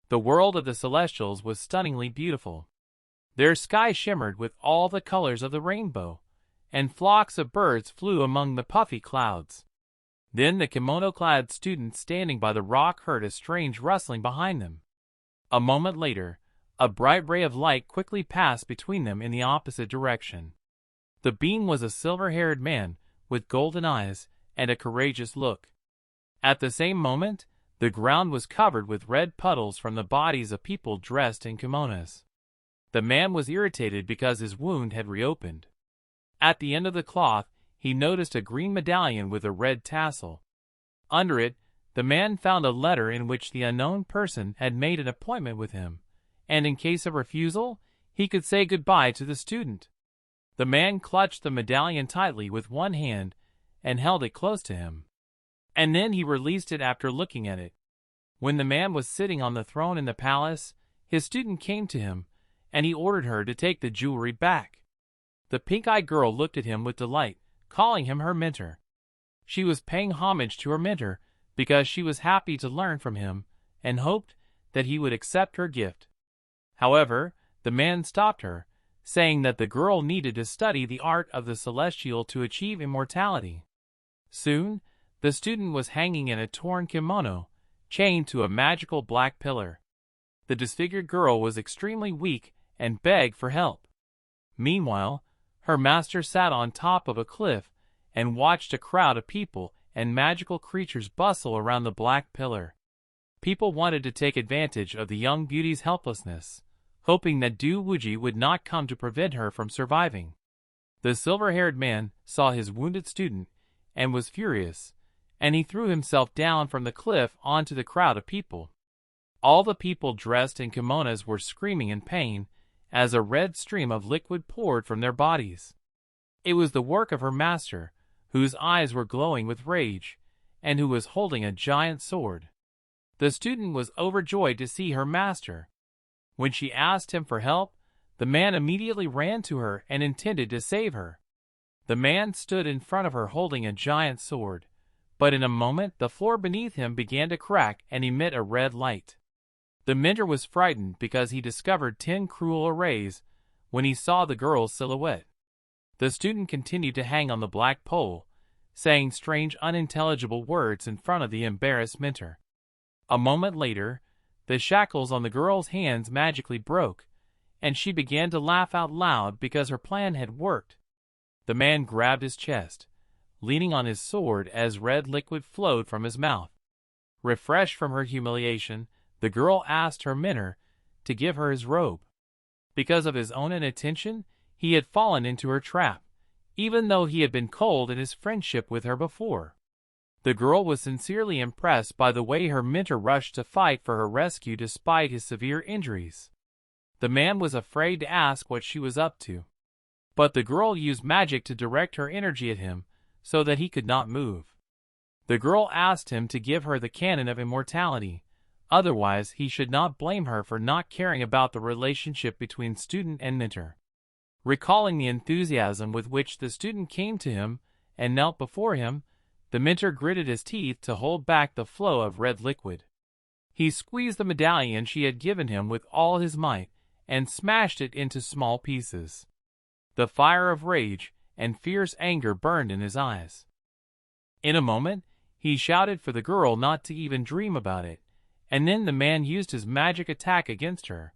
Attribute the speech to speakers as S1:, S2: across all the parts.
S1: The world of the Celestials was stunningly beautiful. Their sky shimmered with all the colors of the rainbow, and flocks of birds flew among the puffy clouds. Then the kimono-clad student standing by the rock heard a strange rustling behind them. A moment later, a bright ray of light quickly passed between them in the opposite direction. The being was a silver-haired man with golden eyes and a courageous look. At the same moment, the ground was covered with red puddles from the bodies of people dressed in kimonos. The man was irritated because his wound had reopened. At the end of the cloth, he noticed a green medallion with a red tassel. Under it, the man found a letter in which the unknown person had made an appointment with him, and in case of refusal, he could say goodbye to the student. The man clutched the medallion tightly with one hand and held it close to him. And then he released it after looking at it. When the man was sitting on the throne in the palace, his student came to him, and he ordered her to take the jewelry back. The pink-eyed girl looked at him with delight, calling him her mentor. She was paying homage to her mentor because she was happy to learn from him and hoped that he would accept her gift. However, the man stopped her, saying that the girl needed to study the art of the celestial to achieve immortality. Soon, the student was hanging in a torn kimono, chained to a magical black pillar. The disfigured girl was extremely weak and begged for help. Meanwhile, her master sat on top of a cliff and watched a crowd of people and magical creatures bustle around the black pillar. People wanted to take advantage of the young beauty's helplessness, hoping that Luo Wuji would not come to prevent her from surviving. The silver-haired man saw his wounded student and was furious, and he threw himself down from the cliff onto the crowd of people. All the people dressed in kimonos were screaming in pain as a red stream of liquid poured from their bodies. It was the work of her master, whose eyes were glowing with rage, and who was holding a giant sword. The student was overjoyed to see her master. When she asked him for help, the man immediately ran to her and intended to save her. The man stood in front of her holding a giant sword, but in a moment the floor beneath him began to crack and emit a red light. The mentor was frightened because he discovered 10 cruel arrays when he saw the girl's silhouette. The student continued to hang on the black pole, saying strange unintelligible words in front of the embarrassed mentor. A moment later, the shackles on the girl's hands magically broke, and she began to laugh out loud because her plan had worked. The man grabbed his chest, leaning on his sword as red liquid flowed from his mouth. Refreshed from her humiliation, the girl asked her mentor to give her his robe. Because of his own inattention, he had fallen into her trap, even though he had been cold in his friendship with her before. The girl was sincerely impressed by the way her mentor rushed to fight for her rescue despite his severe injuries. The man was afraid to ask what she was up to, but the girl used magic to direct her energy at him so that he could not move. The girl asked him to give her the canon of immortality, otherwise he should not blame her for not caring about the relationship between student and mentor. Recalling the enthusiasm with which the student came to him and knelt before him, the mentor gritted his teeth to hold back the flow of red liquid. He squeezed the medallion she had given him with all his might and smashed it into small pieces. The fire of rage and fierce anger burned in his eyes. In a moment, he shouted for the girl not to even dream about it, and then the man used his magic attack against her.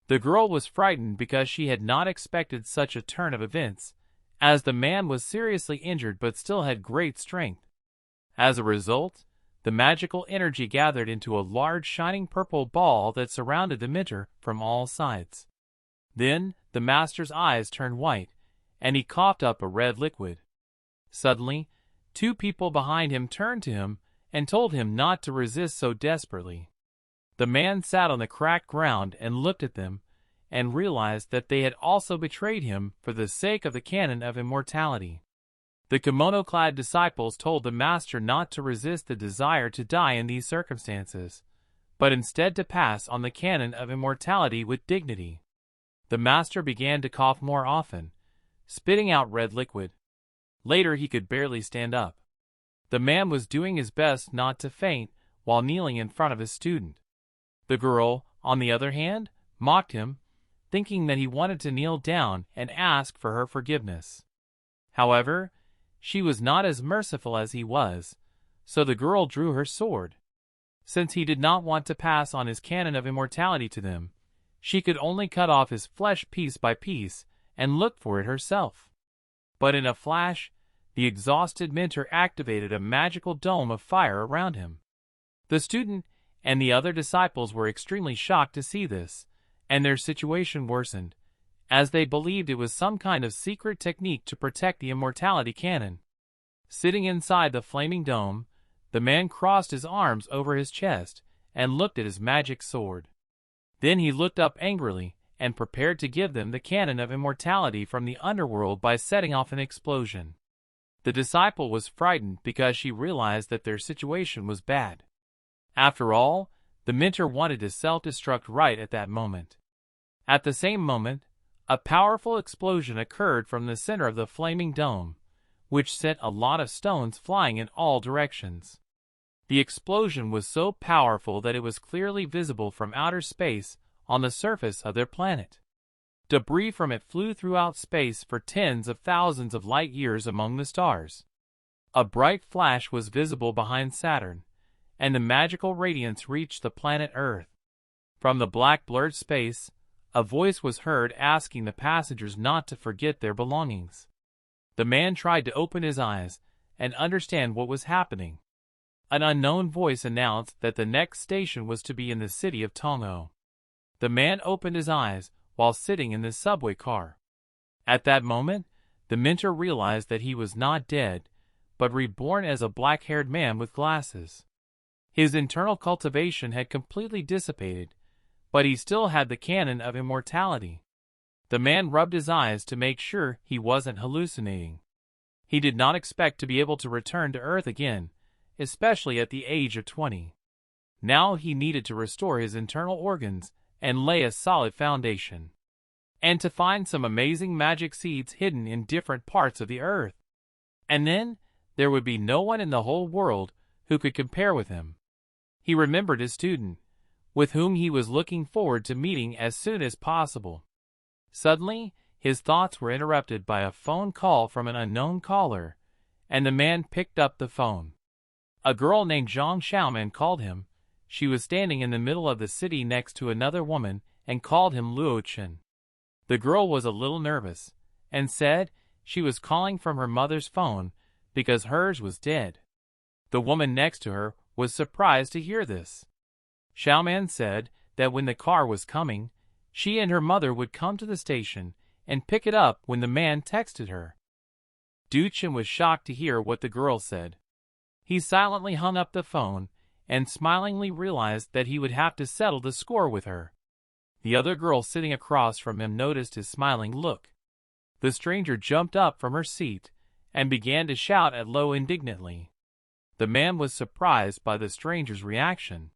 S1: The girl was frightened because she had not expected such a turn of events, as the man was seriously injured but still had great strength. As a result, the magical energy gathered into a large shining purple ball that surrounded the mentor from all sides. Then, the master's eyes turned white, and he coughed up a red liquid. Suddenly, 2 people behind him turned to him and told him not to resist so desperately. The man sat on the cracked ground and looked at them, and realized that they had also betrayed him for the sake of the canon of immortality. The kimono-clad disciples told the master not to resist the desire to die in these circumstances, but instead to pass on the canon of immortality with dignity. The master began to cough more often, spitting out red liquid. Later he could barely stand up. The man was doing his best not to faint while kneeling in front of his student. The girl, on the other hand, mocked him, thinking that he wanted to kneel down and ask for her forgiveness. However, she was not as merciful as he was, so the girl drew her sword. Since he did not want to pass on his canon of immortality to them, she could only cut off his flesh piece by piece and look for it herself. But in a flash, the exhausted mentor activated a magical dome of fire around him. The student and the other disciples were extremely shocked to see this, and their situation worsened, as they believed it was some kind of secret technique to protect the immortality canon. Sitting inside the flaming dome, the man crossed his arms over his chest and looked at his magic sword. Then he looked up angrily and prepared to give them the canon of immortality from the underworld by setting off an explosion. The disciple was frightened because she realized that their situation was bad. After all, the mentor wanted to self-destruct right at that moment. At the same moment, a powerful explosion occurred from the center of the flaming dome, which sent a lot of stones flying in all directions. The explosion was so powerful that it was clearly visible from outer space on the surface of their planet. Debris from it flew throughout space for tens of thousands of light years among the stars. A bright flash was visible behind Saturn, and the magical radiance reached the planet Earth. From the black blurred space, a voice was heard asking the passengers not to forget their belongings. The man tried to open his eyes and understand what was happening. An unknown voice announced that the next station was to be in the city of Tongo. The man opened his eyes while sitting in the subway car. At that moment, the mentor realized that he was not dead, but reborn as a black-haired man with glasses. His internal cultivation had completely dissipated, but he still had the canon of immortality. The man rubbed his eyes to make sure he wasn't hallucinating. He did not expect to be able to return to Earth again, especially at the age of 20. Now he needed to restore his internal organs and lay a solid foundation, and to find some amazing magic seeds hidden in different parts of the Earth. And then, there would be no one in the whole world who could compare with him. He remembered his student, with whom he was looking forward to meeting as soon as possible. Suddenly, his thoughts were interrupted by a phone call from an unknown caller, and the man picked up the phone. A girl named Zhang Xiaoman called him. She was standing in the middle of the city next to another woman and called him Luo Wuji. The girl was a little nervous, and said she was calling from her mother's phone because hers was dead. The woman next to her was surprised to hear this. Xiaoman said that when the car was coming, she and her mother would come to the station and pick it up when the man texted her. Duchen was shocked to hear what the girl said. He silently hung up the phone and smilingly realized that he would have to settle the score with her. The other girl sitting across from him noticed his smiling look. The stranger jumped up from her seat and began to shout at Luo indignantly. The man was surprised by the stranger's reaction.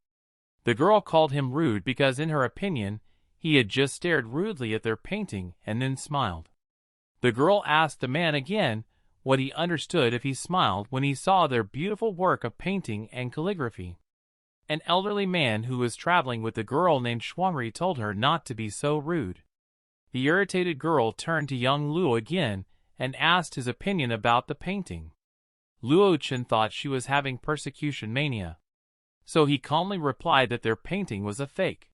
S1: The girl called him rude because in her opinion, he had just stared rudely at their painting and then smiled. The girl asked the man again what he understood if he smiled when he saw their beautiful work of painting and calligraphy. An elderly man who was traveling with the girl named Shuangri told her not to be so rude. The irritated girl turned to young Luo again and asked his opinion about the painting. Luo Wuji thought she was having persecution mania, so he calmly replied that their painting was a fake.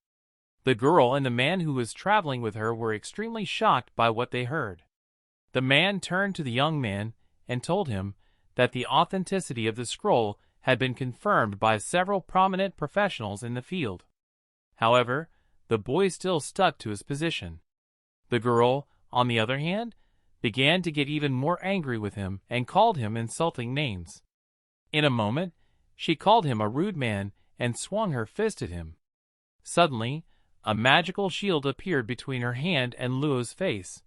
S1: The girl and the man who was traveling with her were extremely shocked by what they heard. The man turned to the young man and told him that the authenticity of the scroll had been confirmed by several prominent professionals in the field. However, the boy still stuck to his position. The girl, on the other hand, began to get even more angry with him and called him insulting names. In a moment, she called him a rude man and swung her fist at him. Suddenly, a magical shield appeared between her hand and Luo's face,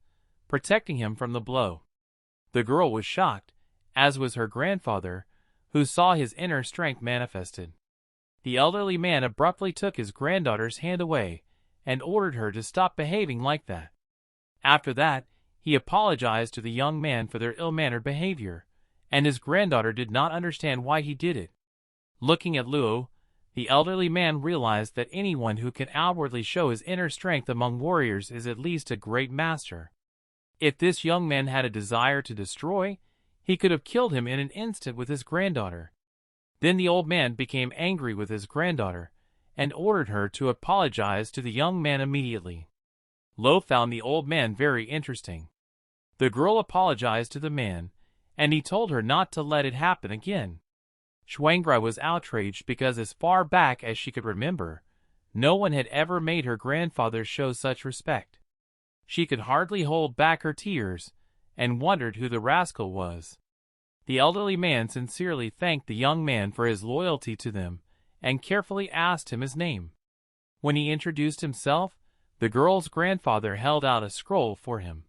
S1: protecting him from the blow. The girl was shocked, as was her grandfather, who saw his inner strength manifested. The elderly man abruptly took his granddaughter's hand away and ordered her to stop behaving like that. After that, he apologized to the young man for their ill-mannered behavior, and his granddaughter did not understand why he did it. Looking at Luo, The elderly man realized that anyone who can outwardly show his inner strength among warriors is at least a great master. If this young man had a desire to destroy, he could have killed him in an instant with his granddaughter. Then the old man became angry with his granddaughter and ordered her to apologize to the young man immediately. Luo found the old man very interesting. The girl apologized to the man, and he told her not to let it happen again. Xuangrui was outraged because as far back as she could remember, no one had ever made her grandfather show such respect. She could hardly hold back her tears and wondered who the rascal was. The elderly man sincerely thanked the young man for his loyalty to them and carefully asked him his name. When he introduced himself, the girl's grandfather held out a scroll for him.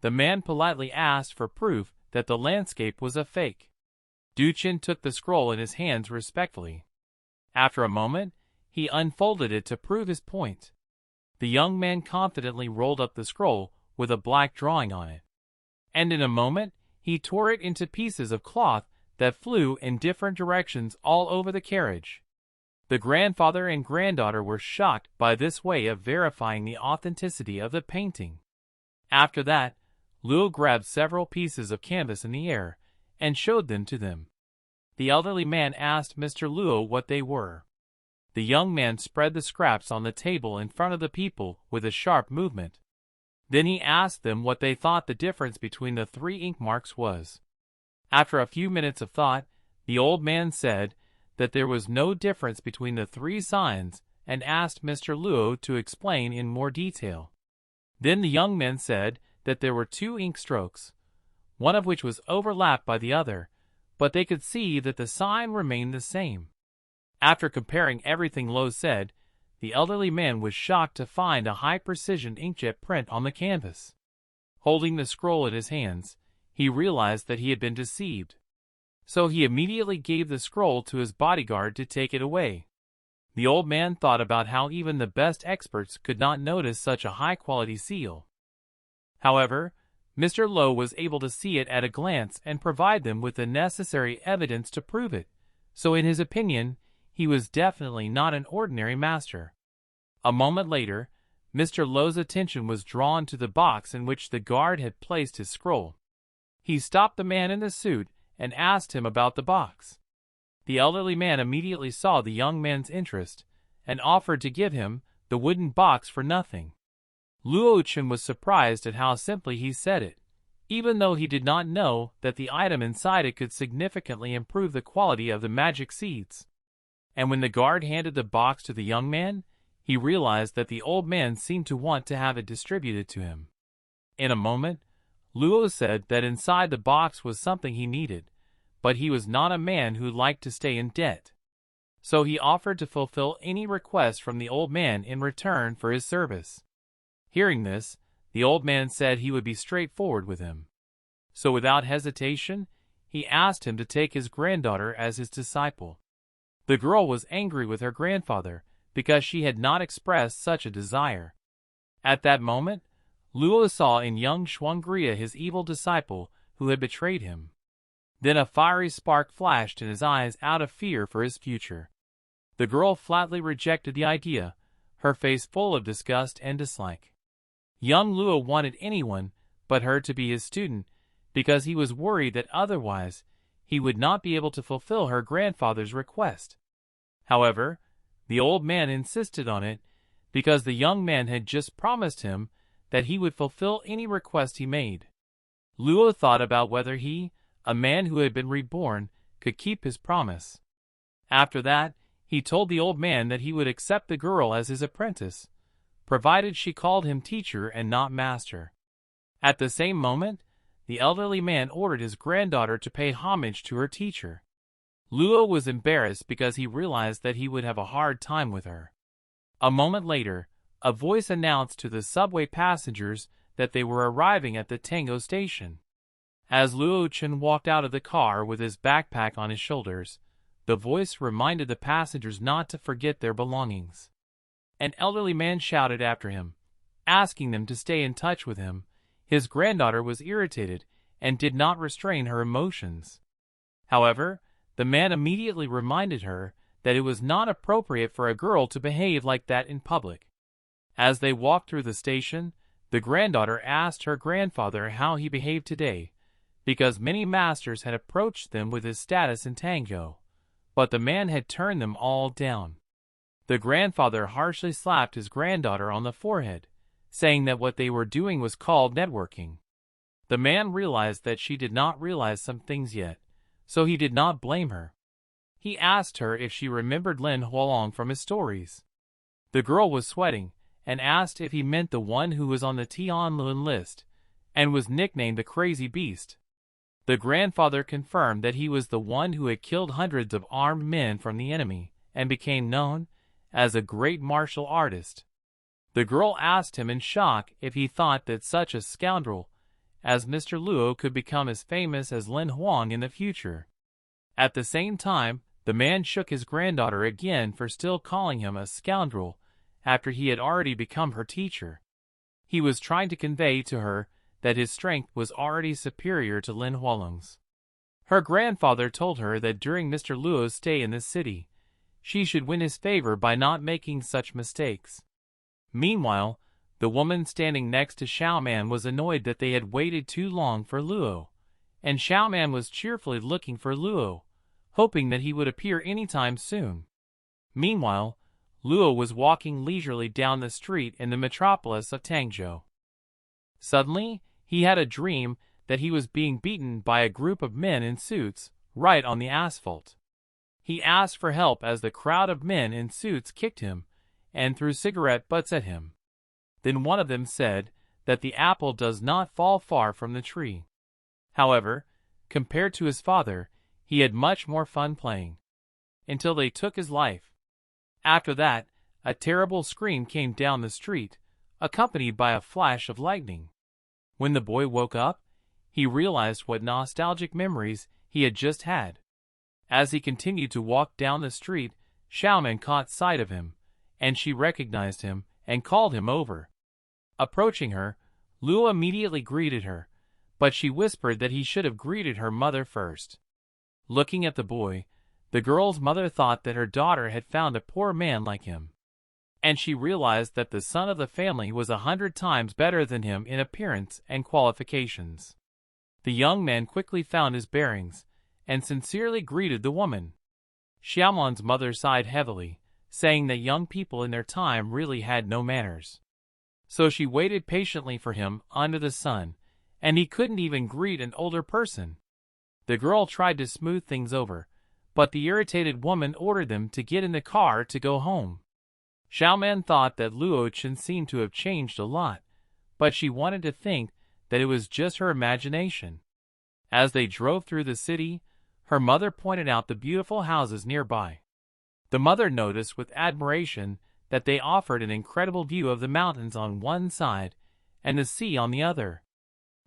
S1: The man politely asked for proof that the landscape was a fake. Duchen took the scroll in his hands respectfully. After a moment, he unfolded it to prove his point. The young man confidently rolled up the scroll with a black drawing on it. And in a moment, he tore it into pieces of cloth that flew in different directions all over the carriage. The grandfather and granddaughter were shocked by this way of verifying the authenticity of the painting. After that, Luo grabbed several pieces of canvas in the air and showed them to them. The elderly man asked Mr. Luo what they were. The young man spread the scraps on the table in front of the people with a sharp movement. Then he asked them what they thought the difference between the 3 ink marks was. After a few minutes of thought, the old man said that there was no difference between the 3 signs and asked Mr. Luo to explain in more detail. Then the young men said that there were 2 ink strokes, one of which was overlapped by the other, but they could see that the sign remained the same. After comparing everything Luo said, the elderly man was shocked to find a high-precision inkjet print on the canvas. Holding the scroll in his hands, he realized that he had been deceived. So he immediately gave the scroll to his bodyguard to take it away. The old man thought about how even the best experts could not notice such a high-quality seal. However, Mr. Luo was able to see it at a glance and provide them with the necessary evidence to prove it, so in his opinion, he was definitely not an ordinary master. A moment later, Mr. Luo's attention was drawn to the box in which the guard had placed his scroll. He stopped the man in the suit and asked him about the box. The elderly man immediately saw the young man's interest and offered to give him the wooden box for nothing. Luo Wuji was surprised at how simply he said it, even though he did not know that the item inside it could significantly improve the quality of the magic seeds. And when the guard handed the box to the young man, he realized that the old man seemed to want to have it distributed to him. In a moment, Luo said that inside the box was something he needed, but he was not a man who liked to stay in debt. So he offered to fulfill any request from the old man in return for his service. Hearing this, the old man said he would be straightforward with him. So without hesitation, he asked him to take his granddaughter as his disciple. The girl was angry with her grandfather because she had not expressed such a desire. At that moment, Luo saw in young Xuangrui his evil disciple who had betrayed him. Then a fiery spark flashed in his eyes out of fear for his future. The girl flatly rejected the idea, her face full of disgust and dislike. Young Luo wanted anyone but her to be his student because he was worried that otherwise he would not be able to fulfill her grandfather's request. However, the old man insisted on it because the young man had just promised him that he would fulfill any request he made. Luo thought about whether he, a man who had been reborn, could keep his promise. After that, he told the old man that he would accept the girl as his apprentice, provided she called him teacher and not master. At the same moment, the elderly man ordered his granddaughter to pay homage to her teacher. Luo was embarrassed because he realized that he would have a hard time with her. A moment later, a voice announced to the subway passengers that they were arriving at the Tango station. As Luo Wuji walked out of the car with his backpack on his shoulders, the voice reminded the passengers not to forget their belongings. An elderly man shouted after him, asking them to stay in touch with him. His granddaughter was irritated and did not restrain her emotions. However, the man immediately reminded her that it was not appropriate for a girl to behave like that in public. As they walked through the station, the granddaughter asked her grandfather how he behaved today, because many masters had approached them with his status in Tango, but the man had turned them all down. The grandfather harshly slapped his granddaughter on the forehead, saying that what they were doing was called networking. The man realized that she did not realize some things yet, so he did not blame her. He asked her if she remembered Lin Huolong from his stories. The girl was sweating, and asked if he meant the one who was on the Tianlun list, and was nicknamed the Crazy Beast. The grandfather confirmed that he was the one who had killed hundreds of armed men from the enemy, and became known as a great martial artist. The girl asked him in shock if he thought that such a scoundrel as Mr. Luo could become as famous as Lin Huang in the future. At the same time, the man shook his granddaughter again for still calling him a scoundrel after he had already become her teacher. He was trying to convey to her that his strength was already superior to Lin Huolong's. Her grandfather told her that during Mr. Luo's stay in this city, she should win his favor by not making such mistakes. Meanwhile, the woman standing next to Xiaoman was annoyed that they had waited too long for Luo, and Xiaoman was cheerfully looking for Luo, hoping that he would appear anytime soon. Meanwhile, Luo was walking leisurely down the street in the metropolis of Tangzhou. Suddenly, he had a dream that he was being beaten by a group of men in suits right on the asphalt. He asked for help as the crowd of men in suits kicked him and threw cigarette butts at him. Then one of them said that the apple does not fall far from the tree. However, compared to his father, he had much more fun playing, until they took his life. After that, a terrible scream came down the street, accompanied by a flash of lightning. When the boy woke up, he realized what nostalgic memories he had just had. As he continued to walk down the street, Xiaoman caught sight of him, and she recognized him and called him over. Approaching her, Luo immediately greeted her, but she whispered that he should have greeted her mother first. Looking at the boy, the girl's mother thought that her daughter had found a poor man like him, and she realized that the son of the family was 100 times better than him in appearance and qualifications. The young man quickly found his bearings, and sincerely greeted the woman. Xiaoman's mother sighed heavily, saying that young people in their time really had no manners. So she waited patiently for him under the sun, and he couldn't even greet an older person. The girl tried to smooth things over, but the irritated woman ordered them to get in the car to go home. Xiaoman thought that Luo Chen seemed to have changed a lot, but she wanted to think that it was just her imagination. As they drove through the city, her mother pointed out the beautiful houses nearby. The mother noticed with admiration that they offered an incredible view of the mountains on one side and the sea on the other.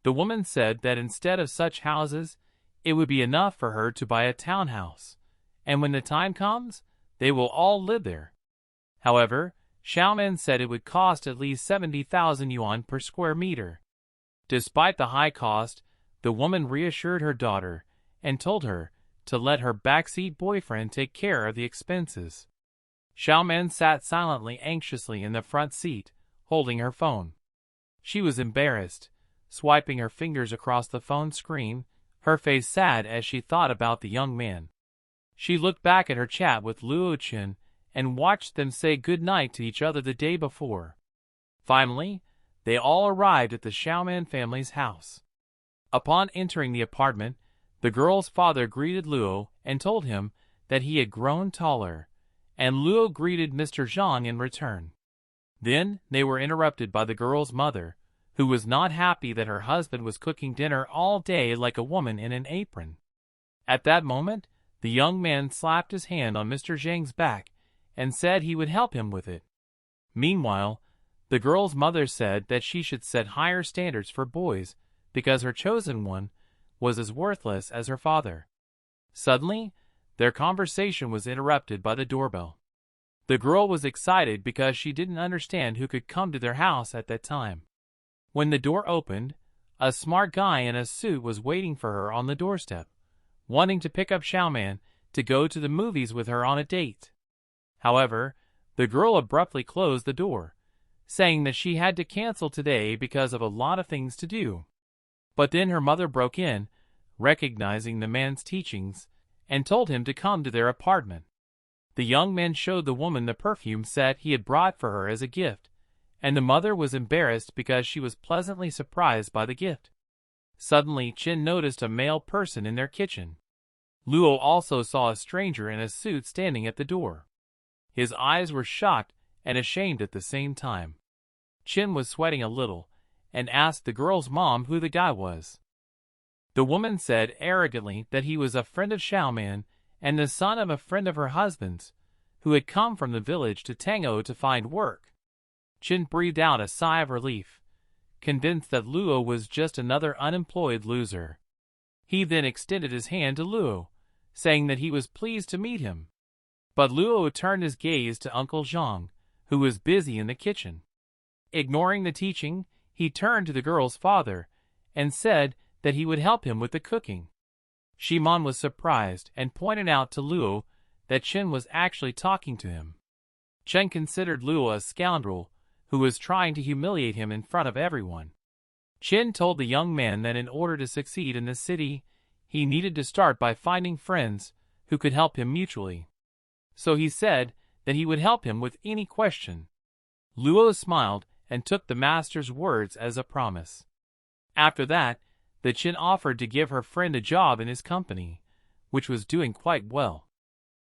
S1: The woman said that instead of such houses, it would be enough for her to buy a townhouse, and when the time comes, they will all live there. However, Xiaoman said it would cost at least 70,000 yuan per square meter. Despite the high cost, the woman reassured her daughter and told her to let her backseat boyfriend take care of the expenses. Xiaoman sat silently anxiously in the front seat, holding her phone. She was embarrassed, swiping her fingers across the phone screen, her face sad as she thought about the young man. She looked back at her chat with Luo Chen and watched them say good night to each other the day before. Finally, they all arrived at the Xiaoman family's house. Upon entering the apartment, the girl's father greeted Luo and told him that he had grown taller, and Luo greeted Mr. Zhang in return. Then they were interrupted by the girl's mother, who was not happy that her husband was cooking dinner all day like a woman in an apron. At that moment, the young man slapped his hand on Mr. Zhang's back and said he would help him with it. Meanwhile, the girl's mother said that she should set higher standards for boys because her chosen one was as worthless as her father. Suddenly, their conversation was interrupted by the doorbell. The girl was excited because she didn't understand who could come to their house at that time. When the door opened, a smart guy in a suit was waiting for her on the doorstep, wanting to pick up Xiaoman to go to the movies with her on a date. However, the girl abruptly closed the door, saying that she had to cancel today because of a lot of things to do. But then her mother broke in, recognizing the man's teachings, and told him to come to their apartment. The young man showed the woman the perfume set he had brought for her as a gift, and the mother was embarrassed because she was pleasantly surprised by the gift. Suddenly, Chin noticed a male person in their kitchen. Luo also saw a stranger in a suit standing at the door. His eyes were shocked and ashamed at the same time. Chin was sweating a little, and asked the girl's mom who the guy was. The woman said arrogantly that he was a friend of Xiaoman and the son of a friend of her husband's, who had come from the village to Tango to find work. Chin breathed out a sigh of relief, convinced that Luo was just another unemployed loser. He then extended his hand to Luo, saying that he was pleased to meet him. But Luo turned his gaze to Uncle Zhang, who was busy in the kitchen. Ignoring the teaching, he turned to the girl's father and said that he would help him with the cooking. Shimon was surprised and pointed out to Luo that Chen was actually talking to him. Chen considered Luo a scoundrel who was trying to humiliate him in front of everyone. Chen told the young man that in order to succeed in the city, he needed to start by finding friends who could help him mutually. So he said that he would help him with any question. Luo smiled and took the master's words as a promise. After that, the Chen offered to give her friend a job in his company, which was doing quite well.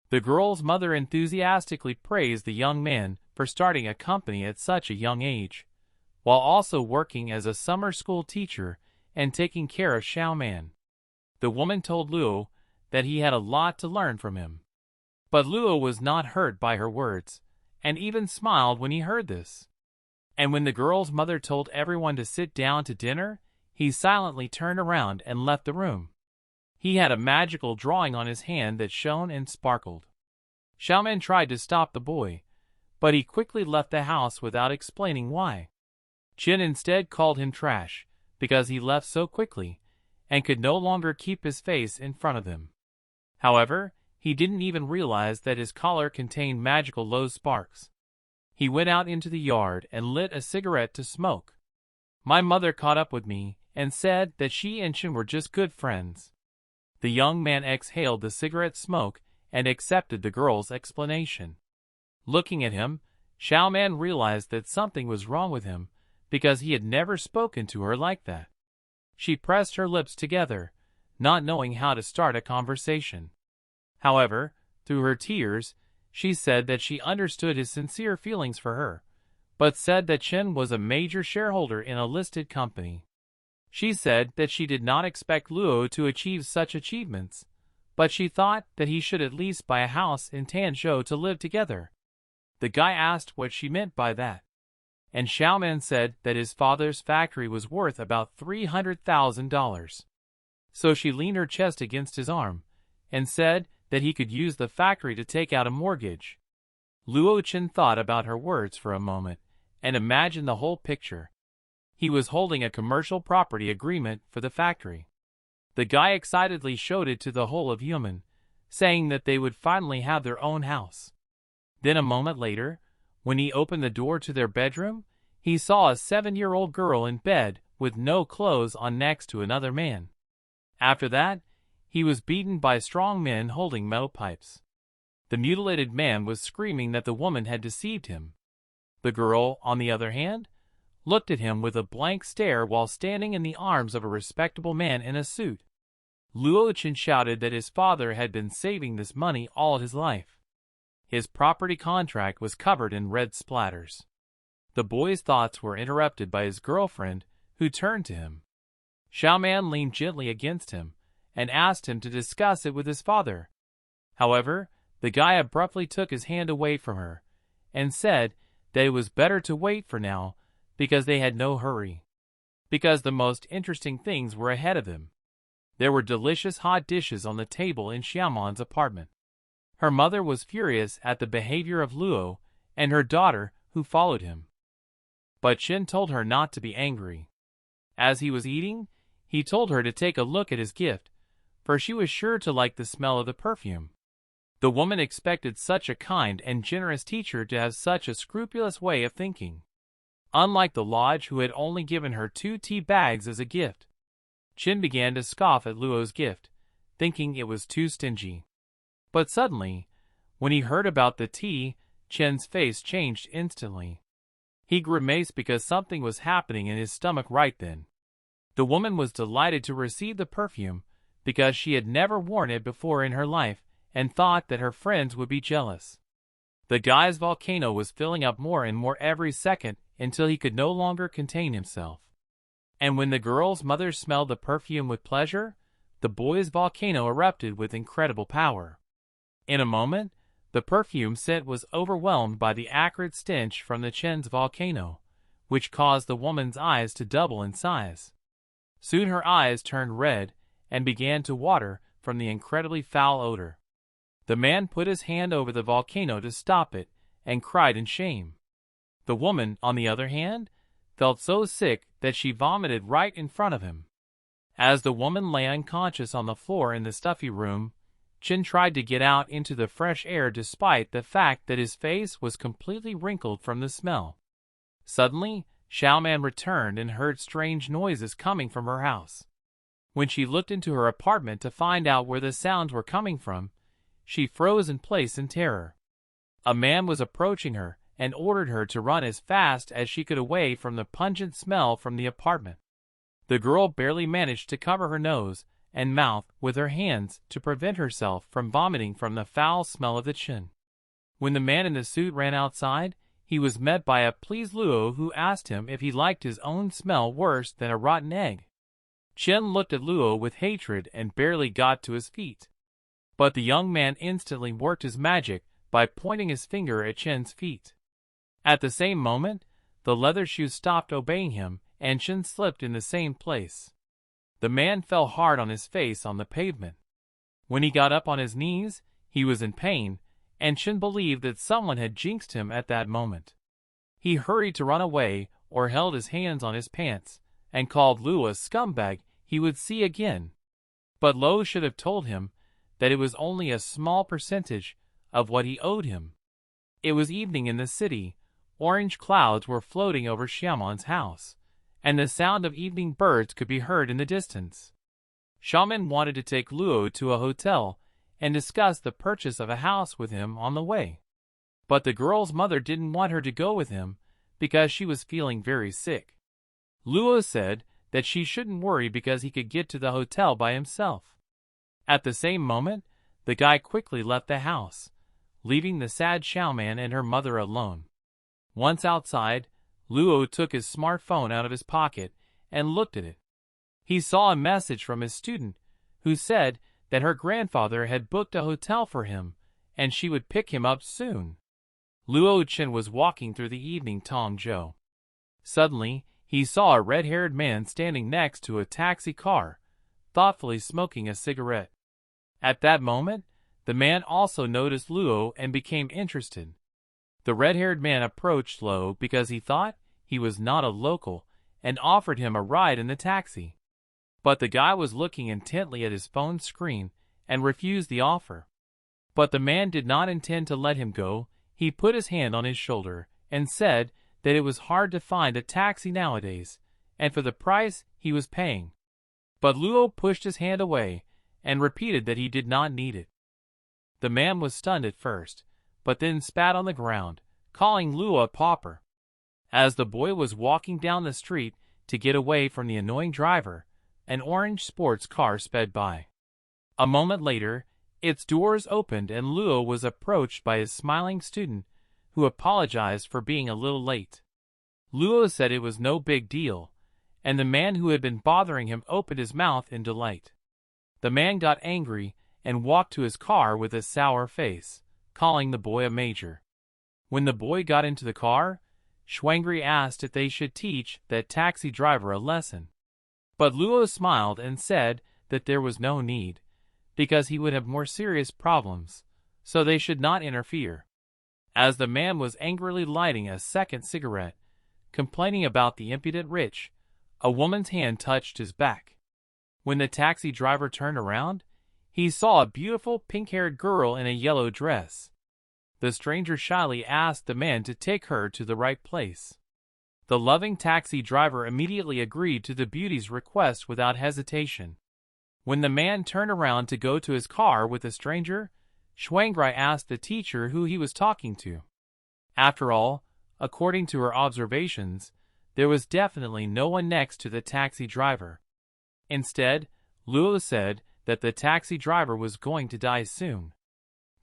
S1: The girl's mother enthusiastically praised the young man for starting a company at such a young age, while also working as a summer school teacher and taking care of Xiaoman. The woman told Luo that he had a lot to learn from him. But Luo was not hurt by her words, and even smiled when he heard this. And when the girl's mother told everyone to sit down to dinner, he silently turned around and left the room. He had a magical drawing on his hand that shone and sparkled. Xiaoman tried to stop the boy, but he quickly left the house without explaining why. Chen instead called him trash, because he left so quickly, and could no longer keep his face in front of him. However, he didn't even realize that his collar contained magical low sparks. He went out into the yard and lit a cigarette to smoke. My mother caught up with me and said that she and Chen were just good friends. The young man exhaled the cigarette smoke and accepted the girl's explanation. Looking at him, Xiaoman realized that something was wrong with him because he had never spoken to her like that. She pressed her lips together, not knowing how to start a conversation. However, through her tears, she said that she understood his sincere feelings for her, but said that Chen was a major shareholder in a listed company. She said that she did not expect Luo to achieve such achievements, but she thought that he should at least buy a house in Tanzhou to live together. The guy asked what she meant by that, and Xiaoman said that his father's factory was worth about $300,000. So she leaned her chest against his arm and said that he could use the factory to take out a mortgage. Luo Chen thought about her words for a moment and imagined the whole picture. He was holding a commercial property agreement for the factory. The guy excitedly showed it to the whole of Yumen, saying that they would finally have their own house. Then a moment later, when he opened the door to their bedroom, he saw a 7-year-old girl in bed with no clothes on next to another man. After that, he was beaten by strong men holding metal pipes. The mutilated man was screaming that the woman had deceived him. The girl, on the other hand, looked at him with a blank stare while standing in the arms of a respectable man in a suit. Luo Chen shouted that his father had been saving this money all his life. His property contract was covered in red splatters. The boy's thoughts were interrupted by his girlfriend, who turned to him. Xiaoman leaned gently against him and asked him to discuss it with his father. However, the guy abruptly took his hand away from her and said that it was better to wait for now because they had no hurry. Because the most interesting things were ahead of him. There were delicious hot dishes on the table in Xiaoman's apartment. Her mother was furious at the behavior of Luo and her daughter who followed him. But Chen told her not to be angry. As he was eating, he told her to take a look at his gift, for she was sure to like the smell of the perfume. The woman expected such a kind and generous teacher to have such a scrupulous way of thinking. Unlike the lodge who had only given her 2 tea bags as a gift. Chin began to scoff at Luo's gift, thinking it was too stingy. But suddenly, when he heard about the tea, Chin's face changed instantly. He grimaced because something was happening in his stomach right then. The woman was delighted to receive the perfume because she had never worn it before in her life and thought that her friends would be jealous. The guy's volcano was filling up more and more every second until he could no longer contain himself. And when the girl's mother smelled the perfume with pleasure, the boy's volcano erupted with incredible power. In a moment, the perfume scent was overwhelmed by the acrid stench from the Chen's volcano, which caused the woman's eyes to double in size. Soon her eyes turned red and began to water from the incredibly foul odor. The man put his hand over the volcano to stop it and cried in shame. The woman, on the other hand, felt so sick that she vomited right in front of him. As the woman lay unconscious on the floor in the stuffy room, Chin tried to get out into the fresh air despite the fact that his face was completely wrinkled from the smell. Suddenly, Xiaoman returned and heard strange noises coming from her house. When she looked into her apartment to find out where the sounds were coming from, she froze in place in terror. A man was approaching her and ordered her to run as fast as she could away from the pungent smell from the apartment. The girl barely managed to cover her nose and mouth with her hands to prevent herself from vomiting from the foul smell of the Chin. When the man in the suit ran outside, he was met by a pleased Luo who asked him if he liked his own smell worse than a rotten egg. Chin looked at Luo with hatred and barely got to his feet. But the young man instantly worked his magic by pointing his finger at Chin's feet. At the same moment, the leather shoes stopped obeying him and Chin slipped in the same place. The man fell hard on his face on the pavement. When he got up on his knees, he was in pain, and Chin believed that someone had jinxed him at that moment. He hurried to run away or held his hands on his pants and called Luo a scumbag he would see again. But Luo should have told him that it was only a small percentage of what he owed him. It was evening in the city. Orange clouds were floating over Xiaoman's house, and the sound of evening birds could be heard in the distance. Xiaoman wanted to take Luo to a hotel and discuss the purchase of a house with him on the way. But the girl's mother didn't want her to go with him because she was feeling very sick. Luo said that she shouldn't worry because he could get to the hotel by himself. At the same moment, the guy quickly left the house, leaving the sad Xiaoman and her mother alone. Once outside, Luo took his smartphone out of his pocket and looked at it. He saw a message from his student, who said that her grandfather had booked a hotel for him and she would pick him up soon. Luo Chen was walking through the evening Tongzhou. Suddenly, he saw a red-haired man standing next to a taxi car, thoughtfully smoking a cigarette. At that moment, the man also noticed Luo and became interested. The red-haired man approached Luo because he thought he was not a local and offered him a ride in the taxi. But the guy was looking intently at his phone screen and refused the offer. But the man did not intend to let him go. He put his hand on his shoulder and said that it was hard to find a taxi nowadays, and for the price he was paying. But Luo pushed his hand away and repeated that he did not need it. The man was stunned at first, but then spat on the ground, calling Luo a pauper. As the boy was walking down the street to get away from the annoying driver, an orange sports car sped by. A moment later, its doors opened and Luo was approached by his smiling student, who apologized for being a little late. Luo said it was no big deal, and the man who had been bothering him opened his mouth in delight. The man got angry and walked to his car with a sour face, calling the boy a major. When the boy got into the car, Schwangri asked if they should teach that taxi driver a lesson. But Luo smiled and said that there was no need, because he would have more serious problems, so they should not interfere. As the man was angrily lighting a second cigarette, complaining about the impudent rich, a woman's hand touched his back. When the taxi driver turned around, he saw a beautiful pink-haired girl in a yellow dress. The stranger shyly asked the man to take her to the right place. The loving taxi driver immediately agreed to the beauty's request without hesitation. When the man turned around to go to his car with the stranger, Xuangri asked the teacher who he was talking to. After all, according to her observations, there was definitely no one next to the taxi driver. Instead, Luo said that the taxi driver was going to die soon.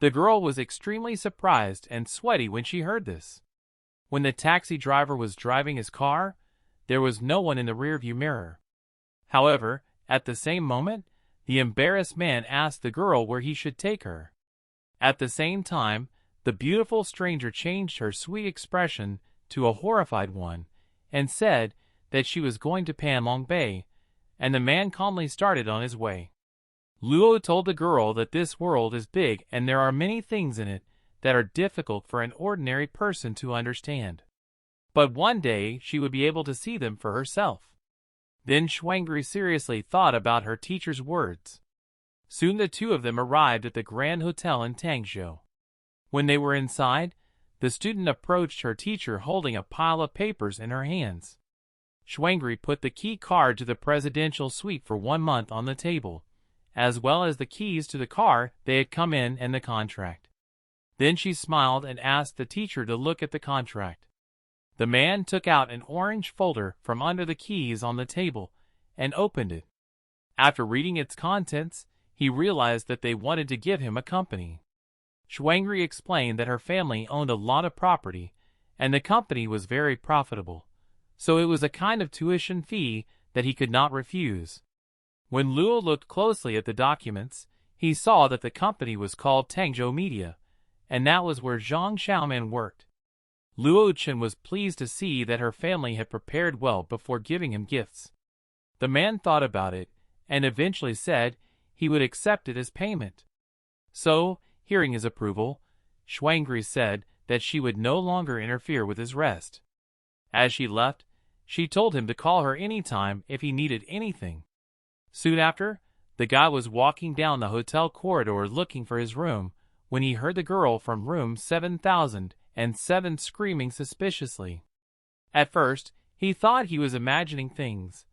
S1: The girl was extremely surprised and sweaty when she heard this. When the taxi driver was driving his car, there was no one in the rearview mirror. However, at the same moment, the embarrassed man asked the girl where he should take her. At the same time, the beautiful stranger changed her sweet expression to a horrified one and said that she was going to Panlong Bay, and the man calmly started on his way. Luo told the girl that this world is big and there are many things in it that are difficult for an ordinary person to understand. But one day she would be able to see them for herself. Then Xuangri seriously thought about her teacher's words. Soon the two of them arrived at the Grand Hotel in Tangzhou. When they were inside, the student approached her teacher holding a pile of papers in her hands. Xuangri put the key card to the presidential suite for 1 month on the table, as well as the keys to the car they had come in and the contract. Then she smiled and asked the teacher to look at the contract. The man took out an orange folder from under the keys on the table and opened it. After reading its contents, he realized that they wanted to give him a company. Xuangri explained that her family owned a lot of property, and the company was very profitable, so it was a kind of tuition fee that he could not refuse. When Luo looked closely at the documents, he saw that the company was called Tangzhou Media, and that was where Zhang Xiaoman worked. Luo Chen was pleased to see that her family had prepared well before giving him gifts. The man thought about it, and eventually said he would accept it as payment. So, hearing his approval, Xuangri said that she would no longer interfere with his rest. As she left, she told him to call her anytime if he needed anything. Soon after, the guy was walking down the hotel corridor looking for his room when he heard the girl from room 7007 screaming suspiciously. At first, he thought he was imagining things,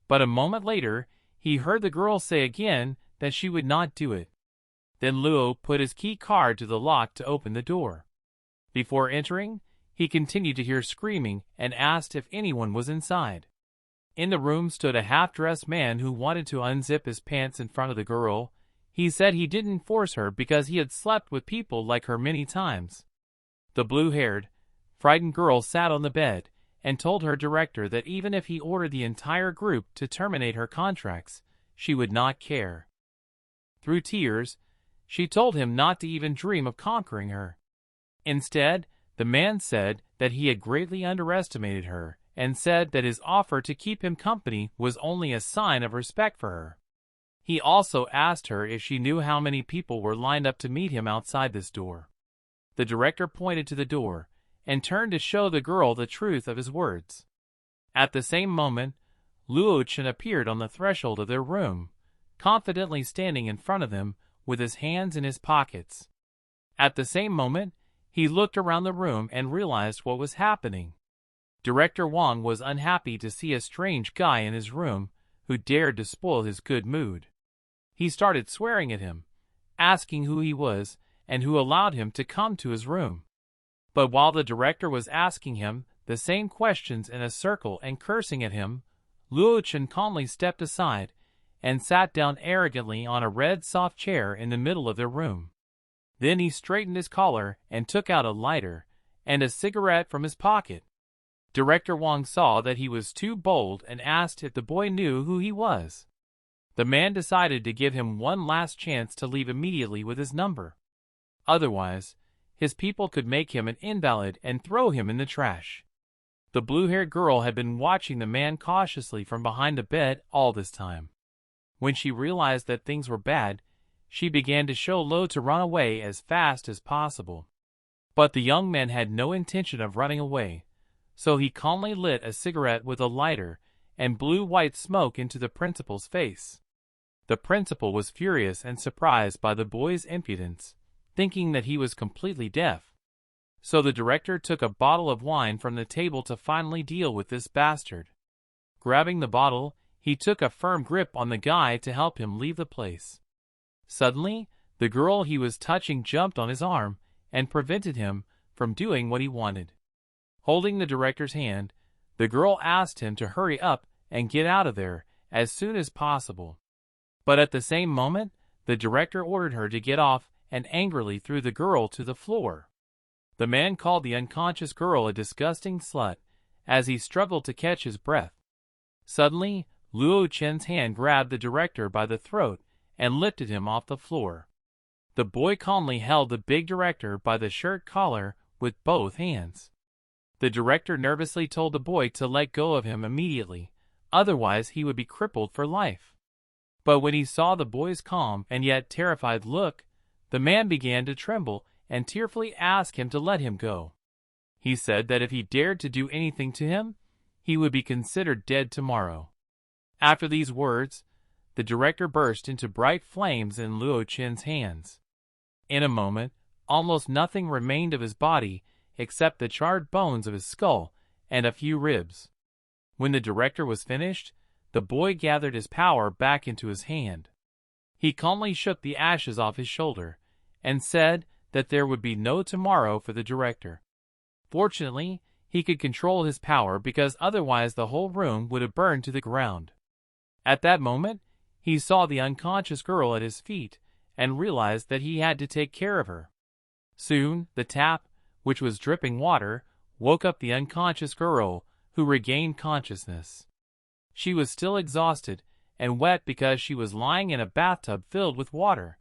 S1: but a moment later, he heard the girl say again that she would not do it. Then Luo put his key card to the lock to open the door. Before entering, he continued to hear screaming and asked if anyone was inside. In the room stood a half-dressed man who wanted to unzip his pants in front of the girl. He said he didn't force her because he had slept with people like her many times. The blue-haired, frightened girl sat on the bed and told her director that even if he ordered the entire group to terminate her contracts, she would not care. Through tears, she told him not to even dream of conquering her. Instead, the man said that he had greatly underestimated her and said that his offer to keep him company was only a sign of respect for her. He also asked her if she knew how many people were lined up to meet him outside this door. The director pointed to the door and turned to show the girl the truth of his words. At the same moment, Luo Chen appeared on the threshold of their room, confidently standing in front of them with his hands in his pockets. At the same moment, he looked around the room and realized what was happening. Director Wang was unhappy to see a strange guy in his room who dared to spoil his good mood. He started swearing at him, asking who he was and who allowed him to come to his room. But while the director was asking him the same questions in a circle and cursing at him, Luo Chen calmly stepped aside and sat down arrogantly on a red soft chair in the middle of their room. Then he straightened his collar and took out a lighter and a cigarette from his pocket. Director Wang saw that he was too bold and asked if the boy knew who he was. The man decided to give him one last chance to leave immediately with his number. Otherwise, his people could make him an invalid and throw him in the trash. The blue-haired girl had been watching the man cautiously from behind the bed all this time. When she realized that things were bad, she began to show Luo to run away as fast as possible. But the young man had no intention of running away, so he calmly lit a cigarette with a lighter and blew white smoke into the principal's face. The principal was furious and surprised by the boy's impudence, thinking that he was completely deaf. So the director took a bottle of wine from the table to finally deal with this bastard. Grabbing the bottle, he took a firm grip on the guy to help him leave the place. Suddenly, the girl he was touching jumped on his arm and prevented him from doing what he wanted. Holding the director's hand, the girl asked him to hurry up and get out of there as soon as possible. But at the same moment, the director ordered her to get off and angrily threw the girl to the floor. The man called the unconscious girl a disgusting slut as he struggled to catch his breath. Suddenly, Luo Chen's hand grabbed the director by the throat and lifted him off the floor. The boy calmly held the big director by the shirt collar with both hands. The director nervously told the boy to let go of him immediately, otherwise he would be crippled for life. But when he saw the boy's calm and yet terrified look, the man began to tremble and tearfully asked him to let him go. He said that if he dared to do anything to him, he would be considered dead tomorrow. After these words, the director burst into bright flames in Luo Chen's hands. In a moment, almost nothing remained of his body except the charred bones of his skull and a few ribs. When the director was finished, the boy gathered his power back into his hand. He calmly shook the ashes off his shoulder and said that there would be no tomorrow for the director. Fortunately, he could control his power because otherwise the whole room would have burned to the ground. At that moment, he saw the unconscious girl at his feet and realized that he had to take care of her. Soon, the tap, which was dripping water, woke up the unconscious girl, who regained consciousness. She was still exhausted and wet because she was lying in a bathtub filled with water.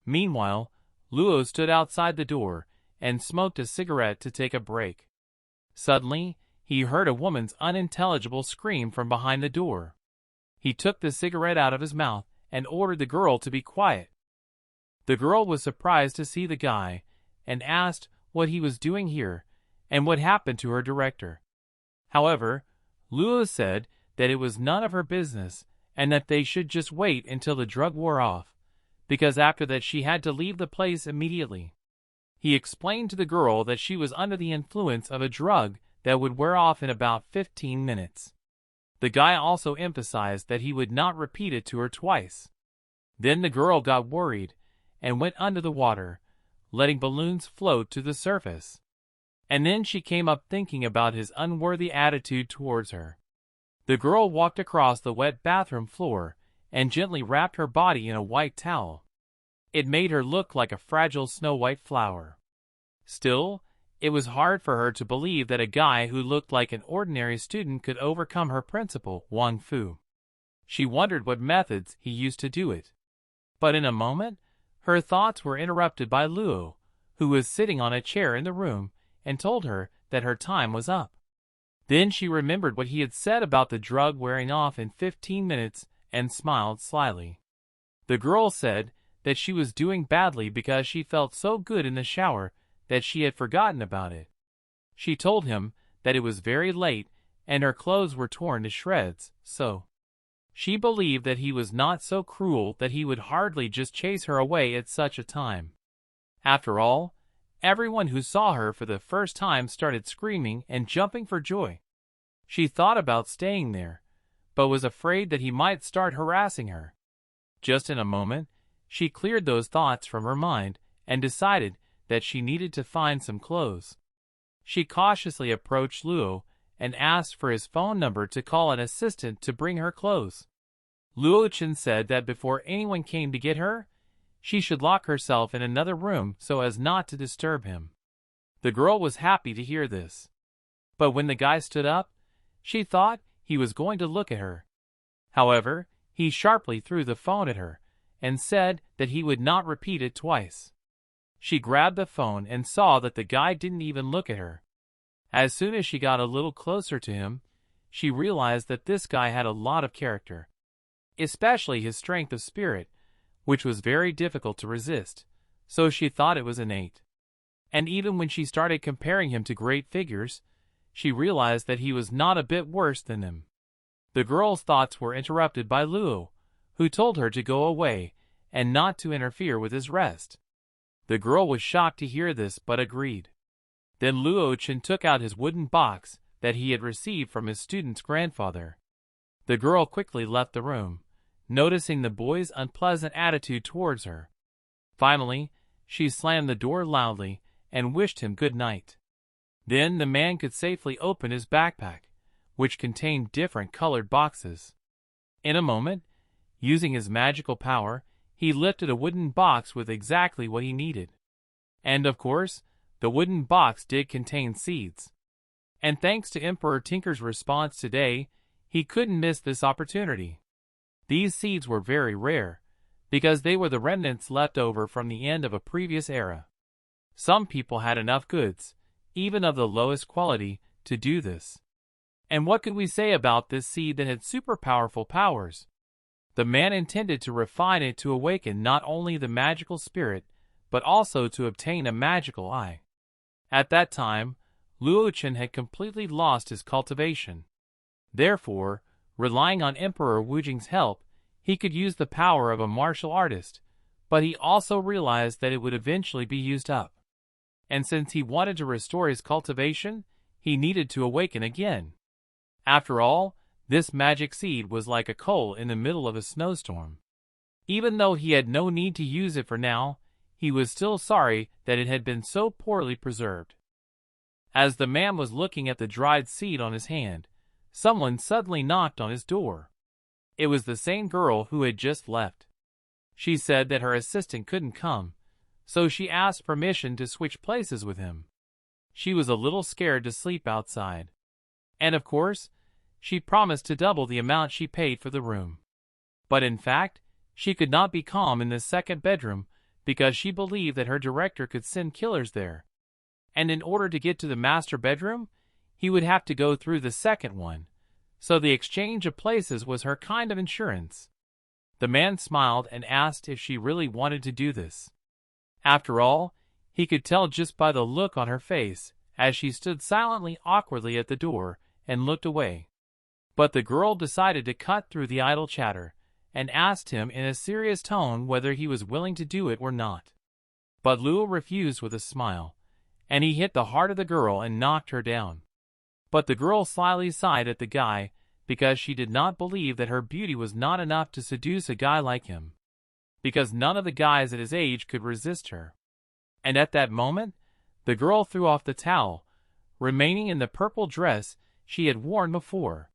S1: Meanwhile, Luo stood outside the door and smoked a cigarette to take a break. Suddenly, he heard a woman's unintelligible scream from behind the door. He took the cigarette out of his mouth and ordered the girl to be quiet. The girl was surprised to see the guy and asked what he was doing here and what happened to her director. However, Luo said that it was none of her business and that they should just wait until the drug wore off, because after that she had to leave the place immediately. He explained to the girl that she was under the influence of a drug that would wear off in about 15 minutes. The guy also emphasized that he would not repeat it to her twice. Then the girl got worried and went under the water, letting balloons float to the surface. And then she came up thinking about his unworthy attitude towards her. The girl walked across the wet bathroom floor and gently wrapped her body in a white towel. It made her look like a fragile snow-white flower. Still, it was hard for her to believe that a guy who looked like an ordinary student could overcome her principal, Wang Fu. She wondered what methods he used to do it. But in a moment, her thoughts were interrupted by Luo, who was sitting on a chair in the room, and told her that her time was up. Then she remembered what he had said about the drug wearing off in 15 minutes and smiled slyly. The girl said that she was doing badly because she felt so good in the shower that she had forgotten about it. She told him that it was very late and her clothes were torn to shreds, so she believed that he was not so cruel that he would hardly just chase her away at such a time. After all, everyone who saw her for the first time started screaming and jumping for joy. She thought about staying there, but was afraid that he might start harassing her. Just in a moment, she cleared those thoughts from her mind and decided that she needed to find some clothes. She cautiously approached Luo and asked for his phone number to call an assistant to bring her clothes. Luo Chen said that before anyone came to get her, she should lock herself in another room so as not to disturb him. The girl was happy to hear this. But when the guy stood up, she thought he was going to look at her. However, he sharply threw the phone at her and said that he would not repeat it twice. She grabbed the phone and saw that the guy didn't even look at her. As soon as she got a little closer to him, she realized that this guy had a lot of character, especially his strength of spirit, which was very difficult to resist, so she thought it was innate. And even when she started comparing him to great figures, she realized that he was not a bit worse than them. The girl's thoughts were interrupted by Luo, who told her to go away and not to interfere with his rest. The girl was shocked to hear this but agreed. Then Luo Wuji took out his wooden box that he had received from his student's grandfather. The girl quickly left the room, noticing the boy's unpleasant attitude towards her. Finally, she slammed the door loudly and wished him good night. Then the man could safely open his backpack, which contained different colored boxes. In a moment, using his magical power, he lifted a wooden box with exactly what he needed. And of course, the wooden box did contain seeds. And thanks to Emperor Tinker's response today, he couldn't miss this opportunity. These seeds were very rare, because they were the remnants left over from the end of a previous era. Some people had enough goods, even of the lowest quality, to do this. And what could we say about this seed that had super powerful powers? The man intended to refine it to awaken not only the magical spirit, but also to obtain a magical eye. At that time, Luo Wuji had completely lost his cultivation. Therefore, relying on Emperor Wuji's help, he could use the power of a martial artist, but he also realized that it would eventually be used up. And since he wanted to restore his cultivation, he needed to awaken again. After all, this magic seed was like a coal in the middle of a snowstorm. Even though he had no need to use it for now, he was still sorry that it had been so poorly preserved. As the man was looking at the dried seed on his hand, someone suddenly knocked on his door. It was the same girl who had just left. She said that her assistant couldn't come, so she asked permission to switch places with him. She was a little scared to sleep outside. And of course, she promised to double the amount she paid for the room. But in fact, she could not be calm in the second bedroom because she believed that her director could send killers there. And in order to get to the master bedroom, he would have to go through the second one, so the exchange of places was her kind of insurance. The man smiled and asked if she really wanted to do this. After all, he could tell just by the look on her face as she stood silently awkwardly at the door and looked away. But the girl decided to cut through the idle chatter and asked him in a serious tone whether he was willing to do it or not. But Luo refused with a smile, and he hit the heart of the girl and knocked her down. But the girl slyly sighed at the guy because she did not believe that her beauty was not enough to seduce a guy like him, because none of the guys at his age could resist her. And at that moment, the girl threw off the towel, remaining in the purple dress she had worn before.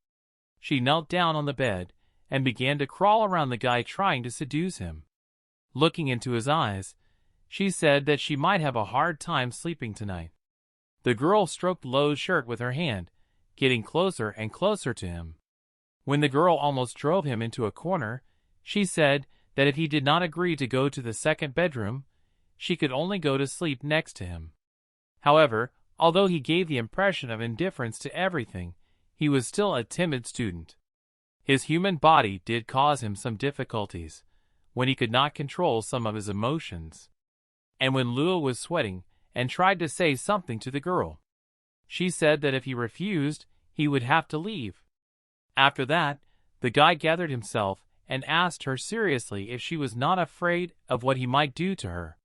S1: She knelt down on the bed and began to crawl around the guy trying to seduce him. Looking into his eyes, she said that she might have a hard time sleeping tonight. The girl stroked Luo's shirt with her hand, getting closer and closer to him. When the girl almost drove him into a corner, she said that if he did not agree to go to the second bedroom, she could only go to sleep next to him. However, although he gave the impression of indifference to everything, he was still a timid student. His human body did cause him some difficulties, when he could not control some of his emotions. And when Luo was sweating and tried to say something to the girl, she said that if he refused, he would have to leave. After that, the guy gathered himself and asked her seriously if she was not afraid of what he might do to her.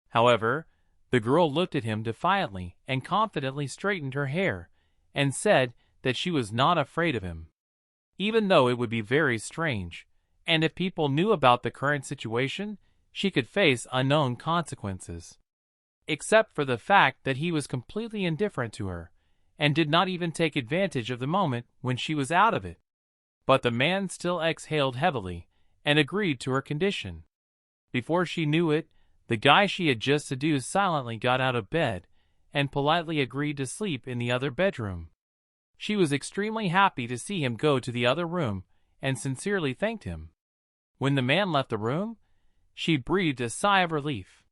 S1: However, the girl looked at him defiantly and confidently straightened her hair, and said that she was not afraid of him, even though it would be very strange, and if people knew about the current situation, she could face unknown consequences. Except for the fact that he was completely indifferent to her, and did not even take advantage of the moment when she was out of it. But the man still exhaled heavily, and agreed to her condition. Before she knew it, the guy she had just seduced silently got out of bed, and politely agreed to sleep in the other bedroom. She was extremely happy to see him go to the other room, and sincerely thanked him. When the man left the room, she breathed a sigh of relief.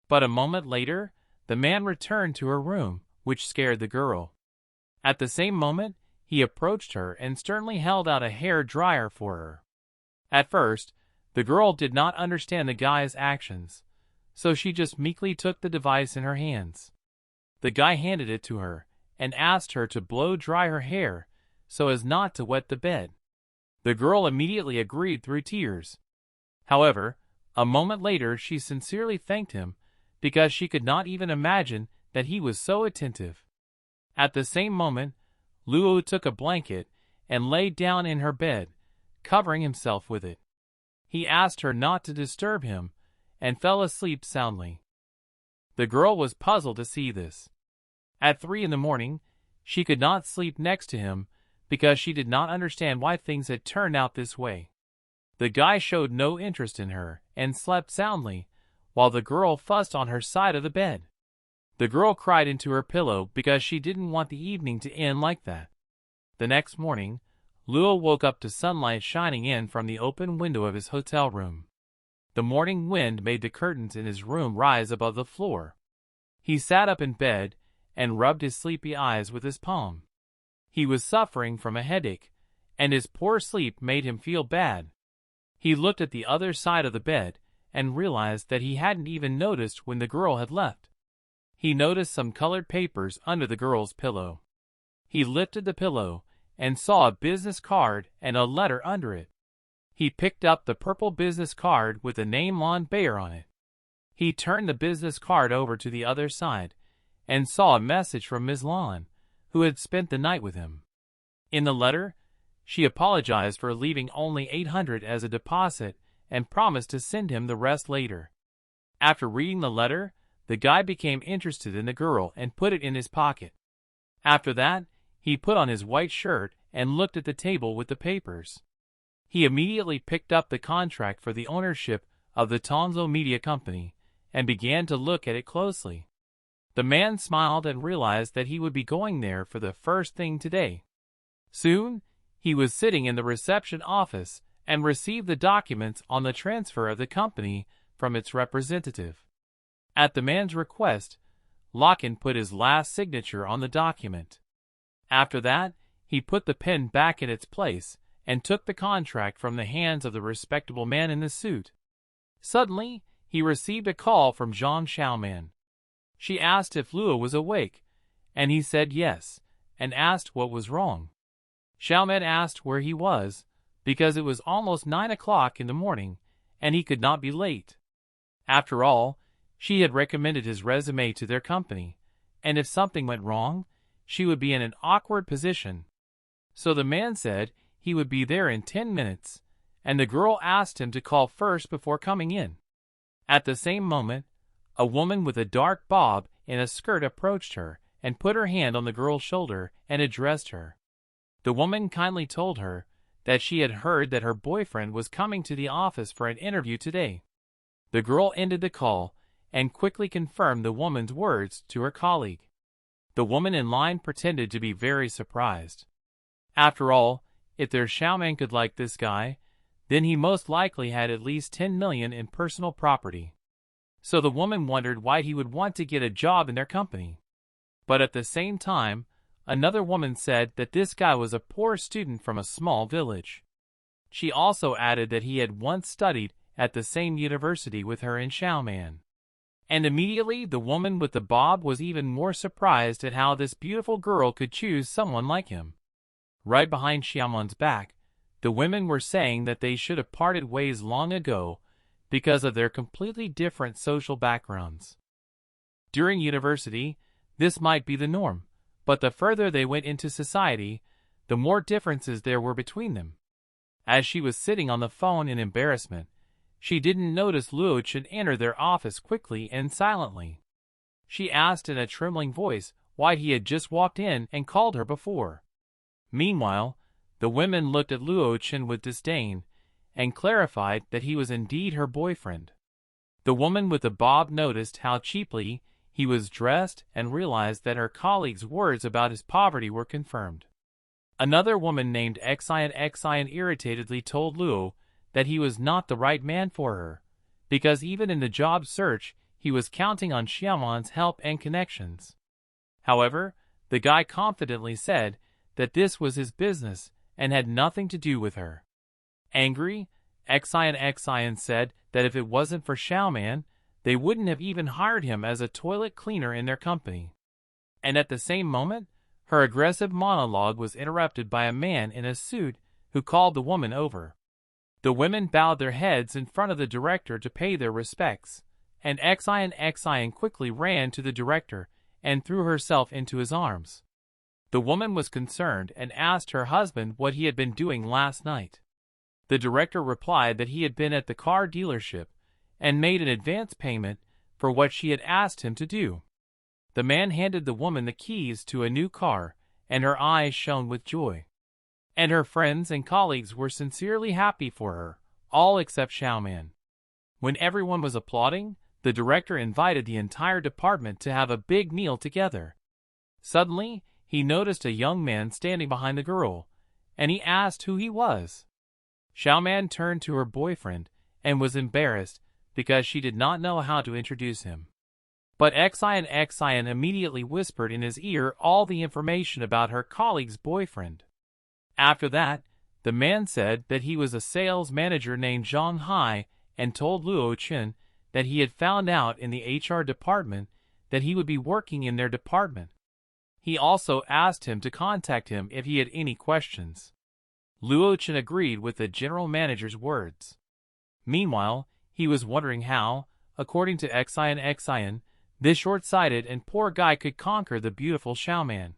S1: But a moment later, the man returned to her room, which scared the girl. At the same moment, he approached her and sternly held out a hair dryer for her. At first, the girl did not understand the guy's actions, so she just meekly took the device in her hands. The guy handed it to her and asked her to blow dry her hair so as not to wet the bed. The girl immediately agreed through tears. However, a moment later she sincerely thanked him because she could not even imagine that he was so attentive. At the same moment, Luo took a blanket and lay down in her bed, covering himself with it. He asked her not to disturb him and fell asleep soundly. The girl was puzzled to see this. At 3 in the morning, she could not sleep next to him because she did not understand why things had turned out this way. The guy showed no interest in her and slept soundly, while the girl fussed on her side of the bed. The girl cried into her pillow because she didn't want the evening to end like that. The next morning, Luo woke up to sunlight shining in from the open window of his hotel room. The morning wind made the curtains in his room rise above the floor. He sat up in bed and rubbed his sleepy eyes with his palm. He was suffering from a headache, and his poor sleep made him feel bad. He looked at the other side of the bed and realized that he hadn't even noticed when the girl had left. He noticed some colored papers under the girl's pillow. He lifted the pillow and saw a business card and a letter under it. He picked up the purple business card with the name Lon Bayer on it. He turned the business card over to the other side and saw a message from Ms. Lon, who had spent the night with him. In the letter, she apologized for leaving only $800 as a deposit and promised to send him the rest later. After reading the letter, the guy became interested in the girl and put it in his pocket. After that, he put on his white shirt and looked at the table with the papers. He immediately picked up the contract for the ownership of the Tonzo Media Company and began to look at it closely. The man smiled and realized that he would be going there for the first thing today. Soon, he was sitting in the reception office and received the documents on the transfer of the company from its representative. At the man's request, Locken put his last signature on the document. After that, he put the pen back in its place and took the contract from the hands of the respectable man in the suit. Suddenly, he received a call from Zhang Xiaoman. She asked if Luo was awake, and he said yes, and asked what was wrong. Xiaoman asked where he was, because it was almost 9 o'clock in the morning, and he could not be late. After all, she had recommended his resume to their company, and if something went wrong, she would be in an awkward position. So the man said he would be there in 10 minutes, and the girl asked him to call first before coming in. At the same moment, a woman with a dark bob in a skirt approached her and put her hand on the girl's shoulder and addressed her. The woman kindly told her that she had heard that her boyfriend was coming to the office for an interview today. The girl ended the call and quickly confirmed the woman's words to her colleague. The woman in line pretended to be very surprised. After all, if their Xiaoman could like this guy, then he most likely had at least 10 million in personal property. So the woman wondered why he would want to get a job in their company. But at the same time, another woman said that this guy was a poor student from a small village. She also added that he had once studied at the same university with her in Xiaoman. And immediately the woman with the bob was even more surprised at how this beautiful girl could choose someone like him. Right behind Xiaoman's back, the women were saying that they should have parted ways long ago because of their completely different social backgrounds. During university, this might be the norm, but the further they went into society, the more differences there were between them. As she was sitting on the phone in embarrassment, she didn't notice Luo Wuji enter their office quickly and silently. She asked in a trembling voice why he had just walked in and called her before. Meanwhile, the women looked at Luo Wuji with disdain and clarified that he was indeed her boyfriend. The woman with the bob noticed how cheaply he was dressed and realized that her colleague's words about his poverty were confirmed. Another woman named Xian irritatedly told Luo that he was not the right man for her, because even in the job search he was counting on Xiaoman's help and connections. However, the guy confidently said that this was his business and had nothing to do with her. Angry, Xian said that if it wasn't for Xiaoman, they wouldn't have even hired him as a toilet cleaner in their company. And at the same moment, her aggressive monologue was interrupted by a man in a suit who called the woman over. The women bowed their heads in front of the director to pay their respects, and Xian quickly ran to the director and threw herself into his arms. The woman was concerned and asked her husband what he had been doing last night. The director replied that he had been at the car dealership and made an advance payment for what she had asked him to do. The man handed the woman the keys to a new car, and her eyes shone with joy. And her friends and colleagues were sincerely happy for her, all except Xiaoman. When everyone was applauding, the director invited the entire department to have a big meal together. Suddenly, he noticed a young man standing behind the girl, and he asked who he was. Xiaoman turned to her boyfriend and was embarrassed because she did not know how to introduce him. But Xian immediately whispered in his ear all the information about her colleague's boyfriend. After that, the man said that he was a sales manager named Zhang Hai and told Luo Chen that he had found out in the HR department that he would be working in their department. He also asked him to contact him if he had any questions. Luo Chen agreed with the general manager's words. Meanwhile, he was wondering how, according to Xian, this short-sighted and poor guy could conquer the beautiful Xiaoman.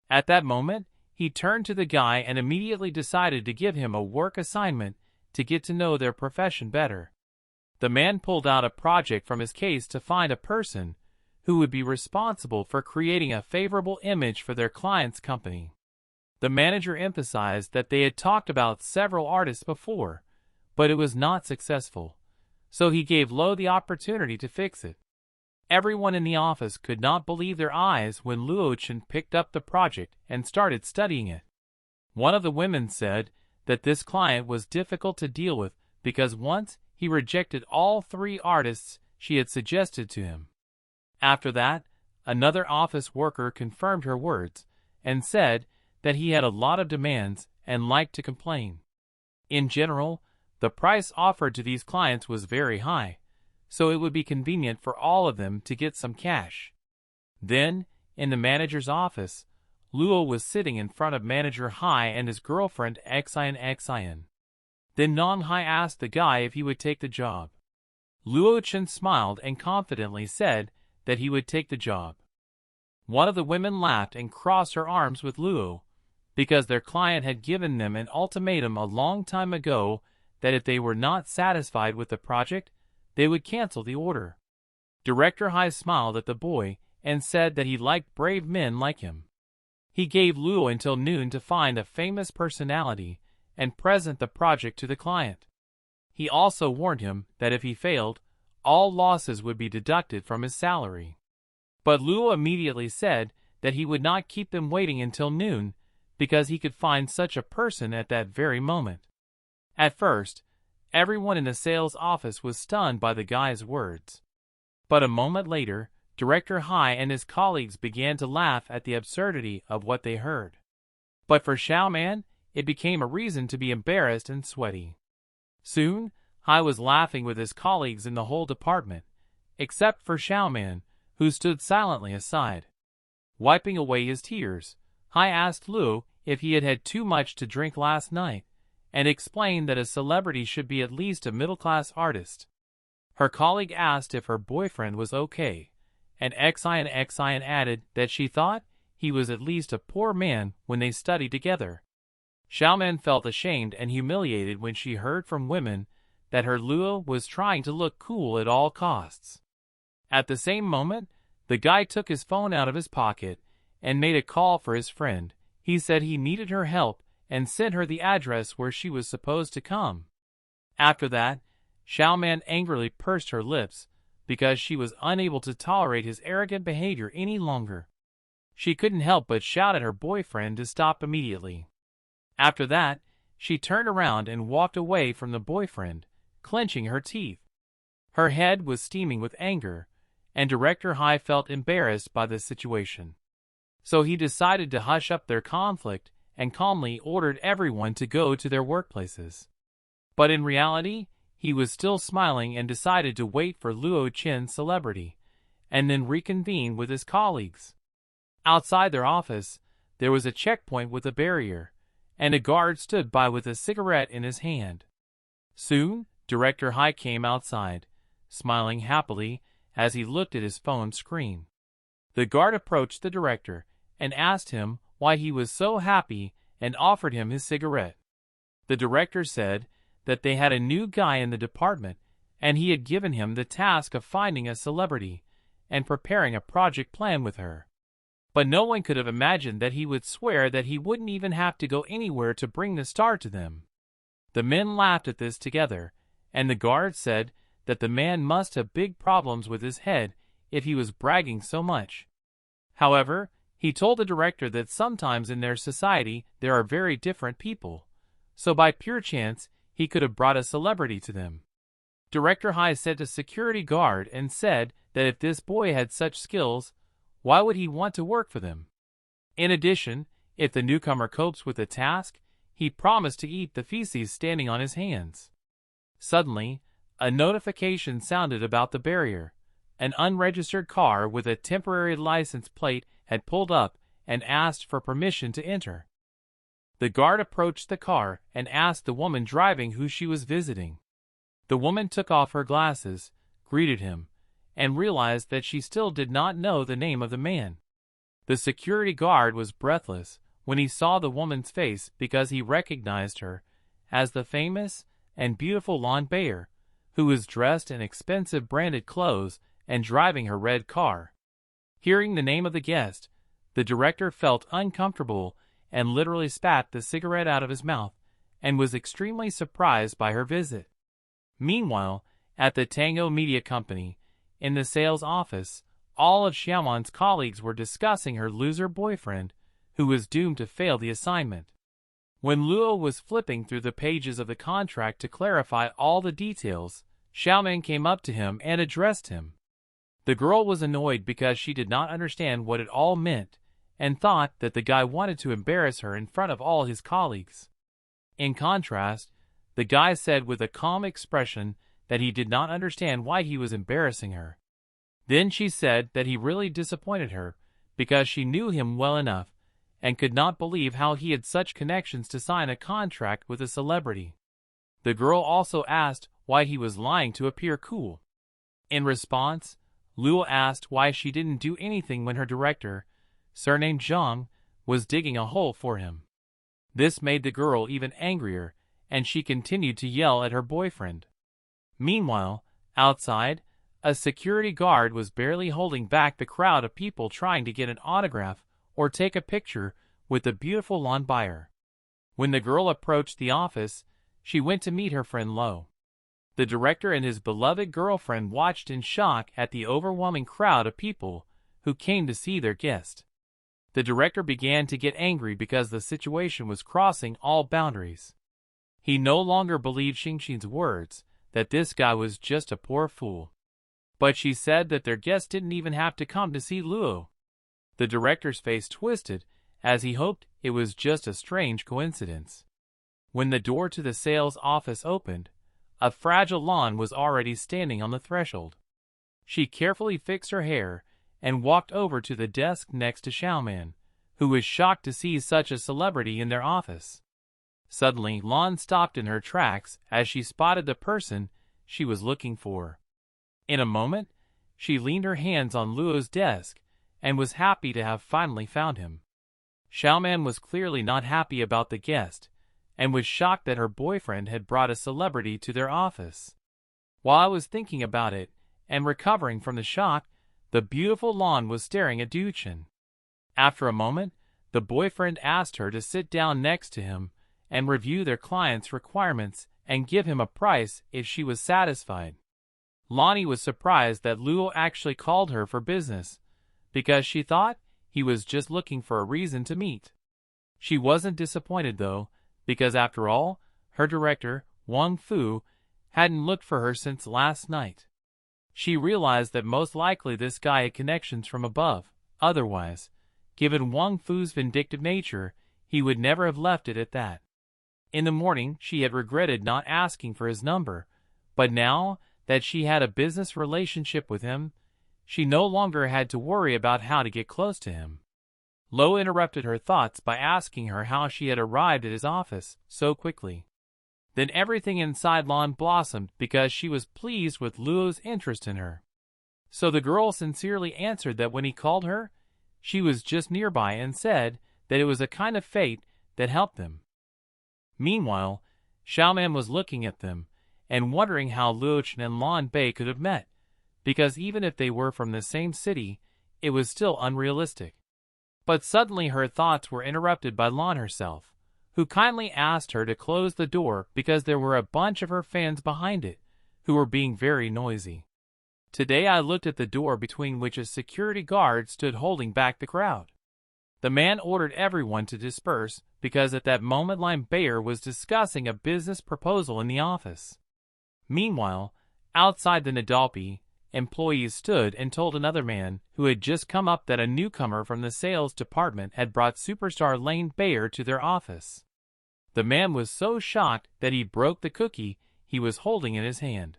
S1: At that moment, he turned to the guy and immediately decided to give him a work assignment to get to know their profession better. The man pulled out a project from his case to find a person who would be responsible for creating a favorable image for their client's company. The manager emphasized that they had talked about several artists before, but it was not successful, so he gave Luo the opportunity to fix it. Everyone in the office could not believe their eyes when Luo Chen picked up the project and started studying it. One of the women said that this client was difficult to deal with because once he rejected all 3 artists she had suggested to him. After that, another office worker confirmed her words and said that he had a lot of demands and liked to complain. In general, the price offered to these clients was very high, so it would be convenient for all of them to get some cash. Then, in the manager's office, Luo was sitting in front of Manager Hai and his girlfriend Xian. Then Nong Hai asked the guy if he would take the job. Luo Chen smiled and confidently said that he would take the job. One of the women laughed and crossed her arms with Luo, because their client had given them an ultimatum a long time ago that if they were not satisfied with the project, they would cancel the order. Director Hai smiled at the boy and said that he liked brave men like him. He gave Luo until noon to find a famous personality and present the project to the client. He also warned him that if he failed, all losses would be deducted from his salary. But Luo immediately said that he would not keep them waiting until noon because he could find such a person at that very moment. At first, everyone in the sales office was stunned by the guy's words. But a moment later, Director Hai and his colleagues began to laugh at the absurdity of what they heard. But for Xiaoman, it became a reason to be embarrassed and sweaty. Soon, Hai was laughing with his colleagues in the whole department, except for Xiaoman, who stood silently aside. Wiping away his tears, Hai asked Luo if he had had too much to drink last night, and explained that a celebrity should be at least a middle-class artist. Her colleague asked if her boyfriend was okay, and Xian added that she thought he was at least a poor man when they studied together. Xiaoman felt ashamed and humiliated when she heard from women that her Luo was trying to look cool at all costs. At the same moment, the guy took his phone out of his pocket and made a call for his friend. He said he needed her help and sent her the address where she was supposed to come. After that, Xiaoman angrily pursed her lips because she was unable to tolerate his arrogant behavior any longer. She couldn't help but shout at her boyfriend to stop immediately. After that, she turned around and walked away from the boyfriend, clenching her teeth. Her head was steaming with anger, and Director Hai felt embarrassed by the situation. So he decided to hush up their conflict and calmly ordered everyone to go to their workplaces. But in reality, he was still smiling and decided to wait for Luo Chen's celebrity, and then reconvene with his colleagues. Outside their office, there was a checkpoint with a barrier, and a guard stood by with a cigarette in his hand. Soon, Director Hai came outside, smiling happily as he looked at his phone screen. The guard approached the director and asked him why he was so happy and offered him his cigarette. The director said that they had a new guy in the department and he had given him the task of finding a celebrity and preparing a project plan with her. But no one could have imagined that he would swear that he wouldn't even have to go anywhere to bring the star to them. The men laughed at this together, and the guard said that the man must have big problems with his head if he was bragging so much. However, he told the director that sometimes in their society there are very different people, so by pure chance he could have brought a celebrity to them. Director Hai sent a security guard and said that if this boy had such skills, why would he want to work for them? In addition, if the newcomer copes with the task, he promised to eat the feces standing on his hands. Suddenly, a notification sounded about the barrier. An unregistered car with a temporary license plate had pulled up and asked for permission to enter. The guard approached the car and asked the woman driving who she was visiting. The woman took off her glasses, greeted him, and realized that she still did not know the name of the man. The security guard was breathless when he saw the woman's face because he recognized her as the famous and beautiful Lon Bayer, who was dressed in expensive branded clothes and driving her red car. Hearing the name of the guest, the director felt uncomfortable and literally spat the cigarette out of his mouth and was extremely surprised by her visit. Meanwhile, at the Tango Media Company, in the sales office, all of Xiaoman's colleagues were discussing her loser boyfriend, who was doomed to fail the assignment. When Luo was flipping through the pages of the contract to clarify all the details, Xiaoman came up to him and addressed him. The girl was annoyed because she did not understand what it all meant and thought that the guy wanted to embarrass her in front of all his colleagues. In contrast, the guy said with a calm expression that he did not understand why he was embarrassing her. Then she said that he really disappointed her because she knew him well enough and could not believe how he had such connections to sign a contract with a celebrity. The girl also asked why he was lying to appear cool. In response, Luo asked why she didn't do anything when her director, surnamed Zhang, was digging a hole for him. This made the girl even angrier, and she continued to yell at her boyfriend. Meanwhile, outside, a security guard was barely holding back the crowd of people trying to get an autograph or take a picture with the beautiful Lon Bayer. When the girl approached the office, she went to meet her friend Lo. The director and his beloved girlfriend watched in shock at the overwhelming crowd of people who came to see their guest. The director began to get angry because the situation was crossing all boundaries. He no longer believed Xingxin's words that this guy was just a poor fool. But she said that their guest didn't even have to come to see Luo. The director's face twisted as he hoped it was just a strange coincidence. When the door to the sales office opened, a fragile Lon was already standing on the threshold. She carefully fixed her hair and walked over to the desk next to Xiaoman, who was shocked to see such a celebrity in their office. Suddenly, Lon stopped in her tracks as she spotted the person she was looking for. In a moment, she leaned her hands on Luo's desk and was happy to have finally found him. Xiaoman was clearly not happy about the guest and was shocked that her boyfriend had brought a celebrity to their office. While I was thinking about it and recovering from the shock, the beautiful Lon was staring at Duchen. After a moment, the boyfriend asked her to sit down next to him and review their client's requirements and give him a price if she was satisfied. Lonnie was surprised that Luo actually called her for business, because she thought he was just looking for a reason to meet. She wasn't disappointed though, because after all, her director, Wang Fu, hadn't looked for her since last night. She realized that most likely this guy had connections from above, otherwise, given Wang Fu's vindictive nature, he would never have left it at that. In the morning, she had regretted not asking for his number, but now that she had a business relationship with him, she no longer had to worry about how to get close to him. Luo interrupted her thoughts by asking her how she had arrived at his office so quickly. Then everything inside Lan blossomed because she was pleased with Luo's interest in her. So the girl sincerely answered that when he called her, she was just nearby and said that it was a kind of fate that helped them. Meanwhile, Xiaoman was looking at them and wondering how Luochen and Lan Bei could have met, because even if they were from the same city, it was still unrealistic. But suddenly her thoughts were interrupted by Lan herself, who kindly asked her to close the door because there were a bunch of her fans behind it, who were being very noisy. Today I looked at the door between which a security guard stood holding back the crowd. The man ordered everyone to disperse because at that moment Lime Bayer was discussing a business proposal in the office. Meanwhile, outside the Nidalpi, employees stood and told another man who had just come up that a newcomer from the sales department had brought superstar Lane Bayer to their office. The man was so shocked that he broke the cookie he was holding in his hand.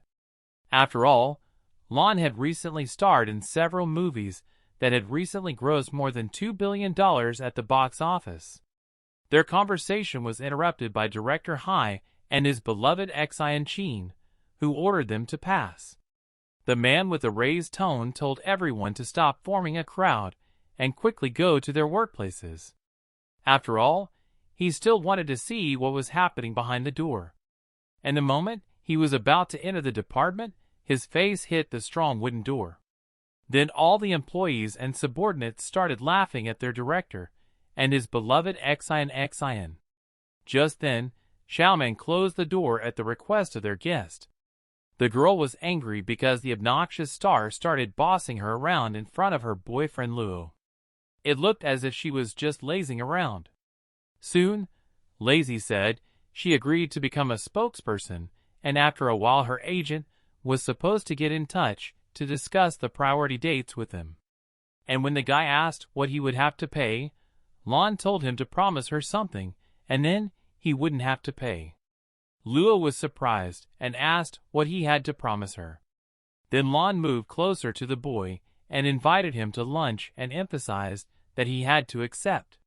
S1: After all, Lan had recently starred in several movies that had recently grossed more than $2 billion at the box office. Their conversation was interrupted by Director Hai and his beloved Xian Qin, who ordered them to pass. The man with a raised tone told everyone to stop forming a crowd and quickly go to their workplaces. After all, he still wanted to see what was happening behind the door. And the moment he was about to enter the department, his face hit the strong wooden door. Then all the employees and subordinates started laughing at their director and his beloved Xian. Just then, Xiaoman closed the door at the request of their guest. The girl was angry because the obnoxious star started bossing her around in front of her boyfriend Luo. It looked as if she was just lazing around. Soon, Lazy said, she agreed to become a spokesperson, and after a while her agent was supposed to get in touch to discuss the priority dates with him. And when the guy asked what he would have to pay, Lan told him to promise her something, and then he wouldn't have to pay. Luo was surprised and asked what he had to promise her. Then Lan moved closer to the boy and invited him to lunch and emphasized that he had to accept.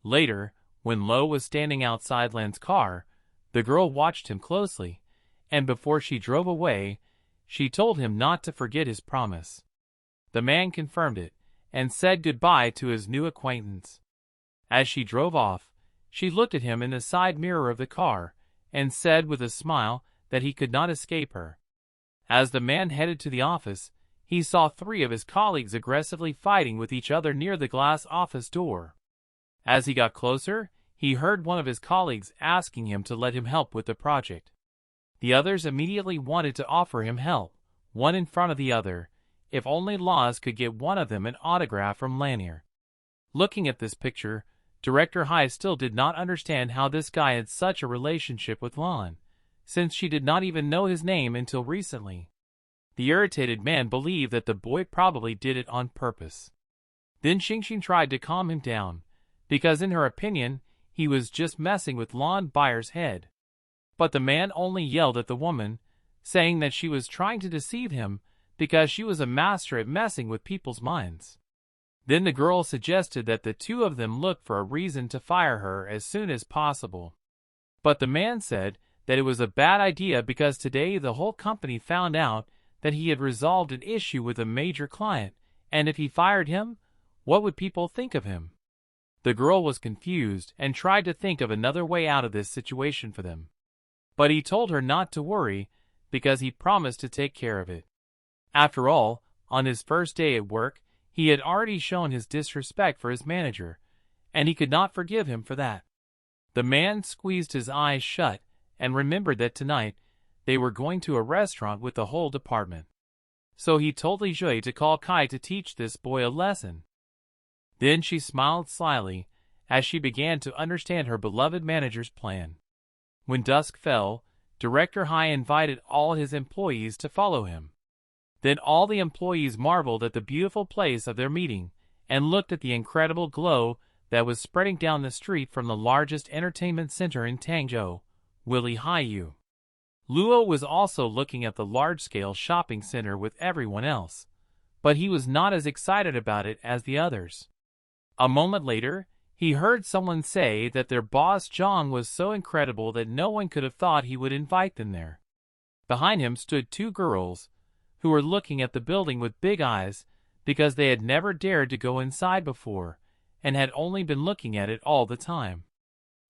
S1: Later, when Luo was standing outside Lan's car, the girl watched him closely, and before she drove away, she told him not to forget his promise. The man confirmed it and said goodbye to his new acquaintance. As she drove off, she looked at him in the side mirror of the car and said with a smile that he could not escape her. As the man headed to the office, he saw 3 of his colleagues aggressively fighting with each other near the glass office door. As he got closer, he heard one of his colleagues asking him to let him help with the project. The others immediately wanted to offer him help, one in front of the other, if only Laws could get one of them an autograph from Lanier. Looking at this picture, Director Hai still did not understand how this guy had such a relationship with Lan, since she did not even know his name until recently. The irritated man believed that the boy probably did it on purpose. Then Xingxing tried to calm him down, because in her opinion, he was just messing with Lan Bayer's head. But the man only yelled at the woman, saying that she was trying to deceive him because she was a master at messing with people's minds. Then the girl suggested that the 2 of them look for a reason to fire her as soon as possible. But the man said that it was a bad idea because today the whole company found out that he had resolved an issue with a major client, and if he fired him, what would people think of him? The girl was confused and tried to think of another way out of this situation for them. But he told her not to worry because he promised to take care of it. After all, on his first day at work, he had already shown his disrespect for his manager, and he could not forgive him for that. The man squeezed his eyes shut and remembered that tonight they were going to a restaurant with the whole department. So he told Li Jui to call Kai to teach this boy a lesson. Then she smiled slyly as she began to understand her beloved manager's plan. When dusk fell, Director Hai invited all his employees to follow him. Then all the employees marveled at the beautiful place of their meeting and looked at the incredible glow that was spreading down the street from the largest entertainment center in Tangzhou, Willy Haiyu. Luo was also looking at the large-scale shopping center with everyone else, but he was not as excited about it as the others. A moment later, he heard someone say that their boss Zhang was so incredible that no one could have thought he would invite them there. Behind him stood two girls, who were looking at the building with big eyes because they had never dared to go inside before and had only been looking at it all the time.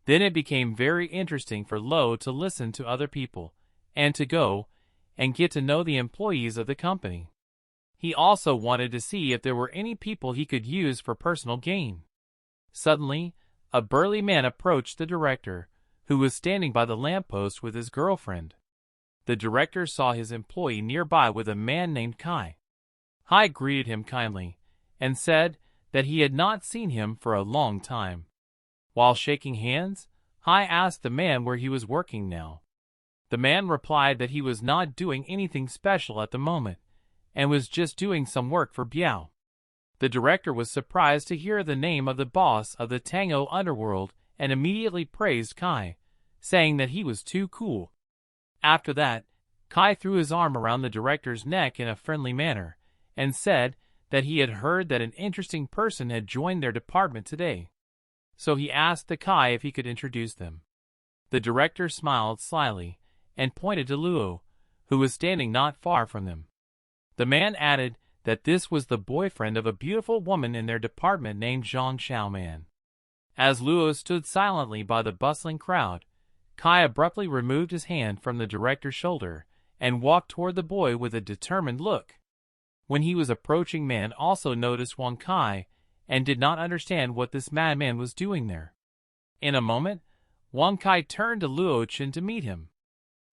S1: Then it became very interesting for Luo to listen to other people and to go and get to know the employees of the company. He also wanted to see if there were any people he could use for personal gain. Suddenly, a burly man approached the director, who was standing by the lamppost with his girlfriend. The director saw his employee nearby with a man named Kai. Hai greeted him kindly and said that he had not seen him for a long time. While shaking hands, Hai asked the man where he was working now. The man replied that he was not doing anything special at the moment and was just doing some work for Biao. The director was surprised to hear the name of the boss of the Tango underworld and immediately praised Kai, saying that he was too cool. After that, Kai threw his arm around the director's neck in a friendly manner and said that he had heard that an interesting person had joined their department today. So he asked the Kai if he could introduce them. The director smiled slyly and pointed to Luo, who was standing not far from them. The man added that this was the boyfriend of a beautiful woman in their department named Zhang Xiaoman. As Luo stood silently by the bustling crowd, Kai abruptly removed his hand from the director's shoulder and walked toward the boy with a determined look. When he was approaching, man also noticed Wang Kai and did not understand what this madman was doing there. In a moment, Wang Kai turned to Luo Chen to meet him.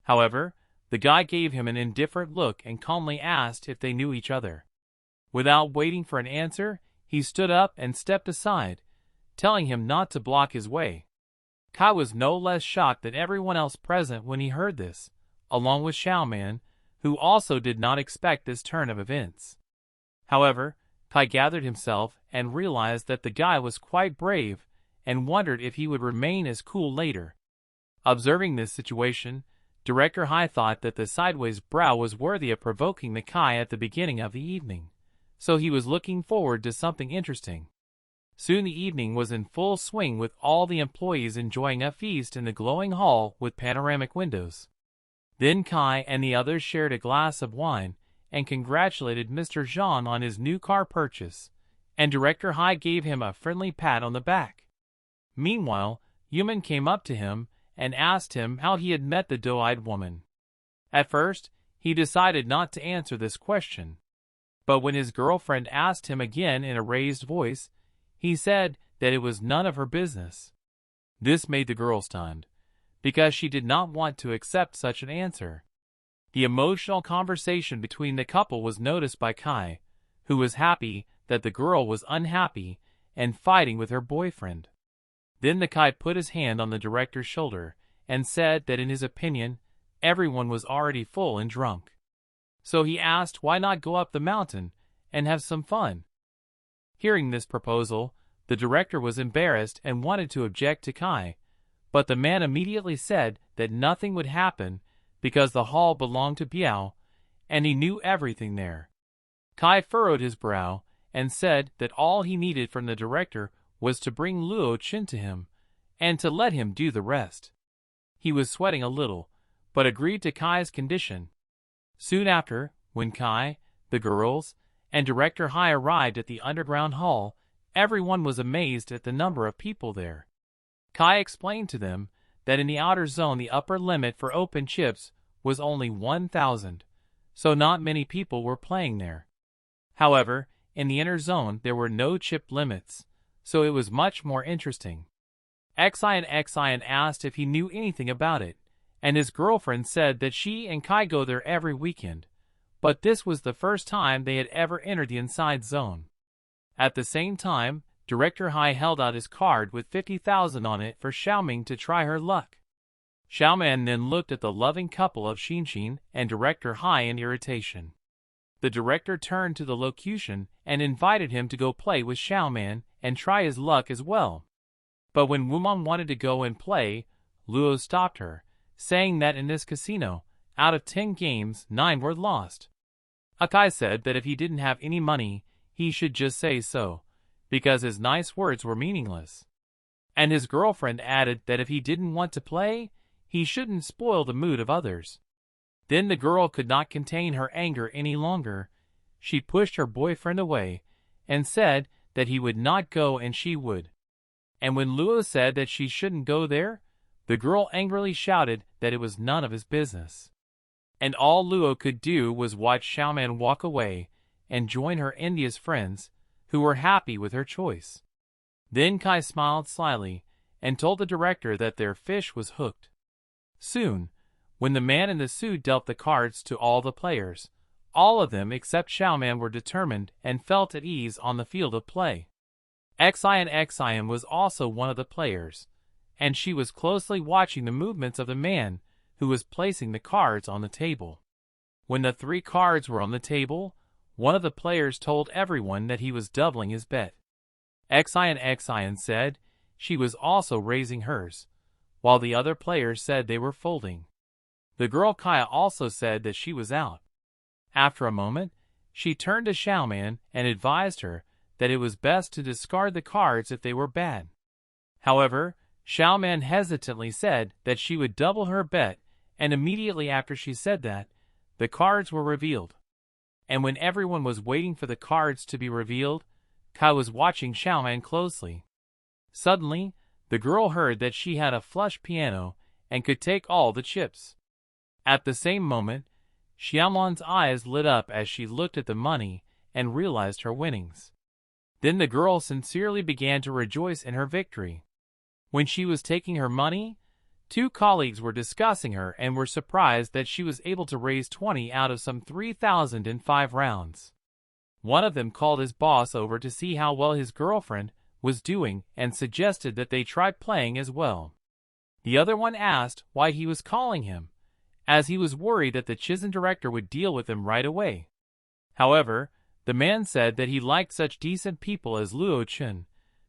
S1: However, the guy gave him an indifferent look and calmly asked if they knew each other. Without waiting for an answer, he stood up and stepped aside, telling him not to block his way. Kai was no less shocked than everyone else present when he heard this, along with Xiaoman, who also did not expect this turn of events. However, Kai gathered himself and realized that the guy was quite brave and wondered if he would remain as cool later. Observing this situation, Director Hai thought that the sideways brow was worthy of provoking the Kai at the beginning of the evening, so he was looking forward to something interesting. Soon the evening was in full swing with all the employees enjoying a feast in the glowing hall with panoramic windows. Then Kai and the others shared a glass of wine and congratulated Mr. Zhang on his new car purchase, and Director Hai gave him a friendly pat on the back. Meanwhile, Yuman came up to him and asked him how he had met the doe-eyed woman. At first, he decided not to answer this question, but when his girlfriend asked him again in a raised voice, he said that it was none of her business. This made the girl stunned, because she did not want to accept such an answer. The emotional conversation between the couple was noticed by Kai, who was happy that the girl was unhappy and fighting with her boyfriend. Then the Kai put his hand on the director's shoulder and said that in his opinion, everyone was already full and drunk. So he asked why not go up the mountain and have some fun. Hearing this proposal, the director was embarrassed and wanted to object to Kai, but the man immediately said that nothing would happen because the hall belonged to Biao, and he knew everything there. Kai furrowed his brow and said that all he needed from the director was to bring Luo Chen to him, and to let him do the rest. He was sweating a little, but agreed to Kai's condition. Soon after, when Kai, the girls, and Director Hai arrived at the underground hall, everyone was amazed at the number of people there. Kai explained to them that in the outer zone the upper limit for open chips was only 1,000, so not many people were playing there. However, in the inner zone there were no chip limits, so it was much more interesting. Xian asked if he knew anything about it, and his girlfriend said that she and Kai go there every weekend, but this was the first time they had ever entered the inside zone. At the same time, Director Hai held out his card with 50,000 on it for Xiaoming to try her luck. Xiaoman then looked at the loving couple of Xinxin and Director Hai in irritation. The director turned to the locution and invited him to go play with Xiaoman and try his luck as well. But when Wumong wanted to go and play, Luo stopped her, saying that in this casino, out of 10 games, 9 were lost. Akai said that if he didn't have any money, he should just say so, because his nice words were meaningless. And his girlfriend added that if he didn't want to play, he shouldn't spoil the mood of others. Then the girl could not contain her anger any longer. She pushed her boyfriend away and said that he would not go and she would. And when Luo said that she shouldn't go there, the girl angrily shouted that it was none of his business. And all Luo could do was watch Xiaoman walk away and join her envious friends, who were happy with her choice. Then Kai smiled slyly and told the director that their fish was hooked. Soon, when the man in the suit dealt the cards to all the players, all of them except Xiaoman were determined and felt at ease on the field of play. Xian was also one of the players, and she was closely watching the movements of the man who was placing the cards on the table. When the 3 cards were on the table, one of the players told everyone that he was doubling his bet. Xian said she was also raising hers, while the other players said they were folding. The girl Kaya also said that she was out. After a moment, she turned to Xiaoman and advised her that it was best to discard the cards if they were bad. However, Xiaoman hesitantly said that she would double her bet, and immediately after she said that, the cards were revealed. And when everyone was waiting for the cards to be revealed, Kai was watching Xiaoman closely. Suddenly, the girl heard that she had a flush piano and could take all the chips. At the same moment, Xiaoman's eyes lit up as she looked at the money and realized her winnings. Then the girl sincerely began to rejoice in her victory. When she was taking her money, 2 colleagues were discussing her and were surprised that she was able to raise 20 out of some 3,000 in 5 rounds. One of them called his boss over to see how well his girlfriend was doing and suggested that they try playing as well. The other one asked why he was calling him, as he was worried that the Chizen director would deal with him right away. However, the man said that he liked such decent people as Luo Chen,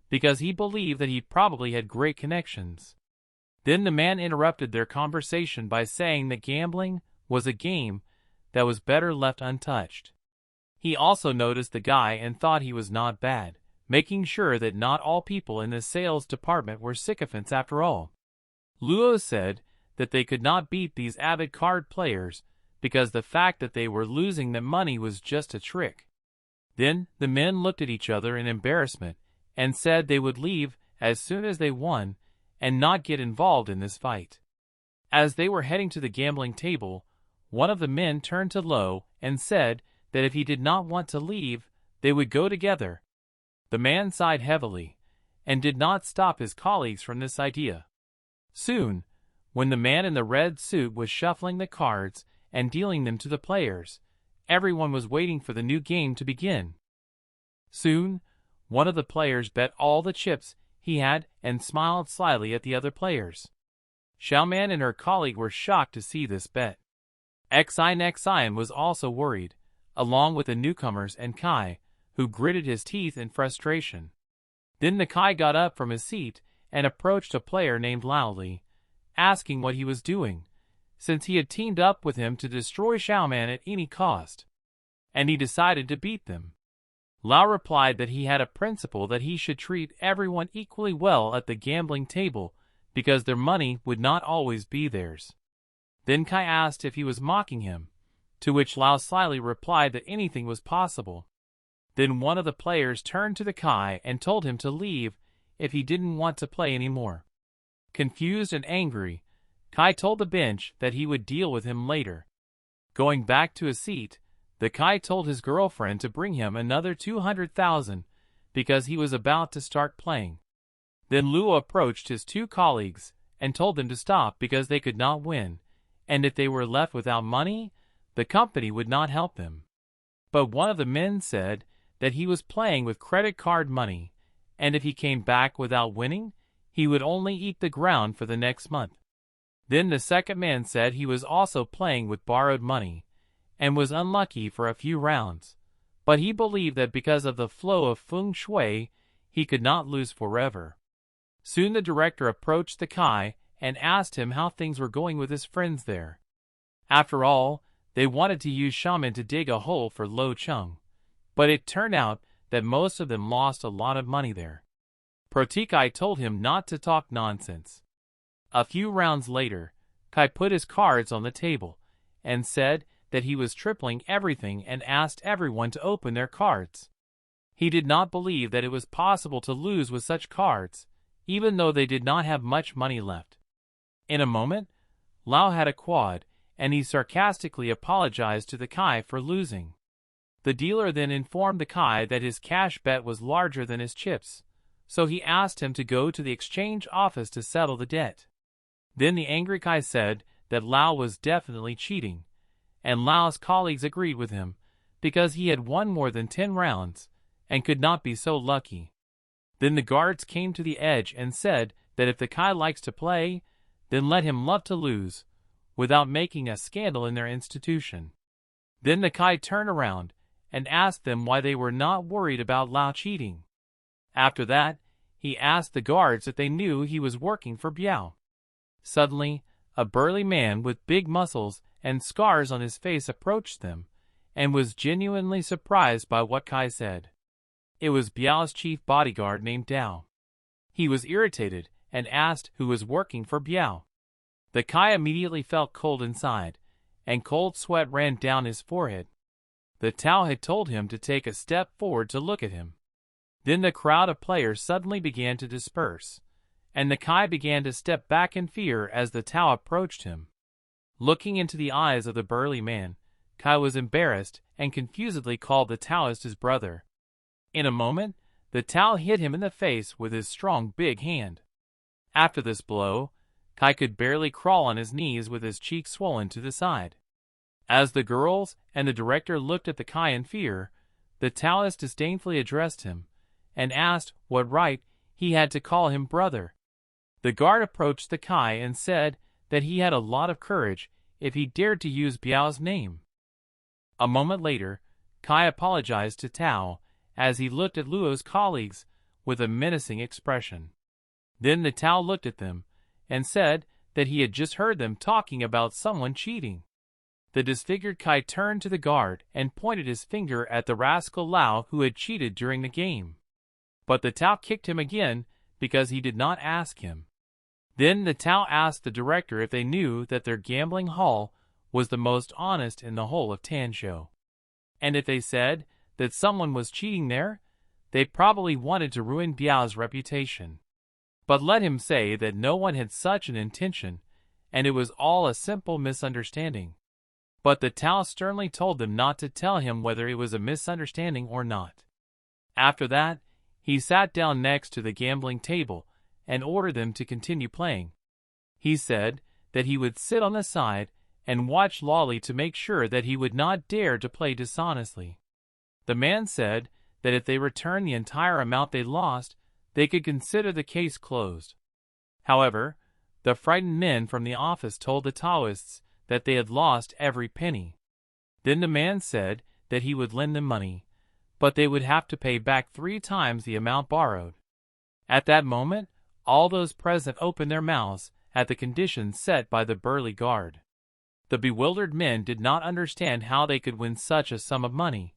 S1: because he believed that he probably had great connections. Then the man interrupted their conversation by saying that gambling was a game that was better left untouched. He also noticed the guy and thought he was not bad, making sure that not all people in the sales department were sycophants after all. Luo said that they could not beat these avid card players because the fact that they were losing the money was just a trick. Then the men looked at each other in embarrassment and said they would leave as soon as they won and not get involved in this fight. As they were heading to the gambling table, one of the men turned to Luo and said that if he did not want to leave, they would go together. The man sighed heavily and did not stop his colleagues from this idea. Soon, when the man in the red suit was shuffling the cards and dealing them to the players, everyone was waiting for the new game to begin. Soon, one of the players bet all the chips he had and smiled slyly at the other players. Xiaoman and her colleague were shocked to see this bet. Xian was also worried, along with the newcomers and Kai, who gritted his teeth in frustration. Then the Kai got up from his seat and approached a player named Laoli, asking what he was doing, since he had teamed up with him to destroy Xiaoman at any cost, and he decided to beat them. Lao replied that he had a principle that he should treat everyone equally well at the gambling table because their money would not always be theirs. Then Kai asked if he was mocking him, to which Lao slyly replied that anything was possible. Then one of the players turned to the Kai and told him to leave if he didn't want to play anymore. Confused and angry, Kai told the bench that he would deal with him later. Going back to his seat, the Kai told his girlfriend to bring him another 200,000 because he was about to start playing. Then Luo approached his 2 colleagues and told them to stop because they could not win, and if they were left without money, the company would not help them. But one of the men said that he was playing with credit card money, and if he came back without winning, he would only eat the ground for the next month. Then the second man said he was also playing with borrowed money, and was unlucky for a few rounds, but he believed that because of the flow of feng shui, he could not lose forever. Soon the director approached the Kai and asked him how things were going with his friends there. After all, they wanted to use shaman to dig a hole for Lo Chung, but it turned out that most of them lost a lot of money there. Protikai told him not to talk nonsense. A few rounds later, Kai put his cards on the table and said that he was tripling everything and asked everyone to open their cards. He did not believe that it was possible to lose with such cards, even though they did not have much money left. In a moment, Lao had a quad, and he sarcastically apologized to the Kai for losing. The dealer then informed the Kai that his cash bet was larger than his chips, so he asked him to go to the exchange office to settle the debt. Then the angry Kai said that Lao was definitely cheating, and Lao's colleagues agreed with him, because he had won more than 10 rounds, and could not be so lucky. Then the guards came to the edge and said that if the Kai likes to play, then let him love to lose, without making a scandal in their institution. Then the Kai turned around and asked them why they were not worried about Lao cheating. After that, he asked the guards if they knew he was working for Biao. Suddenly, a burly man with big muscles and scars on his face approached them, and was genuinely surprised by what Kai said. It was Biao's chief bodyguard named Dao. He was irritated and asked who was working for Biao. The Kai immediately felt cold inside, and cold sweat ran down his forehead. The Tao had told him to take a step forward to look at him. Then the crowd of players suddenly began to disperse, and the Kai began to step back in fear as the Tao approached him. Looking into the eyes of the burly man, Kai was embarrassed and confusedly called the Taoist his brother. In a moment, the Tao hit him in the face with his strong big hand. After this blow, Kai could barely crawl on his knees with his cheek swollen to the side. As the girls and the director looked at the Kai in fear, the Taoist disdainfully addressed him, and asked what right he had to call him brother. The guard approached the Kai and said that he had a lot of courage if he dared to use Biao's name. A moment later, Kai apologized to Tao as he looked at Luo's colleagues with a menacing expression. Then the Tao looked at them and said that he had just heard them talking about someone cheating. The disfigured Kai turned to the guard and pointed his finger at the rascal Lao who had cheated during the game. But the Tao kicked him again because he did not ask him. Then the Tao asked the director if they knew that their gambling hall was the most honest in the whole of Tanzhou. And if they said that someone was cheating there, they probably wanted to ruin Biao's reputation. But let him say that no one had such an intention, and it was all a simple misunderstanding. But the Tao sternly told them not to tell him whether it was a misunderstanding or not. After that, he sat down next to the gambling table and ordered them to continue playing. He said that he would sit on the side and watch Lolly to make sure that he would not dare to play dishonestly. The man said that if they returned the entire amount they lost, they could consider the case closed. However, the frightened men from the office told the Taoists that they had lost every penny. Then the man said that he would lend them money, but they would have to pay back 3 times the amount borrowed. At that moment, all those present opened their mouths at the conditions set by the burly guard. The bewildered men did not understand how they could win such a sum of money,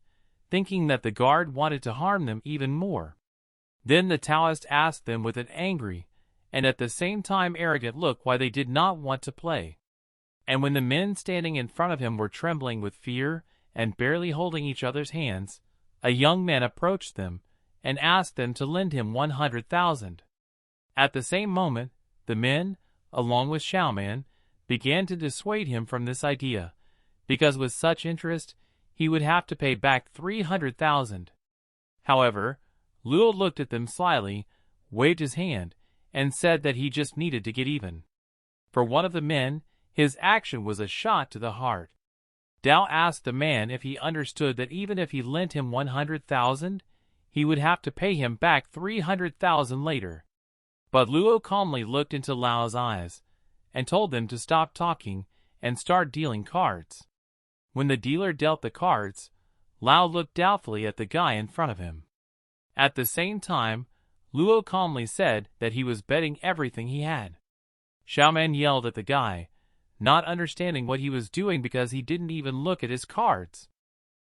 S1: thinking that the guard wanted to harm them even more. Then the Taoist asked them with an angry and at the same time arrogant look why they did not want to play. And when the men standing in front of him were trembling with fear and barely holding each other's hands, a young man approached them and asked them to lend him 100,000. At the same moment, the men, along with Xiaoman, began to dissuade him from this idea, because with such interest, he would have to pay back 300,000. However, Luo looked at them slyly, waved his hand, and said that he just needed to get even. For one of the men, his action was a shot to the heart. Dao asked the man if he understood that even if he lent him 100,000, he would have to pay him back 300,000 later. But Luo calmly looked into Lao's eyes and told them to stop talking and start dealing cards. When the dealer dealt the cards, Lao looked doubtfully at the guy in front of him. At the same time, Luo calmly said that he was betting everything he had. Xiaoman yelled at the guy, not understanding what he was doing because he didn't even look at his cards.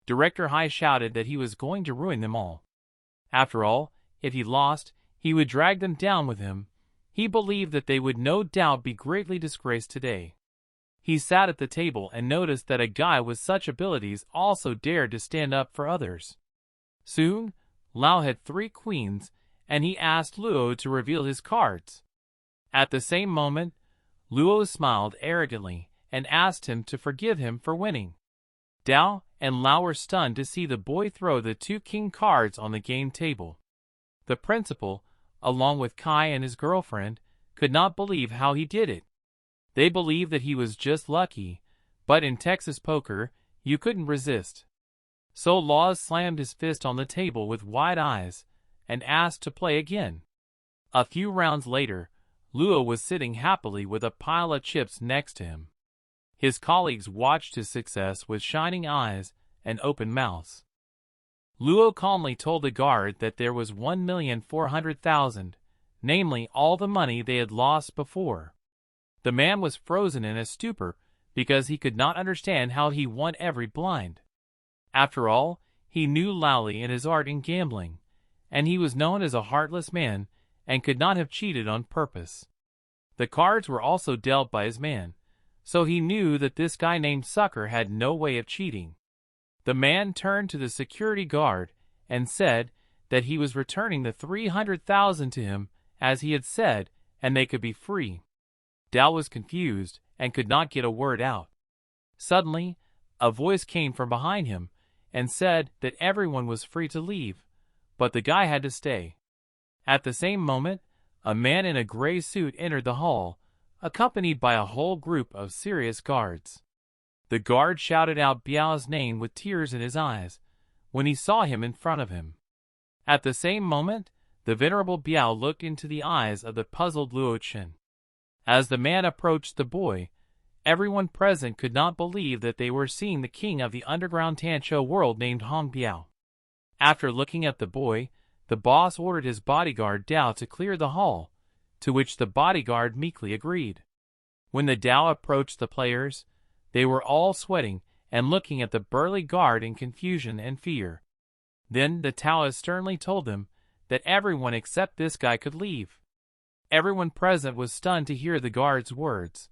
S1: Director Hai shouted that he was going to ruin them all. After all, if he lost, he would drag them down with him. He believed that they would no doubt be greatly disgraced today. He sat at the table and noticed that a guy with such abilities also dared to stand up for others. Soon, Lao had 3 queens, and he asked Luo to reveal his cards. At the same moment, Luo smiled arrogantly and asked him to forgive him for winning. Dao and Lao were stunned to see the boy throw the 2 king cards on the game table. The principal, along with Kai and his girlfriend, could not believe how he did it. They believed that he was just lucky, but in Texas poker, you couldn't resist. So Law slammed his fist on the table with wide eyes and asked to play again. A few rounds later, Luo was sitting happily with a pile of chips next to him. His colleagues watched his success with shining eyes and open mouths. Luo calmly told the guard that there was 1,400,000, namely all the money they had lost before. The man was frozen in a stupor because he could not understand how he won every blind. After all, he knew Lowly and his art in gambling, and he was known as a heartless man and could not have cheated on purpose. The cards were also dealt by his man, so he knew that this guy named Sucker had no way of cheating. The man turned to the security guard and said that he was returning the 300,000 to him as he had said, and they could be free. Dao was confused and could not get a word out. Suddenly, a voice came from behind him and said that everyone was free to leave, but the guy had to stay. At the same moment, a man in a gray suit entered the hall, accompanied by a whole group of serious guards. The guard shouted out Biao's name with tears in his eyes when he saw him in front of him. At the same moment, the venerable Biao looked into the eyes of the puzzled Luo Chen. As the man approached the boy, everyone present could not believe that they were seeing the king of the underground Tancho world named Hong Biao. After looking at the boy, the boss ordered his bodyguard Dao to clear the hall, to which the bodyguard meekly agreed. When the Dao approached the players, they were all sweating and looking at the burly guard in confusion and fear. Then the Taoist sternly told them that everyone except this guy could leave. Everyone present was stunned to hear the guard's words,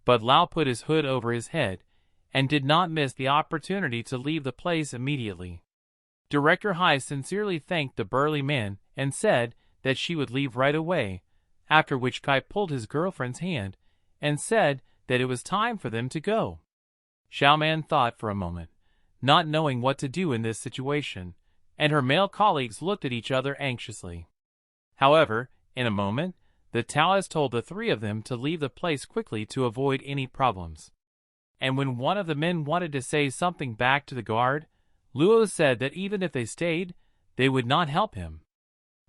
S1: but Lao put his hood over his head and did not miss the opportunity to leave the place immediately. Director Hai sincerely thanked the burly man and said that she would leave right away, after which Kai pulled his girlfriend's hand and said that it was time for them to go. Xiaoman thought for a moment, not knowing what to do in this situation, and her male colleagues looked at each other anxiously. However, in a moment, the Taoist told the 3 of them to leave the place quickly to avoid any problems. And when one of the men wanted to say something back to the guard, Luo said that even if they stayed, they would not help him.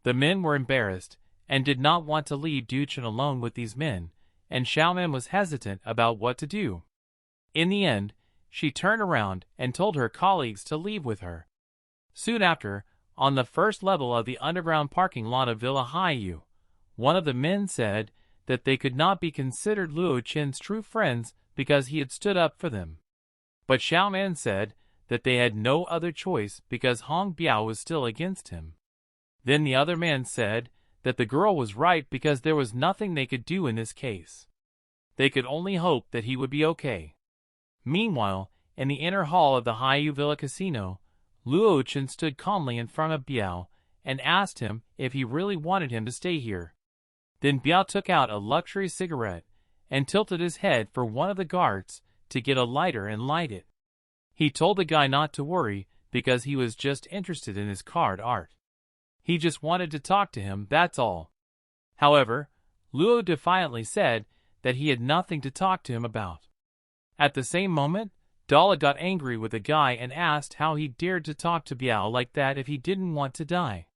S1: The men were embarrassed and did not want to leave Duchen alone with these men, and Xiaoman was hesitant about what to do. In the end, she turned around and told her colleagues to leave with her. Soon after, on the first level of the underground parking lot of Villa Haiyu, one of the men said that they could not be considered Luo Chen's true friends because he had stood up for them. But Xiaoman said that they had no other choice because Hong Biao was still against him. Then the other man said that the girl was right because there was nothing they could do in this case. They could only hope that he would be okay. Meanwhile, in the inner hall of the Haiyu Villa Casino, Luo Chen stood calmly in front of Biao and asked him if he really wanted him to stay here. Then Biao took out a luxury cigarette and tilted his head for one of the guards to get a lighter and light it. He told the guy not to worry because he was just interested in his card art. He just wanted to talk to him, that's all. However, Luo defiantly said that he had nothing to talk to him about. At the same moment, Dala got angry with the guy and asked how he dared to talk to Biao like that if he didn't want to die.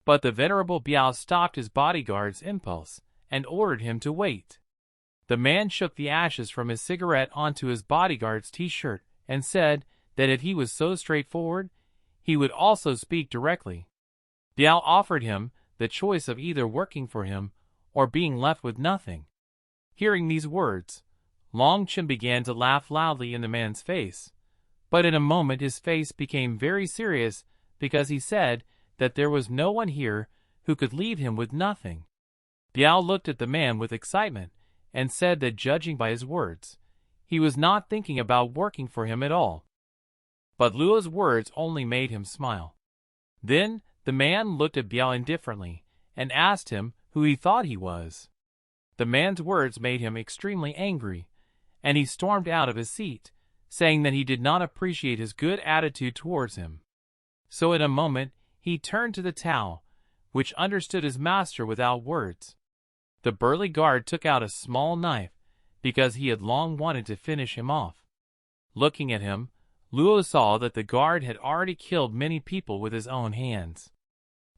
S1: But the venerable Biao stopped his bodyguard's impulse and ordered him to wait. The man shook the ashes from his cigarette onto his bodyguard's t-shirt and said that if he was so straightforward, he would also speak directly. Biao offered him the choice of either working for him or being left with nothing. Hearing these words, Long Chen began to laugh loudly in the man's face, but in a moment his face became very serious because he said that there was no one here who could leave him with nothing. Biao looked at the man with excitement and said that judging by his words, he was not thinking about working for him at all. But Luo's words only made him smile. Then the man looked at Biao indifferently and asked him who he thought he was. The man's words made him extremely angry, and he stormed out of his seat, saying that he did not appreciate his good attitude towards him. So in a moment he turned to the Tao, which understood his master without words. The burly guard took out a small knife, because he had long wanted to finish him off. Looking at him, Luo saw that the guard had already killed many people with his own hands.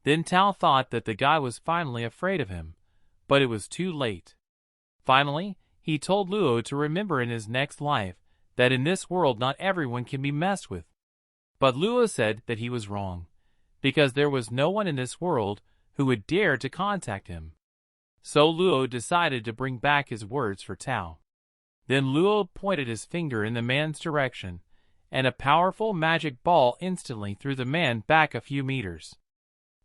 S1: Then Tao thought that the guy was finally afraid of him, but it was too late. Finally, he told Luo to remember in his next life that in this world not everyone can be messed with. But Luo said that he was wrong, because there was no one in this world who would dare to contact him. So Luo decided to bring back his words for Tao. Then Luo pointed his finger in the man's direction, and a powerful magic ball instantly threw the man back a few meters.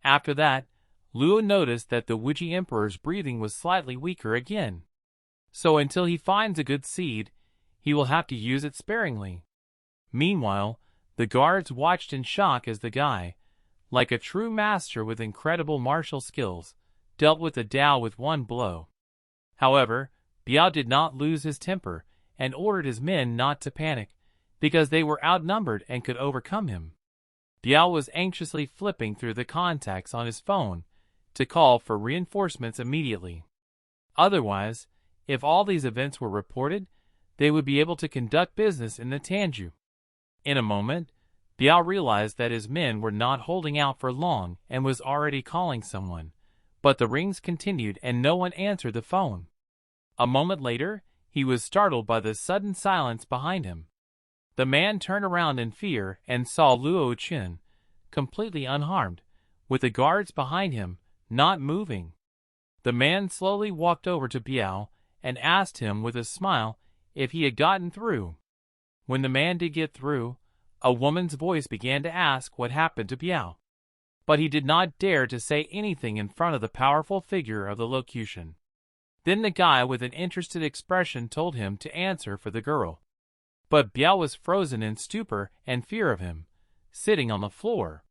S1: After that, Luo noticed that the Wuji Emperor's breathing was slightly weaker again. So until he finds a good seed, he will have to use it sparingly. Meanwhile, the guards watched in shock as the guy, like a true master with incredible martial skills, dealt with the Tao with one blow. However, Biao did not lose his temper and ordered his men not to panic, because they were outnumbered and could overcome him. Biao was anxiously flipping through the contacts on his phone to call for reinforcements immediately. Otherwise, if all these events were reported, they would be able to conduct business in the Tanju. In a moment, Biao realized that his men were not holding out for long and was already calling someone, but the rings continued and no one answered the phone. A moment later, he was startled by the sudden silence behind him. The man turned around in fear and saw Luo Wuji, completely unharmed, with the guards behind him, not moving. The man slowly walked over to Biao and asked him with a smile if he had gotten through. When the man did get through, a woman's voice began to ask what happened to Biao. But he did not dare to say anything in front of the powerful figure of the locution. Then the guy with an interested expression told him to answer for the girl. But Biao was frozen in stupor and fear of him, sitting on the floor.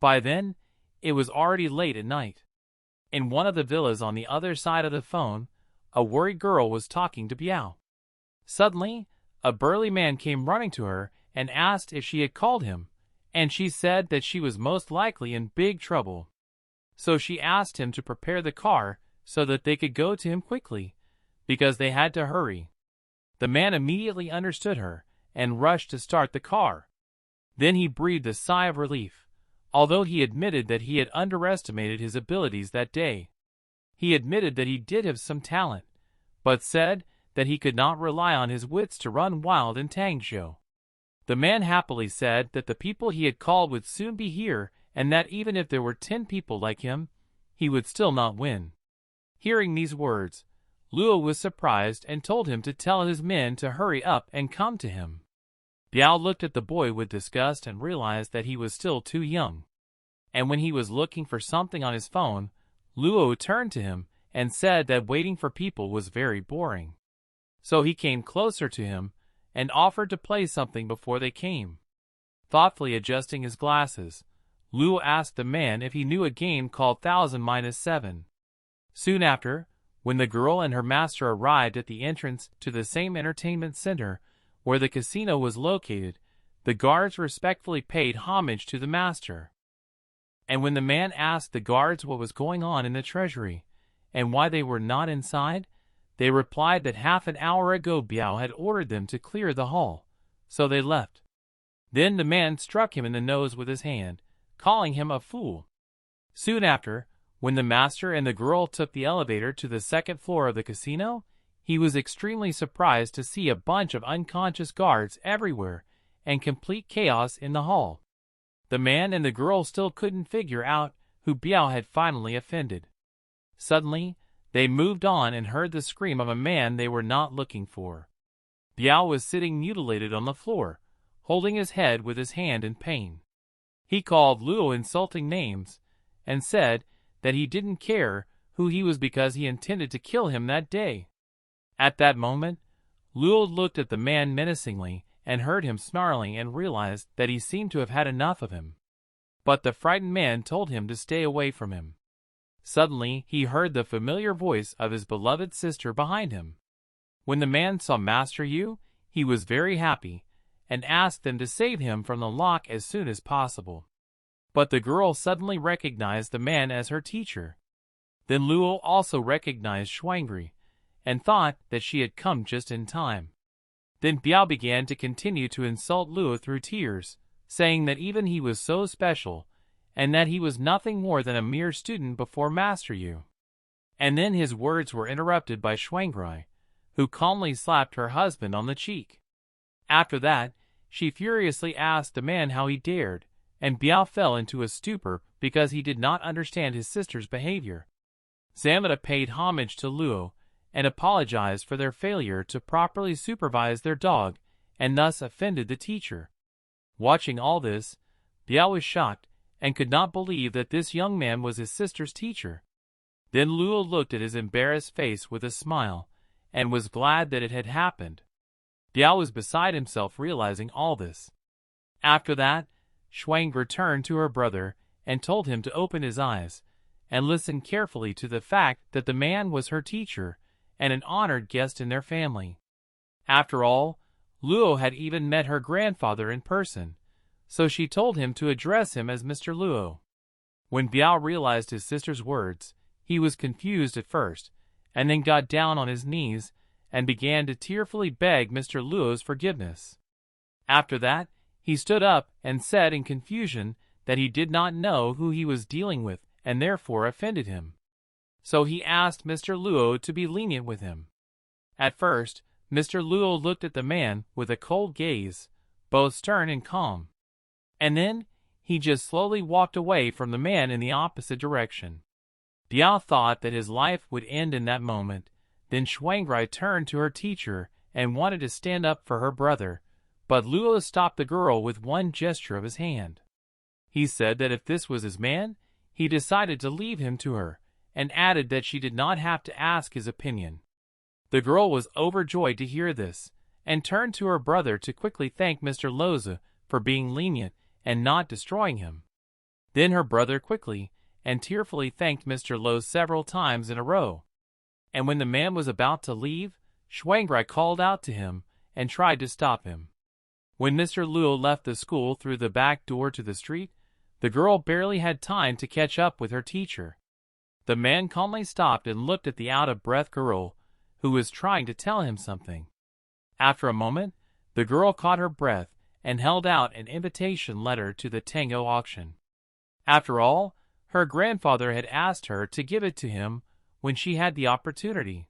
S1: By then, it was already late at night. In one of the villas on the other side of the phone, a worried girl was talking to Biao. Suddenly, a burly man came running to her and asked if she had called him, and she said that she was most likely in big trouble. So she asked him to prepare the car so that they could go to him quickly, because they had to hurry. The man immediately understood her and rushed to start the car. Then he breathed a sigh of relief, although he admitted that he had underestimated his abilities that day. He admitted that he did have some talent, but said that he could not rely on his wits to run wild in Tangzhou. The man happily said that the people he had called would soon be here, and that even if there were 10 people like him, he would still not win. Hearing these words, Luo was surprised and told him to tell his men to hurry up and come to him. Biao looked at the boy with disgust and realized that he was still too young. And when he was looking for something on his phone, Luo turned to him and said that waiting for people was very boring. So he came closer to him and offered to play something before they came. Thoughtfully adjusting his glasses, Luo asked the man if he knew a game called 1000-7. Soon after, when the girl and her master arrived at the entrance to the same entertainment center where the casino was located, the guards respectfully paid homage to the master. And when the man asked the guards what was going on in the treasury and why they were not inside, they replied that half an hour ago Biao had ordered them to clear the hall, so they left. Then the man struck him in the nose with his hand, calling him a fool. Soon after, when the master and the girl took the elevator to the second floor of the casino, he was extremely surprised to see a bunch of unconscious guards everywhere and complete chaos in the hall. The man and the girl still couldn't figure out who Biao had finally offended. Suddenly, they moved on and heard the scream of a man they were not looking for. Biao was sitting mutilated on the floor, holding his head with his hand in pain. He called Luo insulting names, and said that he didn't care who he was because he intended to kill him that day. At that moment, Luo looked at the man menacingly and heard him snarling and realized that he seemed to have had enough of him. But the frightened man told him to stay away from him. Suddenly, he heard the familiar voice of his beloved sister behind him. When the man saw Master Yu, he was very happy, and asked them to save him from the lock as soon as possible. But the girl suddenly recognized the man as her teacher. Then Luo also recognized Xuangri, and thought that she had come just in time. Then Biao began to continue to insult Luo through tears, saying that even he was so special, and that he was nothing more than a mere student before Master Yu. And then his words were interrupted by Xuangri, who calmly slapped her husband on the cheek. After that, she furiously asked the man how he dared, and Biao fell into a stupor because he did not understand his sister's behavior. Zamada paid homage to Luo, and apologized for their failure to properly supervise their dog, and thus offended the teacher. Watching all this, Biao was shocked, and could not believe that this young man was his sister's teacher. Then Luo looked at his embarrassed face with a smile, and was glad that it had happened. Biao was beside himself realizing all this. After that, Xuang returned to her brother, and told him to open his eyes, and listen carefully to the fact that the man was her teacher, and an honored guest in their family. After all, Luo had even met her grandfather in person, so she told him to address him as Mr. Luo. When Biao realized his sister's words, he was confused at first, and then got down on his knees and began to tearfully beg Mr. Luo's forgiveness. After that, he stood up and said in confusion that he did not know who he was dealing with and therefore offended him. So he asked Mr. Luo to be lenient with him. At first, Mr. Luo looked at the man with a cold gaze, both stern and calm. And then, he just slowly walked away from the man in the opposite direction. Biao thought that his life would end in that moment. Then Xuangri turned to her teacher and wanted to stand up for her brother, but Luo stopped the girl with one gesture of his hand. He said that if this was his man, he decided to leave him to her, and added that she did not have to ask his opinion. The girl was overjoyed to hear this, and turned to her brother to quickly thank Mr. Loza for being lenient and not destroying him. Then her brother quickly and tearfully thanked Mr. Lo several times in a row. And when the man was about to leave, Xuangri called out to him and tried to stop him. When Mr. Luo left the school through the back door to the street, the girl barely had time to catch up with her teacher. The man calmly stopped and looked at the out-of-breath girl, who was trying to tell him something. After a moment, the girl caught her breath and held out an invitation letter to the Tango auction. After all, her grandfather had asked her to give it to him when she had the opportunity.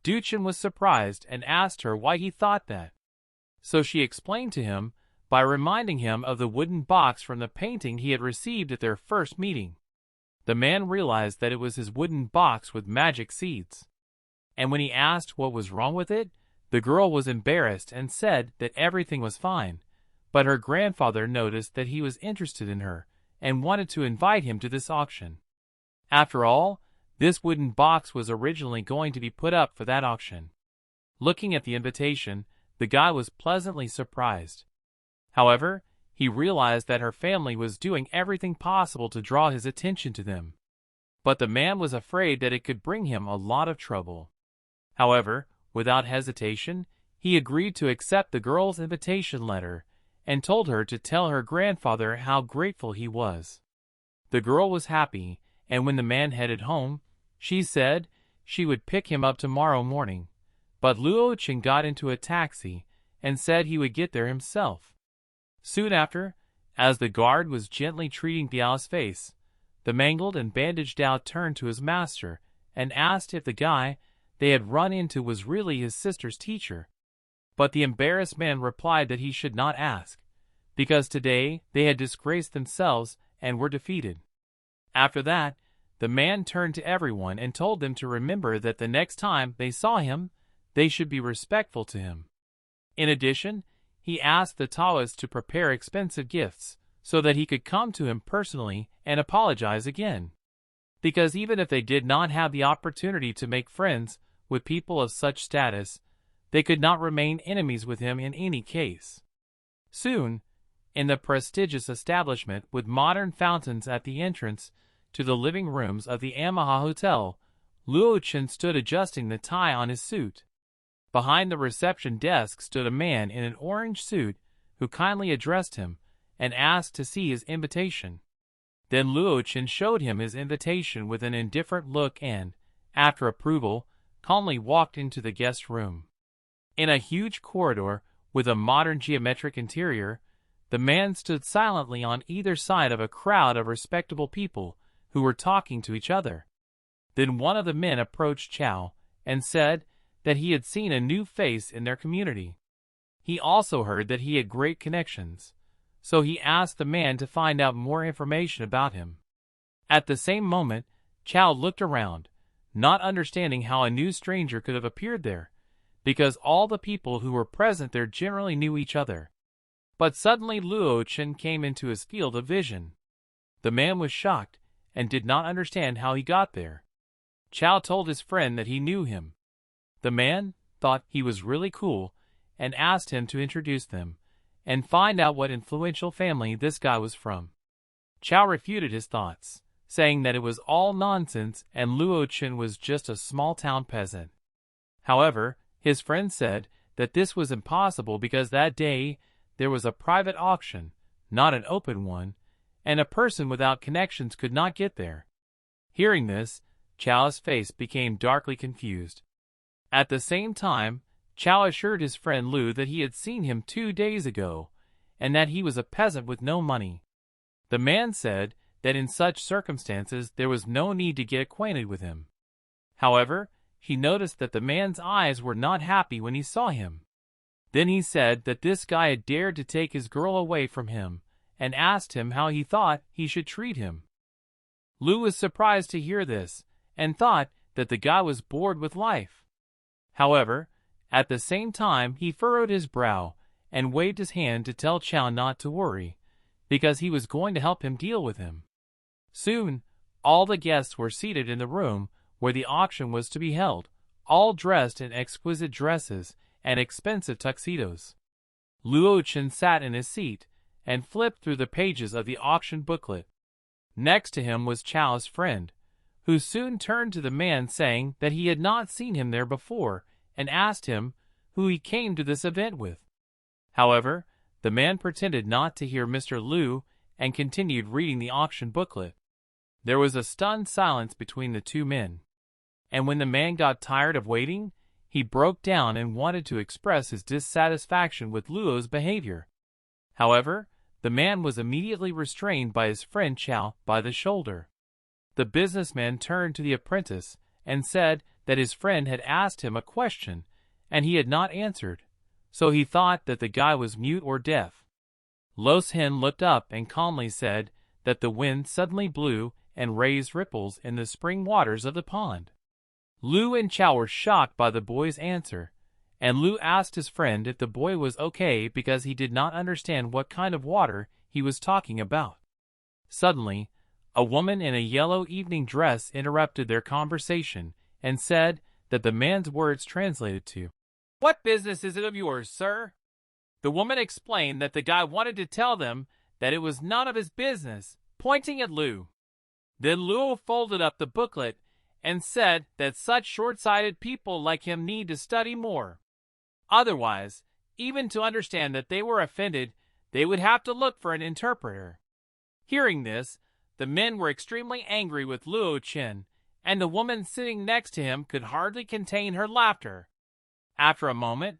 S1: Duchen was surprised and asked her why he thought that. So she explained to him by reminding him of the wooden box from the painting he had received at their first meeting. The man realized that it was his wooden box with magic seeds. And when he asked what was wrong with it, the girl was embarrassed and said that everything was fine, but her grandfather noticed that he was interested in her and wanted to invite him to this auction. After all, this wooden box was originally going to be put up for that auction. Looking at the invitation, the guy was pleasantly surprised. However, he realized that her family was doing everything possible to draw his attention to them. But the man was afraid that it could bring him a lot of trouble. However, without hesitation, he agreed to accept the girl's invitation letter and told her to tell her grandfather how grateful he was. The girl was happy, and when the man headed home, she said she would pick him up tomorrow morning. But Luo Wuji got into a taxi and said he would get there himself. Soon after, as the guard was gently treating Biao's face, the mangled and bandaged Dao turned to his master and asked if the guy they had run into was really his sister's teacher. But the embarrassed man replied that he should not ask, because today they had disgraced themselves and were defeated. After that, the man turned to everyone and told them to remember that the next time they saw him, they should be respectful to him. In addition, he asked the Taoists to prepare expensive gifts so that he could come to him personally and apologize again. Because even if they did not have the opportunity to make friends with people of such status, they could not remain enemies with him in any case. Soon, in the prestigious establishment with modern fountains at the entrance to the living rooms of the Yamaha Hotel, Luo Wuji stood adjusting the tie on his suit. Behind the reception desk stood a man in an orange suit who kindly addressed him and asked to see his invitation. Then Luo Wuji showed him his invitation with an indifferent look and, after approval, calmly walked into the guest room. In a huge corridor with a modern geometric interior, the man stood silently on either side of a crowd of respectable people who were talking to each other. Then one of the men approached Chow and said that he had seen a new face in their community. He also heard that he had great connections, so he asked the man to find out more information about him. At the same moment, Chow looked around, not understanding how a new stranger could have appeared there, because all the people who were present there generally knew each other. But suddenly Luo Wuji came into his field of vision. The man was shocked and did not understand how he got there. Chow told his friend that he knew him. The man thought he was really cool and asked him to introduce them and find out what influential family this guy was from. Chow refuted his thoughts, saying that it was all nonsense and Luo Wuji was just a small-town peasant. However, his friend said that this was impossible because that day there was a private auction, not an open one, and a person without connections could not get there. Hearing this, Chow's face became darkly confused. At the same time, Chow assured his friend Lu that he had seen him 2 days ago, and that he was a peasant with no money. The man said that in such circumstances there was no need to get acquainted with him. However, he noticed that the man's eyes were not happy when he saw him. Then he said that this guy had dared to take his girl away from him, and asked him how he thought he should treat him. Lu was surprised to hear this, and thought that the guy was bored with life. However, at the same time he furrowed his brow and waved his hand to tell Chow not to worry, because he was going to help him deal with him. Soon, all the guests were seated in the room where the auction was to be held, all dressed in exquisite dresses and expensive tuxedos. Luo Wuji sat in his seat and flipped through the pages of the auction booklet. Next to him was Chow's friend, who soon turned to the man saying that he had not seen him there before and asked him who he came to this event with. However, the man pretended not to hear Mr. Lu and continued reading the auction booklet. There was a stunned silence between the two men, and when the man got tired of waiting, he broke down and wanted to express his dissatisfaction with Luo's behavior. However, the man was immediately restrained by his friend Chow by the shoulder. The businessman turned to the apprentice and said that his friend had asked him a question and he had not answered, so he thought that the guy was mute or deaf. Lo Hen looked up and calmly said that the wind suddenly blew and raised ripples in the spring waters of the pond. Lu and Chow were shocked by the boy's answer, and Lu asked his friend if the boy was okay because he did not understand what kind of water he was talking about. Suddenly, a woman in a yellow evening dress interrupted their conversation and said that the man's words translated to, "What business is it of yours, sir?" The woman explained that the guy wanted to tell them that it was none of his business, pointing at Lu. Then Luo folded up the booklet and said that such short-sighted people like him need to study more. Otherwise, even to understand that they were offended, they would have to look for an interpreter. Hearing this, the men were extremely angry with Luo Wuji, and the woman sitting next to him could hardly contain her laughter. After a moment,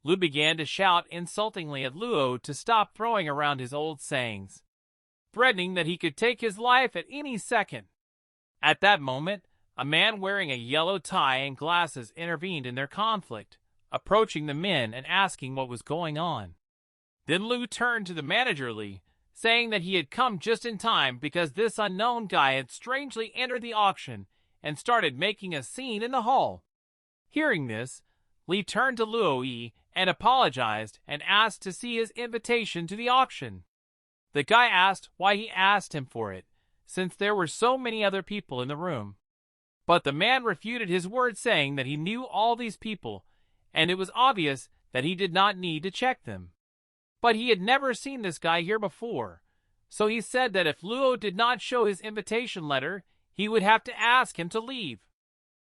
S1: Lu began to shout insultingly at Luo to stop throwing around his old sayings, threatening that he could take his life at any second. At that moment, a man wearing a yellow tie and glasses intervened in their conflict, approaching the men and asking what was going on. Then Lu turned to the manager Li, saying that he had come just in time because this unknown guy had strangely entered the auction and started making a scene in the hall. Hearing this, Li turned to Luo Yi and apologized and asked to see his invitation to the auction. The guy asked why he asked him for it, since there were so many other people in the room. But the man refuted his words, saying that he knew all these people, and it was obvious that he did not need to check them. But he had never seen this guy here before, so he said that if Luo did not show his invitation letter, he would have to ask him to leave.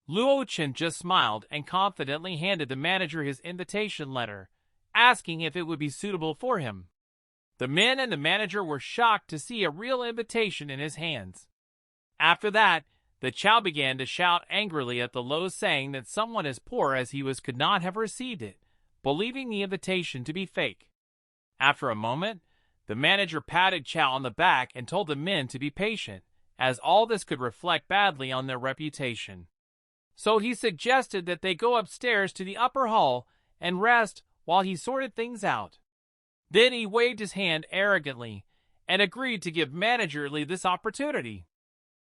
S1: Luo Chen just smiled and confidently handed the manager his invitation letter, asking if it would be suitable for him. The men and the manager were shocked to see a real invitation in his hands. After that, the Chow began to shout angrily at the Luo, saying that someone as poor as he was could not have received it, believing the invitation to be fake. After a moment, the manager patted Chow on the back and told the men to be patient, as all this could reflect badly on their reputation. So he suggested that they go upstairs to the upper hall and rest while he sorted things out. Then he waved his hand arrogantly and agreed to give Manager Li this opportunity.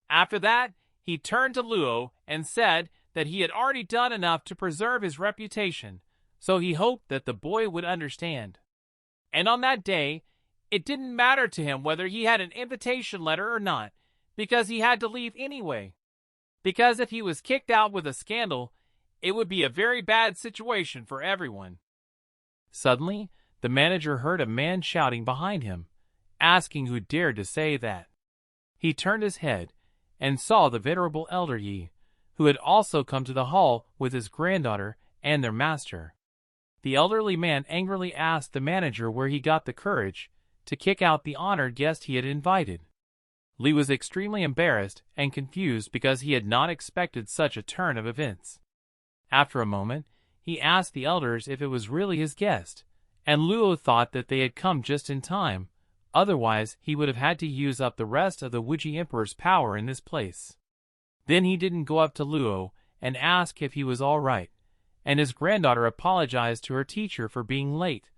S1: After that, he turned to Luo and said that he had already done enough to preserve his reputation, so he hoped that the boy would understand. And on that day, it didn't matter to him whether he had an invitation letter or not, because he had to leave anyway. Because if he was kicked out with a scandal, it would be a very bad situation for everyone. Suddenly, the manager heard a man shouting behind him, asking who dared to say that. He turned his head and saw the venerable elder Yi, who had also come to the hall with his granddaughter and their master. The elderly man angrily asked the manager where he got the courage to kick out the honored guest he had invited. Li was extremely embarrassed and confused because he had not expected such a turn of events. After a moment, he asked the elders if it was really his guest, and Luo thought that they had come just in time, otherwise he would have had to use up the rest of the Wuji Emperor's power in this place. Then he didn't go up to Luo and ask if he was all right, and his granddaughter apologized to her teacher for being late,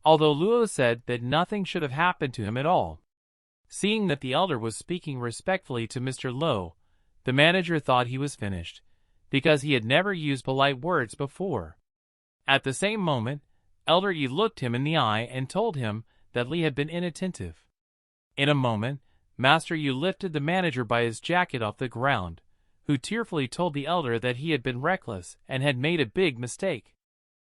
S1: although Luo said that nothing should have happened to him at all. Seeing that the elder was speaking respectfully to Mr. Luo, the manager thought he was finished, because he had never used polite words before. At the same moment, Elder Yi looked him in the eye and told him that Li had been inattentive. In a moment, Master Yu lifted the manager by his jacket off the ground, who tearfully told the elder that he had been reckless and had made a big mistake.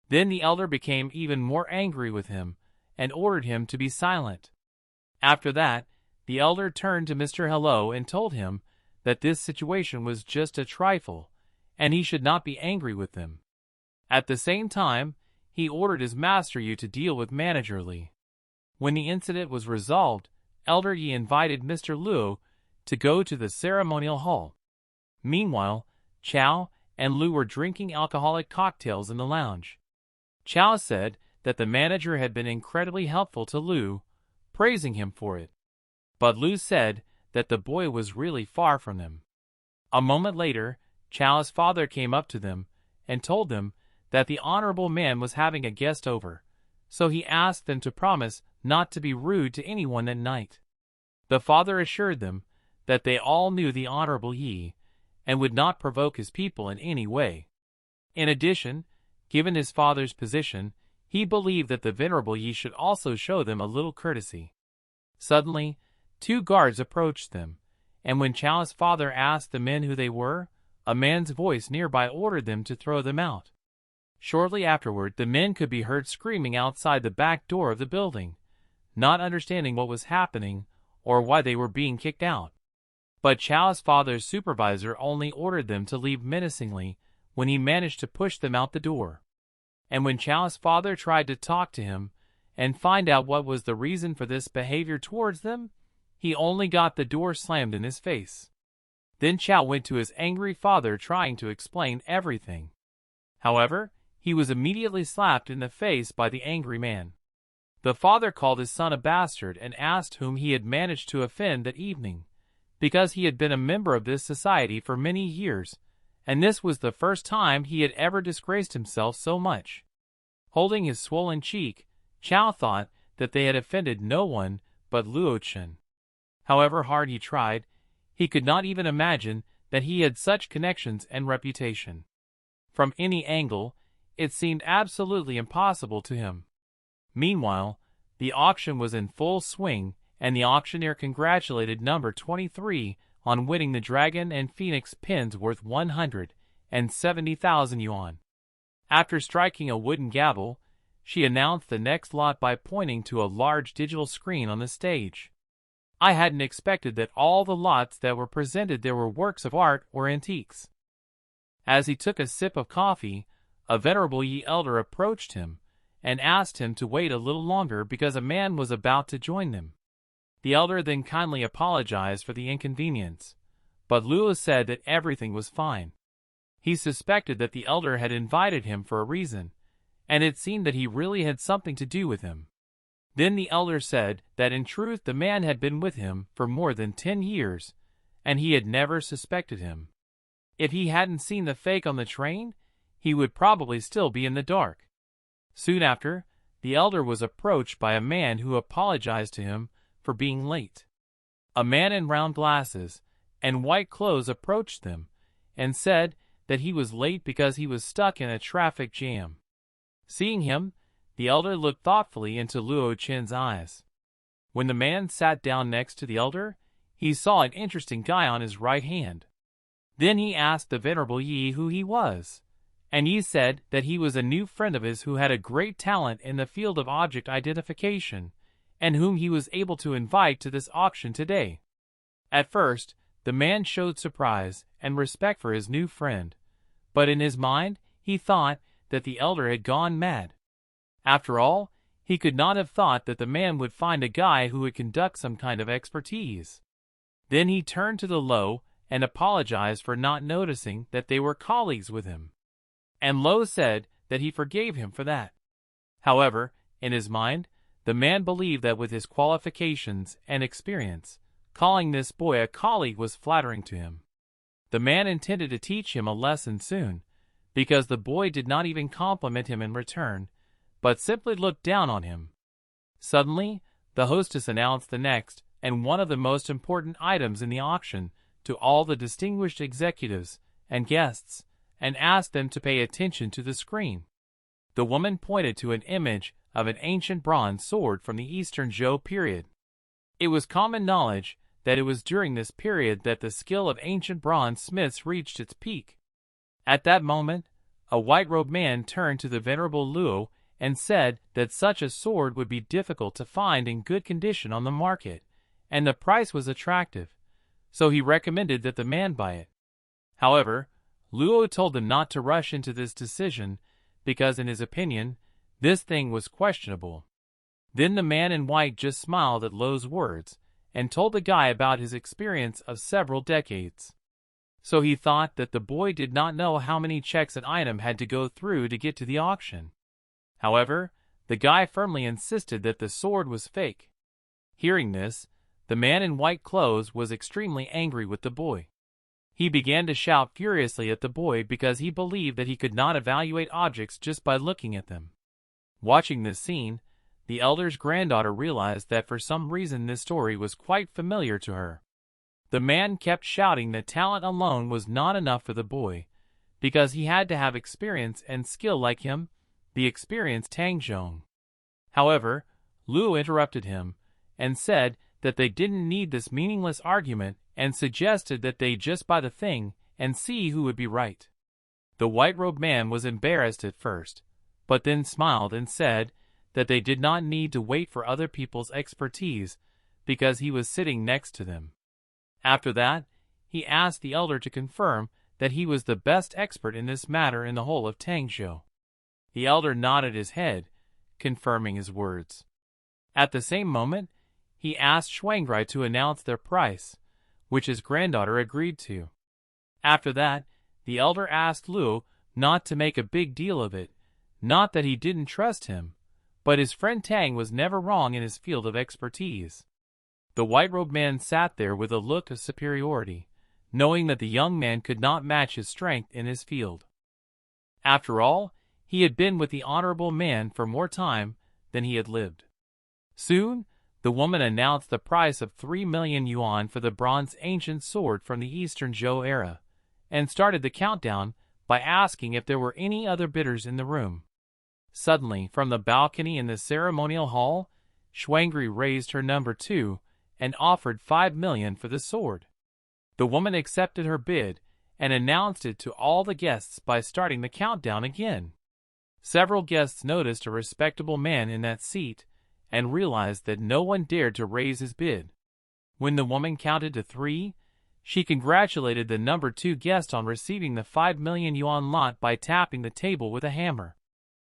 S1: Then the elder became even more angry with him and ordered him to be silent. After that, the elder turned to Mr. Hello and told him that this situation was just a trifle, and he should not be angry with them. At the same time, he ordered his Master Yu to deal with Manager Li. When the incident was resolved, Elder Yi invited Mr. Luo to go to the ceremonial hall. Meanwhile, Chow and Lu were drinking alcoholic cocktails in the lounge. Chow said that the manager had been incredibly helpful to Lu, praising him for it. But Lu said that the boy was really far from them. A moment later, Chow's father came up to them and told them that the honorable man was having a guest over, so he asked them to promise not to be rude to anyone that night. The father assured them that they all knew the Honorable Yi and would not provoke his people in any way. In addition, given his father's position, he believed that the Venerable Yi should also show them a little courtesy. Suddenly, 2 guards approached them, and when Chow's father asked the men who they were, a man's voice nearby ordered them to throw them out. Shortly afterward, the men could be heard screaming outside the back door of the building, not understanding what was happening or why they were being kicked out. But Chow's father's supervisor only ordered them to leave menacingly when he managed to push them out the door. And when Chow's father tried to talk to him and find out what was the reason for this behavior towards them, he only got the door slammed in his face. Then Chow went to his angry father trying to explain everything. However, he was immediately slapped in the face by the angry man. The father called his son a bastard and asked whom he had managed to offend that evening, because he had been a member of this society for many years, and this was the first time he had ever disgraced himself so much. Holding his swollen cheek, Chow thought that they had offended no one but Luo Chen. However hard he tried, he could not even imagine that he had such connections and reputation. From any angle, it seemed absolutely impossible to him. Meanwhile, the auction was in full swing, and the auctioneer congratulated number 23 on winning the dragon and phoenix pins worth 170,000 yuan. After striking a wooden gavel, she announced the next lot by pointing to a large digital screen on the stage. I hadn't expected that all the lots that were presented there were works of art or antiques. As he took a sip of coffee, a venerable Yi elder approached him and asked him to wait a little longer because a man was about to join them. The elder then kindly apologized for the inconvenience, but Luo said that everything was fine. He suspected that the elder had invited him for a reason, and it seemed that he really had something to do with him. Then the elder said that in truth the man had been with him for more than 10 years, and he had never suspected him. If he hadn't seen the fake on the train, he would probably still be in the dark. Soon after, the elder was approached by a man who apologized to him for being late. A man in round glasses and white clothes approached them and said that he was late because he was stuck in a traffic jam. Seeing him, the elder looked thoughtfully into Luo Chen's eyes. When the man sat down next to the elder, he saw an interesting guy on his right hand. Then he asked the venerable Yi who he was, and Yi said that he was a new friend of his who had a great talent in the field of object identification, and whom he was able to invite to this auction today. At first, the man showed surprise and respect for his new friend, but in his mind he thought that the elder had gone mad. After all, he could not have thought that the man would find a guy who would conduct some kind of expertise. Then he turned to the Luo and apologized for not noticing that they were colleagues with him. And Luo said that he forgave him for that. However, in his mind, the man believed that with his qualifications and experience, calling this boy a colleague was flattering to him. The man intended to teach him a lesson soon, because the boy did not even compliment him in return, but simply looked down on him. Suddenly, the hostess announced the next and one of the most important items in the auction to all the distinguished executives and guests, and asked them to pay attention to the screen. The woman pointed to an image of an ancient bronze sword from the Eastern Zhou period. It was common knowledge that it was during this period that the skill of ancient bronze smiths reached its peak. At that moment, a white-robed man turned to the venerable Luo and said that such a sword would be difficult to find in good condition on the market, and the price was attractive, so he recommended that the man buy it. However, Luo told them not to rush into this decision because, in his opinion, this thing was questionable. Then the man in white just smiled at Luo's words and told the guy about his experience of several decades. So he thought that the boy did not know how many checks an item had to go through to get to the auction. However, the guy firmly insisted that the sword was fake. Hearing this, the man in white clothes was extremely angry with the boy. He began to shout furiously at the boy because he believed that he could not evaluate objects just by looking at them. Watching this scene, the elder's granddaughter realized that for some reason this story was quite familiar to her. The man kept shouting that talent alone was not enough for the boy, because he had to have experience and skill like him, the experienced Tang Zhong. However, Luo interrupted him and said that they didn't need this meaningless argument and suggested that they just buy the thing and see who would be right. The white-robed man was embarrassed at first, but then smiled and said that they did not need to wait for other people's expertise because he was sitting next to them. After that, he asked the elder to confirm that he was the best expert in this matter in the whole of Tangzhou. The elder nodded his head, confirming his words. At the same moment, he asked Shuangrai to announce their price, which his granddaughter agreed to. After that, the elder asked Luo not to make a big deal of it, not that he didn't trust him, but his friend Tang was never wrong in his field of expertise. The white-robed man sat there with a look of superiority, knowing that the young man could not match his strength in his field. After all, he had been with the honorable man for more time than he had lived. Soon, the woman announced the price of 3 million yuan for the bronze ancient sword from the Eastern Zhou era, and started the countdown by asking if there were any other bidders in the room. Suddenly, from the balcony in the ceremonial hall, Shuangri raised her number 2 and offered 5 million for the sword. The woman accepted her bid and announced it to all the guests by starting the countdown again. Several guests noticed a respectable man in that seat and realized that no one dared to raise his bid. When the woman counted to 3, she congratulated the number 2 guest on receiving the 5 million yuan lot by tapping the table with a hammer.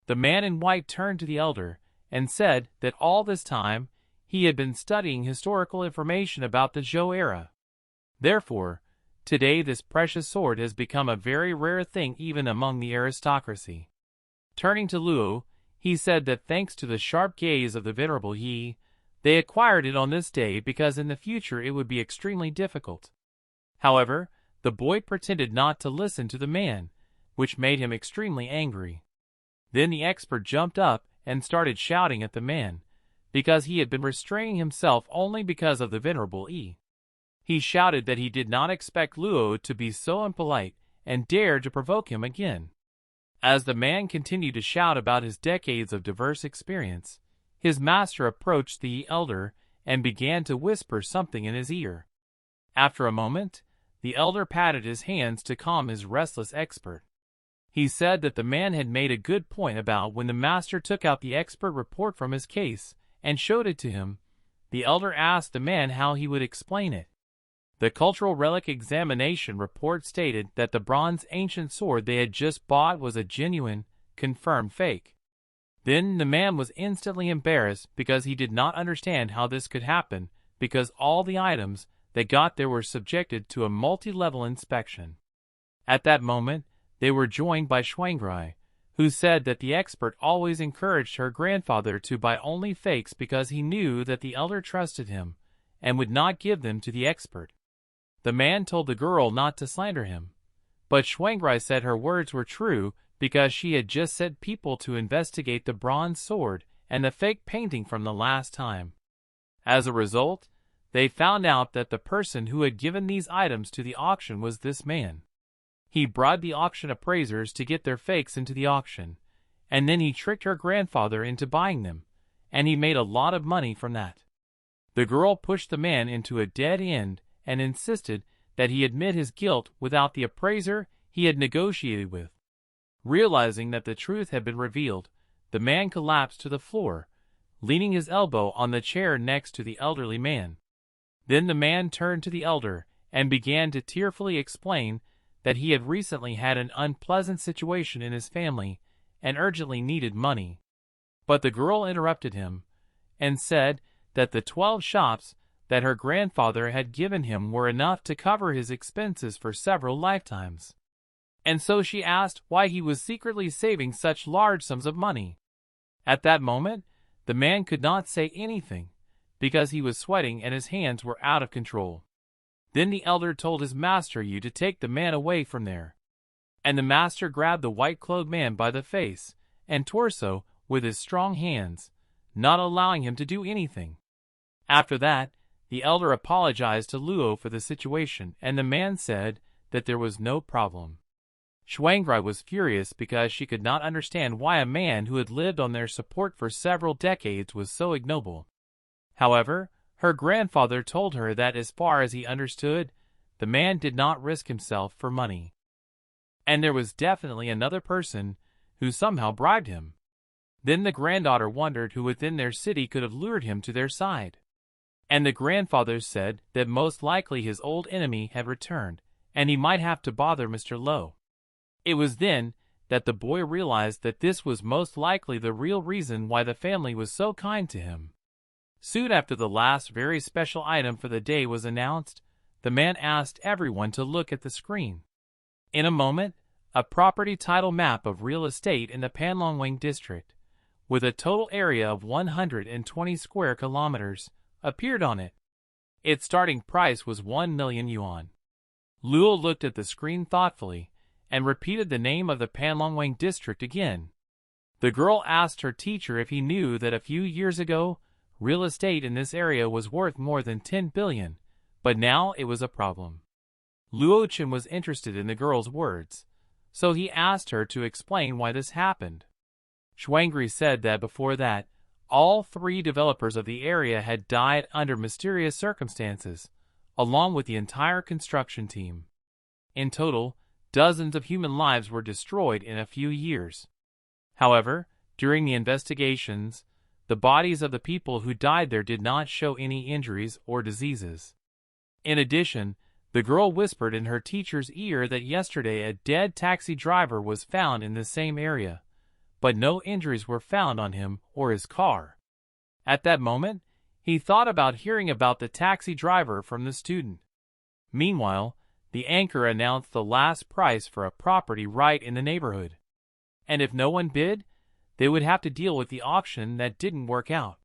S1: The man in white turned to the elder and said that all this time he had been studying historical information about the Zhou era. Therefore, today this precious sword has become a very rare thing even among the aristocracy. Turning to Luo, he said that thanks to the sharp gaze of the venerable Yi, they acquired it on this day because in the future it would be extremely difficult. However, the boy pretended not to listen to the man, which made him extremely angry. Then the expert jumped up and started shouting at the man, because he had been restraining himself only because of the venerable Yi. He shouted that he did not expect Luo to be so impolite and dared to provoke him again. As the man continued to shout about his decades of diverse experience, his master approached the elder and began to whisper something in his ear. After a moment, the elder patted his hands to calm his restless expert. He said that the man had made a good point about when the master took out the expert report from his case and showed it to him. The elder asked the man how he would explain it. The cultural relic examination report stated that the bronze ancient sword they had just bought was a genuine, confirmed fake. Then the man was instantly embarrassed because he did not understand how this could happen, because all the items they got there were subjected to a multi-level inspection. At that moment, they were joined by Shuangrai, who said that the expert always encouraged her grandfather to buy only fakes because he knew that the elder trusted him and would not give them to the expert. The man told the girl not to slander him, but Shuangrai said her words were true because she had just sent people to investigate the bronze sword and the fake painting from the last time. As a result, they found out that the person who had given these items to the auction was this man. He bribed the auction appraisers to get their fakes into the auction, and then he tricked her grandfather into buying them, and he made a lot of money from that. The girl pushed the man into a dead end and insisted that he admit his guilt without the appraiser he had negotiated with. Realizing that the truth had been revealed, the man collapsed to the floor, leaning his elbow on the chair next to the elderly man. Then the man turned to the elder and began to tearfully explain that he had recently had an unpleasant situation in his family and urgently needed money. But the girl interrupted him and said that the 12 shops that her grandfather had given him were enough to cover his expenses for several lifetimes. And so she asked why he was secretly saving such large sums of money. At that moment, the man could not say anything because he was sweating and his hands were out of control. Then the elder told his master Yu to take the man away from there. And the master grabbed the white-clothed man by the face and torso with his strong hands, not allowing him to do anything. After that, the elder apologized to Luo for the situation, and the man said that there was no problem. Shuangrai was furious because she could not understand why a man who had lived on their support for several decades was so ignoble. However, her grandfather told her that as far as he understood, the man did not risk himself for money. And there was definitely another person who somehow bribed him. Then the granddaughter wondered who within their city could have lured him to their side. And the grandfather said that most likely his old enemy had returned, and he might have to bother Mr. Luo. It was then that the boy realized that this was most likely the real reason why the family was so kind to him. Soon after the last very special item for the day was announced, the man asked everyone to look at the screen. In a moment, a property title map of real estate in the Panlongwang district, with a total area of 120 square kilometers, appeared on it. Its starting price was 1 million yuan. Luo looked at the screen thoughtfully and repeated the name of the Panlongwang district again. The girl asked her teacher if he knew that a few years ago, real estate in this area was worth more than 10 billion, but now it was a problem. Luo Chen was interested in the girl's words, so he asked her to explain why this happened. Shuangri said that before that, All 3 developers of the area had died under mysterious circumstances, along with the entire construction team. In total, dozens of human lives were destroyed in a few years. However, during the investigations, the bodies of the people who died there did not show any injuries or diseases. In addition, the girl whispered in her teacher's ear that yesterday a dead taxi driver was found in the same area, but no injuries were found on him or his car. At that moment, he thought about hearing about the taxi driver from the student. Meanwhile, the anchor announced the last price for a property right in the neighborhood. And if no one bid, they would have to deal with the auction that didn't work out.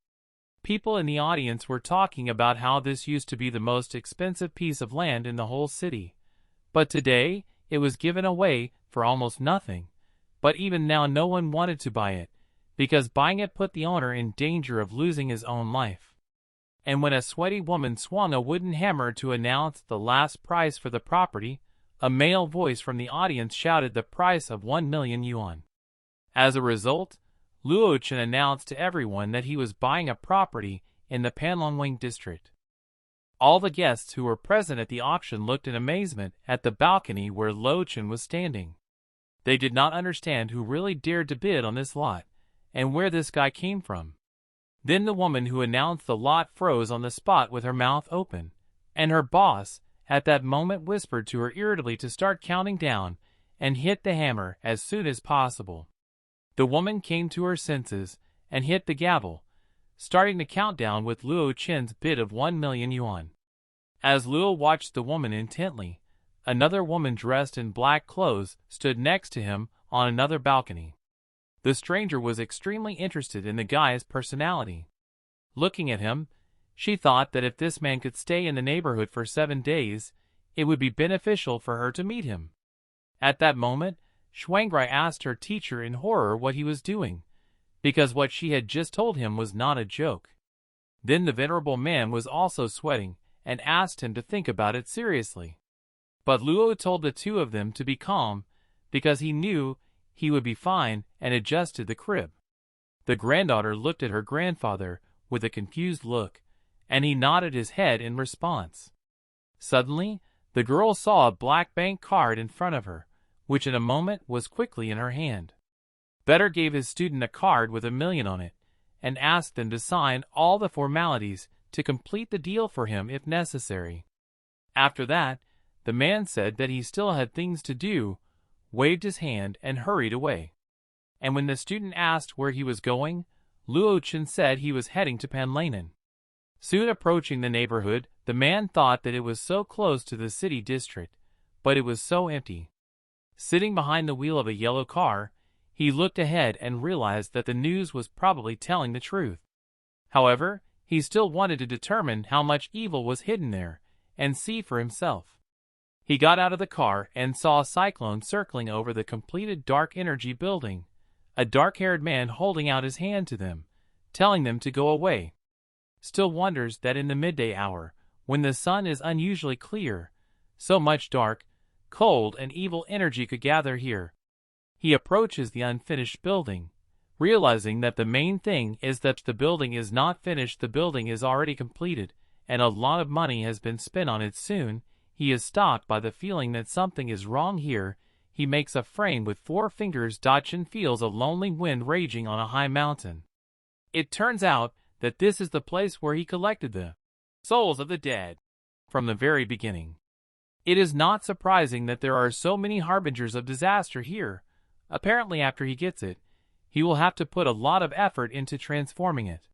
S1: People in the audience were talking about how this used to be the most expensive piece of land in the whole city, but today it was given away for almost nothing. But even now no one wanted to buy it, because buying it put the owner in danger of losing his own life. And when a sweaty woman swung a wooden hammer to announce the last price for the property, a male voice from the audience shouted the price of 1 million yuan. As a result, Luo Wuji announced to everyone that he was buying a property in the Panlongwing district. All the guests who were present at the auction looked in amazement at the balcony where Luo Wuji was standing. They did not understand who really dared to bid on this lot, and where this guy came from. Then the woman who announced the lot froze on the spot with her mouth open, and her boss, at that moment, whispered to her irritably to start counting down and hit the hammer as soon as possible. The woman came to her senses and hit the gavel, starting to count down with Luo Wuji's bid of 1 million yuan. As Luo watched the woman intently, another woman dressed in black clothes stood next to him on another balcony. The stranger was extremely interested in the guy's personality. Looking at him, she thought that if this man could stay in the neighborhood for 7 days, it would be beneficial for her to meet him. At that moment, Shuangrai asked her teacher in horror what he was doing, because what she had just told him was not a joke. Then the venerable man was also sweating and asked him to think about it seriously. But Luo told the two of them to be calm, because he knew he would be fine, and adjusted the crib. The granddaughter looked at her grandfather with a confused look, and he nodded his head in response. Suddenly, the girl saw a black bank card in front of her, which in a moment was quickly in her hand. Better gave his student a card with 1 million on it, and asked them to sign all the formalities to complete the deal for him if necessary. After that, the man said that he still had things to do, waved his hand and hurried away. And when the student asked where he was going, Luo Wuji said he was heading to Panlongwing. Soon approaching the neighborhood, the man thought that it was so close to the city district, but it was so empty. Sitting behind the wheel of a yellow car, he looked ahead and realized that the news was probably telling the truth. However, he still wanted to determine how much evil was hidden there, and see for himself. He got out of the car and saw a cyclone circling over the completed dark energy building, a dark-haired man holding out his hand to them, telling them to go away. Still wonders that in the midday hour, when the sun is unusually clear, so much dark, cold and evil energy could gather here. He approaches the unfinished building, realizing that the main thing is that the building is not finished. The building is already completed, and a lot of money has been spent on it. Soon, he is stopped by the feeling that something is wrong here. He makes a frame with 4 fingers. Dachin feels a lonely wind raging on a high mountain. It turns out that this is the place where he collected the souls of the dead from the very beginning. It is not surprising that there are so many harbingers of disaster here. Apparently after he gets it, he will have to put a lot of effort into transforming it.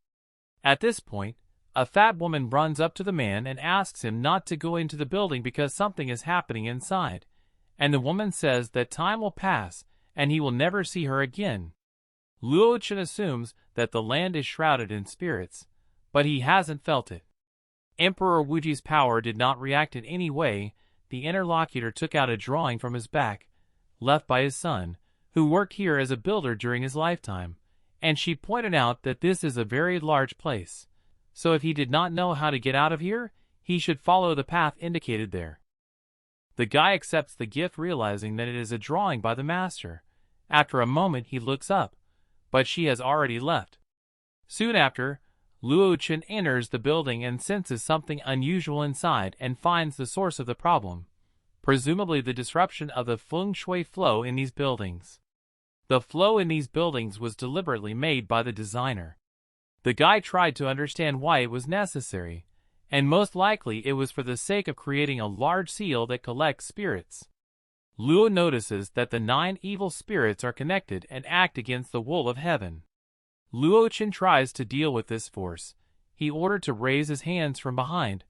S1: At this point, a fat woman runs up to the man and asks him not to go into the building because something is happening inside, and the woman says that time will pass and he will never see her again. Luo Wuji assumes that the land is shrouded in spirits, but he hasn't felt it. Emperor Wuji's power did not react in any way. The interlocutor took out a drawing from his back, left by his son, who worked here as a builder during his lifetime, and she pointed out that this is a very large place, so if he did not know how to get out of here, he should follow the path indicated there. The guy accepts the gift, realizing that it is a drawing by the master. After a moment he looks up, but she has already left. Soon after, Luo Chen enters the building and senses something unusual inside and finds the source of the problem, presumably the disruption of the feng shui flow in these buildings. The flow in these buildings was deliberately made by the designer. The guy tried to understand why it was necessary, and most likely it was for the sake of creating a large seal that collects spirits. Luo notices that the 9 evil spirits are connected and act against the will of heaven. Luo Chen tries to deal with this force. He ordered to raise his hands from behind,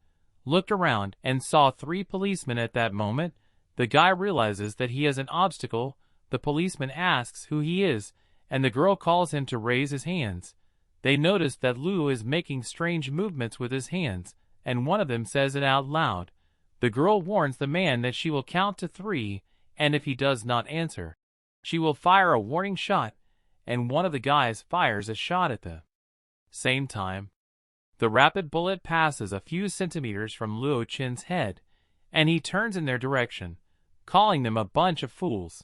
S1: looked around, and saw 3 policemen at that moment. The guy realizes that he has an obstacle. The policeman asks who he is, and the girl calls him to raise his hands. They notice that Luo is making strange movements with his hands, and one of them says it out loud. The girl warns the man that she will count to 3, and if he does not answer, she will fire a warning shot, and one of the guys fires a shot at the same time. The rapid bullet passes a few centimeters from Luo Chen's head, and he turns in their direction, calling them a bunch of fools.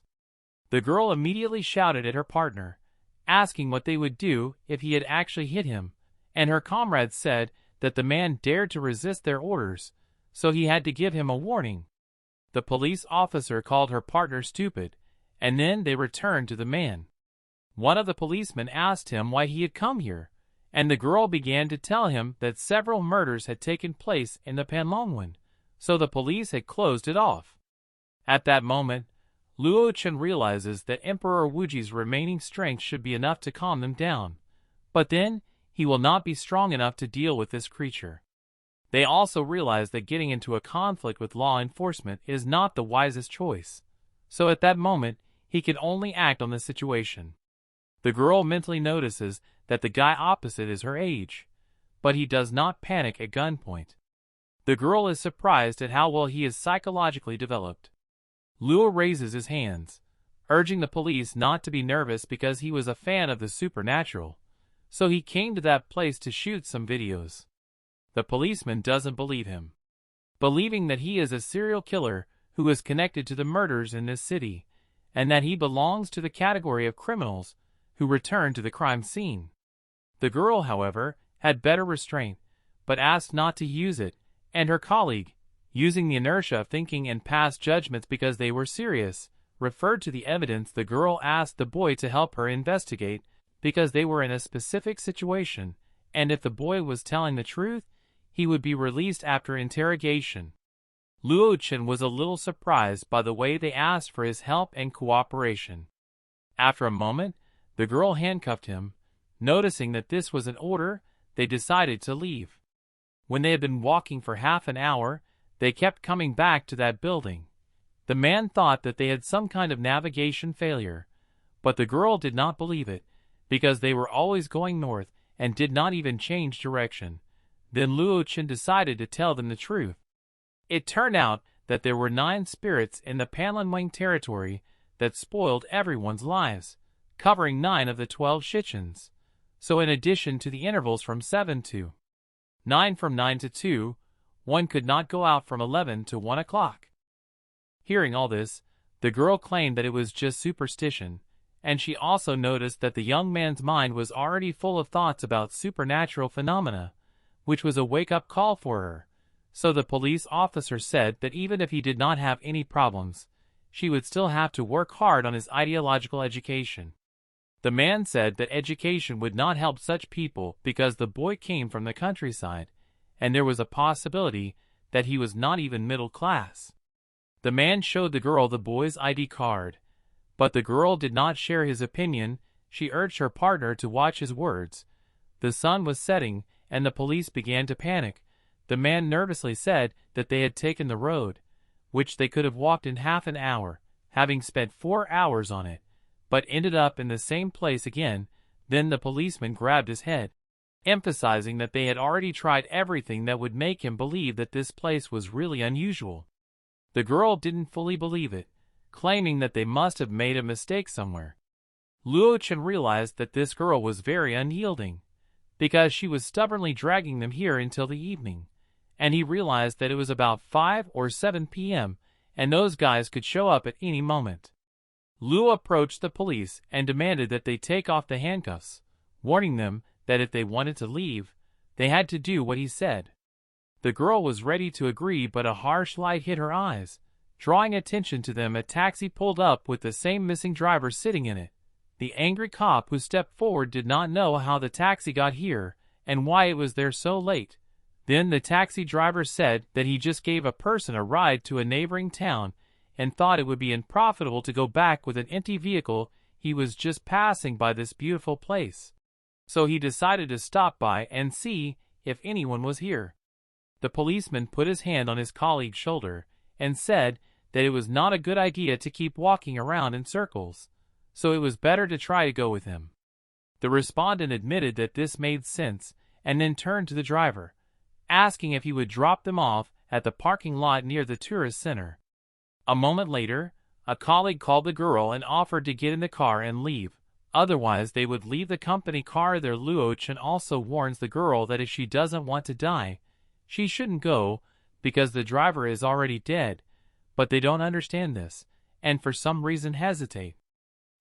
S1: The girl immediately shouted at her partner, asking what they would do if he had actually hit him, and her comrades said that the man dared to resist their orders, so he had to give him a warning. The police officer called her partner stupid, and then they returned to the man. One of the policemen asked him why he had come here, and the girl began to tell him that several murders had taken place in the Panlongwen, so the police had closed it off. At that moment, Luo Chen realizes that Emperor Wuji's remaining strength should be enough to calm them down, but then he will not be strong enough to deal with this creature. They also realize that getting into a conflict with law enforcement is not the wisest choice, so at that moment, he can only act on the situation. The girl mentally notices that the guy opposite is her age, but he does not panic at gunpoint. The girl is surprised at how well he is psychologically developed. Luo raises his hands, urging the police not to be nervous because he was a fan of the supernatural, so he came to that place to shoot some videos. The policeman doesn't believe him, believing that he is a serial killer who is connected to the murders in this city, and that he belongs to the category of criminals who return to the crime scene. The girl, however, had better restraint, but asked not to use it, and her colleague, using the inertia of thinking and past judgments because they were serious, referred to the evidence. The girl asked the boy to help her investigate because they were in a specific situation, and if the boy was telling the truth, he would be released after interrogation. Luo Chen was a little surprised by the way they asked for his help and cooperation. After a moment, the girl handcuffed him. Noticing that this was an order, they decided to leave. When they had been walking for half an hour, they kept coming back to that building. The man thought that they had some kind of navigation failure, but the girl did not believe it, because they were always going north and did not even change direction. Then Luo Chen decided to tell them the truth. It turned out that there were 9 spirits in the Panlongwen territory that spoiled everyone's lives, covering 9 of the 12 shichens. So in addition to the intervals from 7 to 9 from 9 to 2, one could not go out from 11 to 1 o'clock. Hearing all this, the girl claimed that it was just superstition, and she also noticed that the young man's mind was already full of thoughts about supernatural phenomena, which was a wake-up call for her. So the police officer said that even if he did not have any problems, she would still have to work hard on his ideological education. The man said that education would not help such people because the boy came from the countryside, and there was a possibility that he was not even middle class. The man showed the girl the boy's ID card, but the girl did not share his opinion. She urged her partner to watch his words. The sun was setting, and the police began to panic. The man nervously said that they had taken the road, which they could have walked in half an hour, having spent 4 hours on it, but ended up in the same place again. Then the policeman grabbed his head, emphasizing that they had already tried everything that would make him believe that this place was really unusual. The girl didn't fully believe it, claiming that they must have made a mistake somewhere. Luo Chen realized that this girl was very unyielding, because she was stubbornly dragging them here until the evening, and he realized that it was about 5 or 7 p.m., and those guys could show up at any moment. Luo approached the police and demanded that they take off the handcuffs, warning them that if they wanted to leave, they had to do what he said. The girl was ready to agree, but a harsh light hit her eyes. Drawing attention to them, a taxi pulled up with the same missing driver sitting in it. The angry cop who stepped forward did not know how the taxi got here and why it was there so late. Then the taxi driver said that he just gave a person a ride to a neighboring town and thought it would be unprofitable to go back with an empty vehicle. He was just passing by this beautiful place, so he decided to stop by and see if anyone was here. The policeman put his hand on his colleague's shoulder and said that it was not a good idea to keep walking around in circles, so it was better to try to go with him. The respondent admitted that this made sense and then turned to the driver, asking if he would drop them off at the parking lot near the tourist center. A moment later, a colleague called the girl and offered to get in the car and leave, otherwise they would leave the company car there. Luo Wuji also warns the girl that if she doesn't want to die, she shouldn't go because the driver is already dead, but they don't understand this, and for some reason hesitate.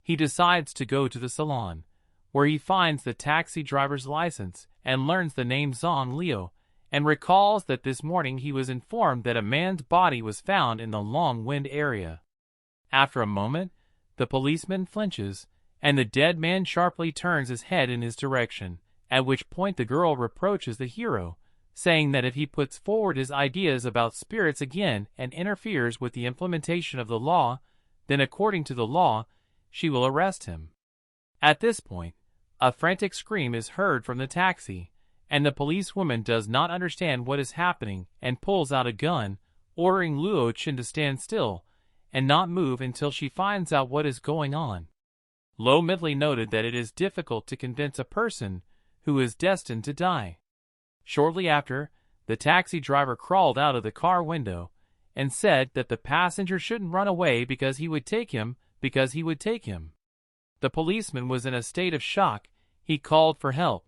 S1: He decides to go to the salon, where he finds the taxi driver's license and learns the name Zhang Liu, and recalls that this morning he was informed that a man's body was found in the Long Wind area. After a moment, the policeman flinches, and the dead man sharply turns his head in his direction, at which point the girl reproaches the hero, saying that if he puts forward his ideas about spirits again and interferes with the implementation of the law, then according to the law, she will arrest him. At this point, a frantic scream is heard from the taxi, and the policewoman does not understand what is happening and pulls out a gun, ordering Luo Wuji to stand still and not move until she finds out what is going on. Luo Wuji noted that it is difficult to convince a person who is destined to die. Shortly after, the taxi driver crawled out of the car window and said that the passenger shouldn't run away because he would take him. The policeman was in a state of shock. He called for help,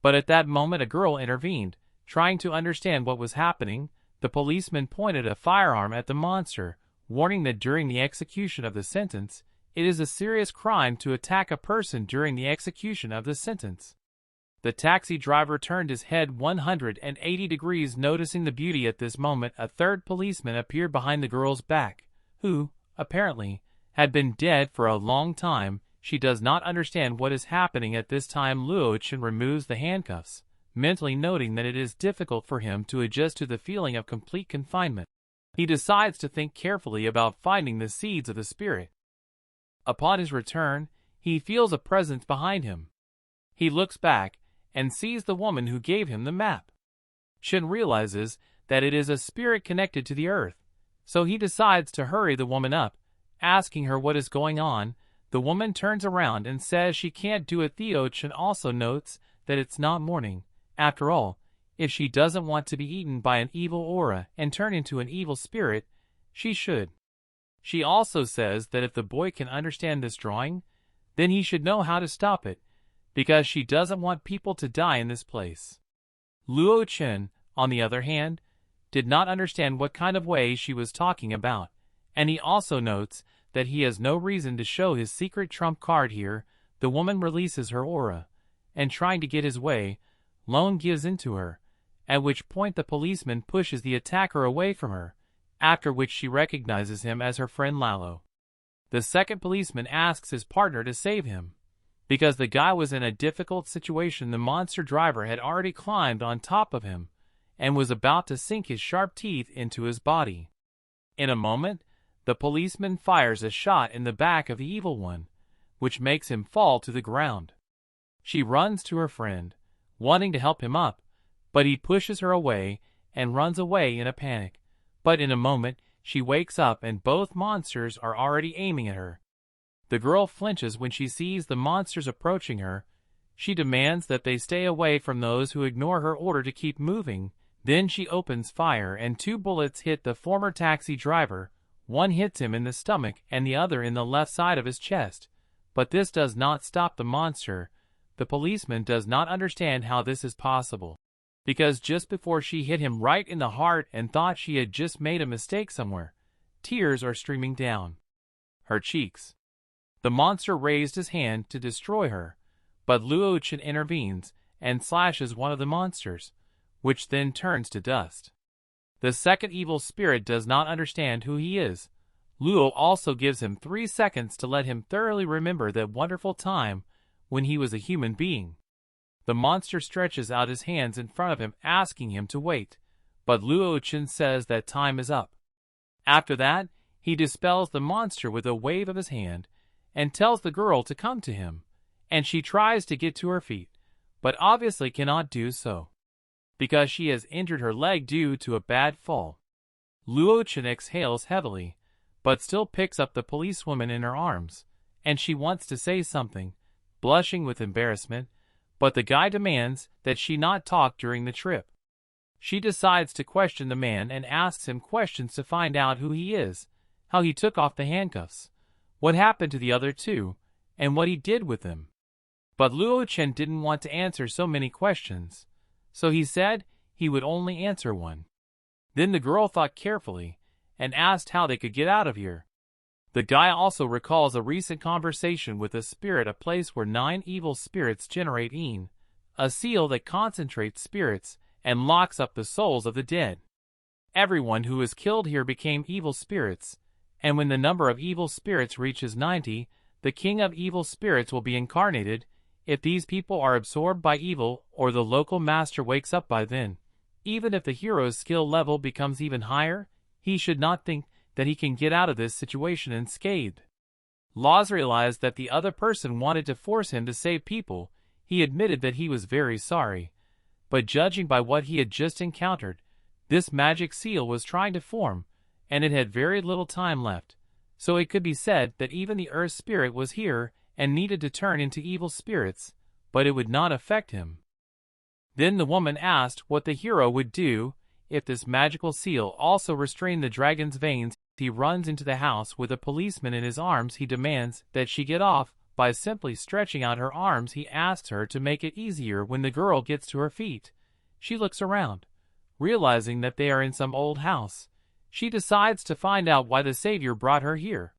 S1: but at that moment a girl intervened, trying to understand what was happening. The policeman pointed a firearm at the monster, warning that during the execution of the sentence, it is a serious crime to attack a person during the execution of the sentence. The taxi driver turned his head 180 degrees, noticing the beauty. At this moment, a third policeman appeared behind the girl's back, who, apparently, had been dead for a long time. She does not understand what is happening at this time. Luo Wuji removes the handcuffs, mentally noting that it is difficult for him to adjust to the feeling of complete confinement. He decides to think carefully about finding the seeds of the spirit. Upon his return, he feels a presence behind him. He looks back and sees the woman who gave him the map. Chen realizes that it is a spirit connected to the earth, so he decides to hurry the woman up, asking her what is going on. The woman turns around and says she can't do it. Luo Wuji also notes that it's not morning. After all, if she doesn't want to be eaten by an evil aura and turn into an evil spirit, she should. She also says that if the boy can understand this drawing, then he should know how to stop it, because she doesn't want people to die in this place. Luo Wuji, on the other hand, did not understand what kind of way she was talking about, and he also notes that he has no reason to show his secret trump card here. The woman releases her aura, and trying to get his way, Lone gives in to her, at which point the policeman pushes the attacker away from her, after which she recognizes him as her friend Lalo. The second policeman asks his partner to save him, because the guy was in a difficult situation. The monster driver had already climbed on top of him, and was about to sink his sharp teeth into his body. In a moment, the policeman fires a shot in the back of the evil one, which makes him fall to the ground. She runs to her friend, wanting to help him up, but he pushes her away and runs away in a panic. But in a moment, she wakes up and both monsters are already aiming at her. The girl flinches when she sees the monsters approaching her. She demands that they stay away from those who ignore her order to keep moving. Then she opens fire and 2 bullets hit the former taxi driver. One hits him in the stomach and the other in the left side of his chest. But this does not stop the monster. The policeman does not understand how this is possible, because just before she hit him right in the heart and thought she had just made a mistake somewhere, tears are streaming down her cheeks. The monster raised his hand to destroy her, but Luo Wuji intervenes and slashes one of the monsters, which then turns to dust. The second evil spirit does not understand who he is. Luo also gives him 3 seconds to let him thoroughly remember that wonderful time when he was a human being. The monster stretches out his hands in front of him, asking him to wait, but Luo Wuji says that time is up. After that, he dispels the monster with a wave of his hand and tells the girl to come to him, and she tries to get to her feet, but obviously cannot do so, because she has injured her leg due to a bad fall. Luo Wuji exhales heavily, but still picks up the policewoman in her arms, and she wants to say something, blushing with embarrassment, but the guy demands that she not talk during the trip. She decides to question the man and asks him questions to find out who he is, how he took off the handcuffs, what happened to the other two, and what he did with them. But Luo Wuji didn't want to answer so many questions, so he said he would only answer one. Then the girl thought carefully and asked how they could get out of here. The guy also recalls a recent conversation with a spirit, a place where 9 evil spirits generate a seal that concentrates spirits and locks up the souls of the dead. Everyone who was killed here became evil spirits, and when the number of evil spirits reaches 90, the king of evil spirits will be incarnated. If these people are absorbed by evil or the local master wakes up by then, even if the hero's skill level becomes even higher, he should not think that he can get out of this situation unscathed. Laws realized that the other person wanted to force him to save people. He admitted that he was very sorry, but judging by what he had just encountered, this magic seal was trying to form, and it had very little time left, so it could be said that even the earth spirit was here and needed to turn into evil spirits, but it would not affect him. Then the woman asked what the hero would do if this magical seal also restrained the dragon's veins. He runs into the house with a policeman in his arms. He demands that she get off by simply stretching out her arms. He asks her to make it easier. When the girl gets to her feet, she looks around, realizing that they are in some old house. She decides to find out why the savior brought her here.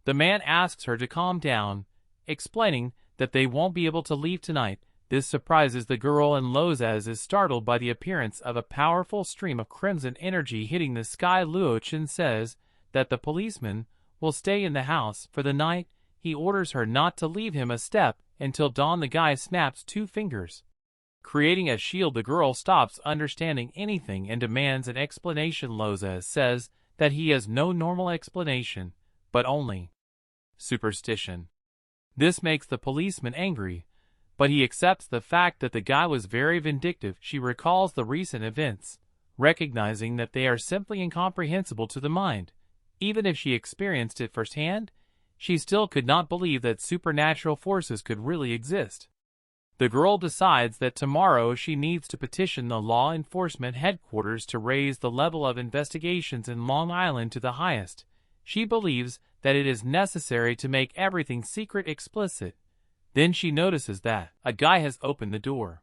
S1: The man asks her to calm down, explaining that they won't be able to leave tonight. This surprises the girl, and Lozaz is startled by the appearance of a powerful stream of crimson energy hitting the sky. Luo Wuji says that the policeman will stay in the house for the night. He orders her not to leave him a step until dawn. The guy snaps 2 fingers, creating a shield. The girl stops understanding anything and demands an explanation. Lozaz says that he has no normal explanation, but only superstition. This makes the policeman angry, but he accepts the fact that the guy was very vindictive. She recalls the recent events, recognizing that they are simply incomprehensible to the mind. Even if she experienced it firsthand, she still could not believe that supernatural forces could really exist. The girl decides that tomorrow she needs to petition the law enforcement headquarters to raise the level of investigations in Long Island to the highest. She believes that it is necessary to make everything secret explicit. Then she notices that a guy has opened the door.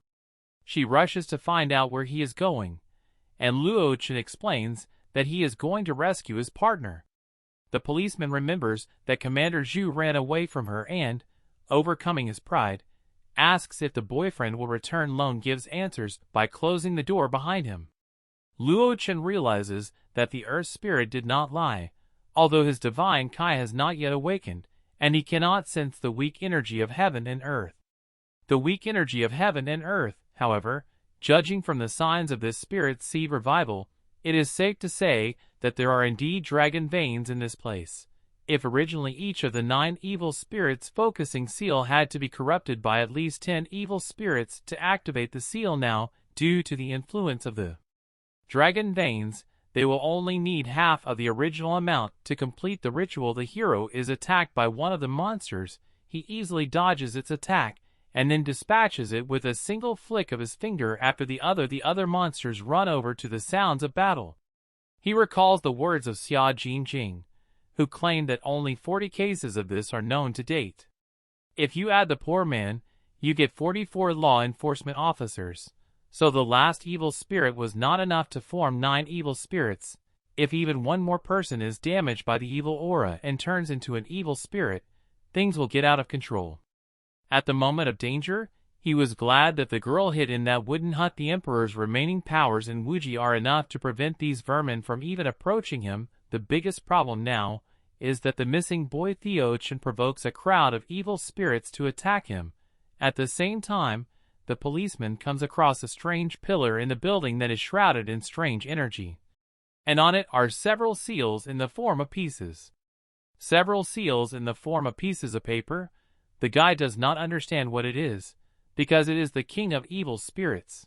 S1: She rushes to find out where he is going, and Luo Wuji explains that he is going to rescue his partner. The policeman remembers that Commander Zhu ran away from her and, overcoming his pride, asks if the boyfriend will return. Lone gives answers by closing the door behind him. Luo Wuji realizes that the earth spirit did not lie, although his divine Kai has not yet awakened, and he cannot sense the weak energy of heaven and earth. The weak energy of heaven and earth, however, judging from the signs of this spirit's seed revival, it is safe to say that there are indeed dragon veins in this place. If originally each of the 9 evil spirits focusing seal had to be corrupted by at least 10 evil spirits to activate the seal, now, due to the influence of the dragon veins, they will only need half of the original amount to complete the ritual. The hero is attacked by one of the monsters. He easily dodges its attack and then dispatches it with a single flick of his finger after the other. The other monsters run over to the sounds of battle. He recalls the words of Xia Jingjing, who claimed that only 40 cases of this are known to date. If you add the poor man, you get 44 law enforcement officers. So the last evil spirit was not enough to form 9 evil spirits. If even one more person is damaged by the evil aura and turns into an evil spirit, things will get out of control. At the moment of danger, He was glad that the girl hid in that wooden hut. The Emperor's remaining powers in Wuji are enough to prevent these vermin from even approaching him. The biggest problem now is that the missing boy Theo-chan provokes a crowd of evil spirits to attack him. At the same time, the policeman comes across a strange pillar in the building that is shrouded in strange energy. And on it are several seals in the form of pieces. Several seals in the form of pieces of paper. The guy does not understand what it is, because it is the king of evil spirits.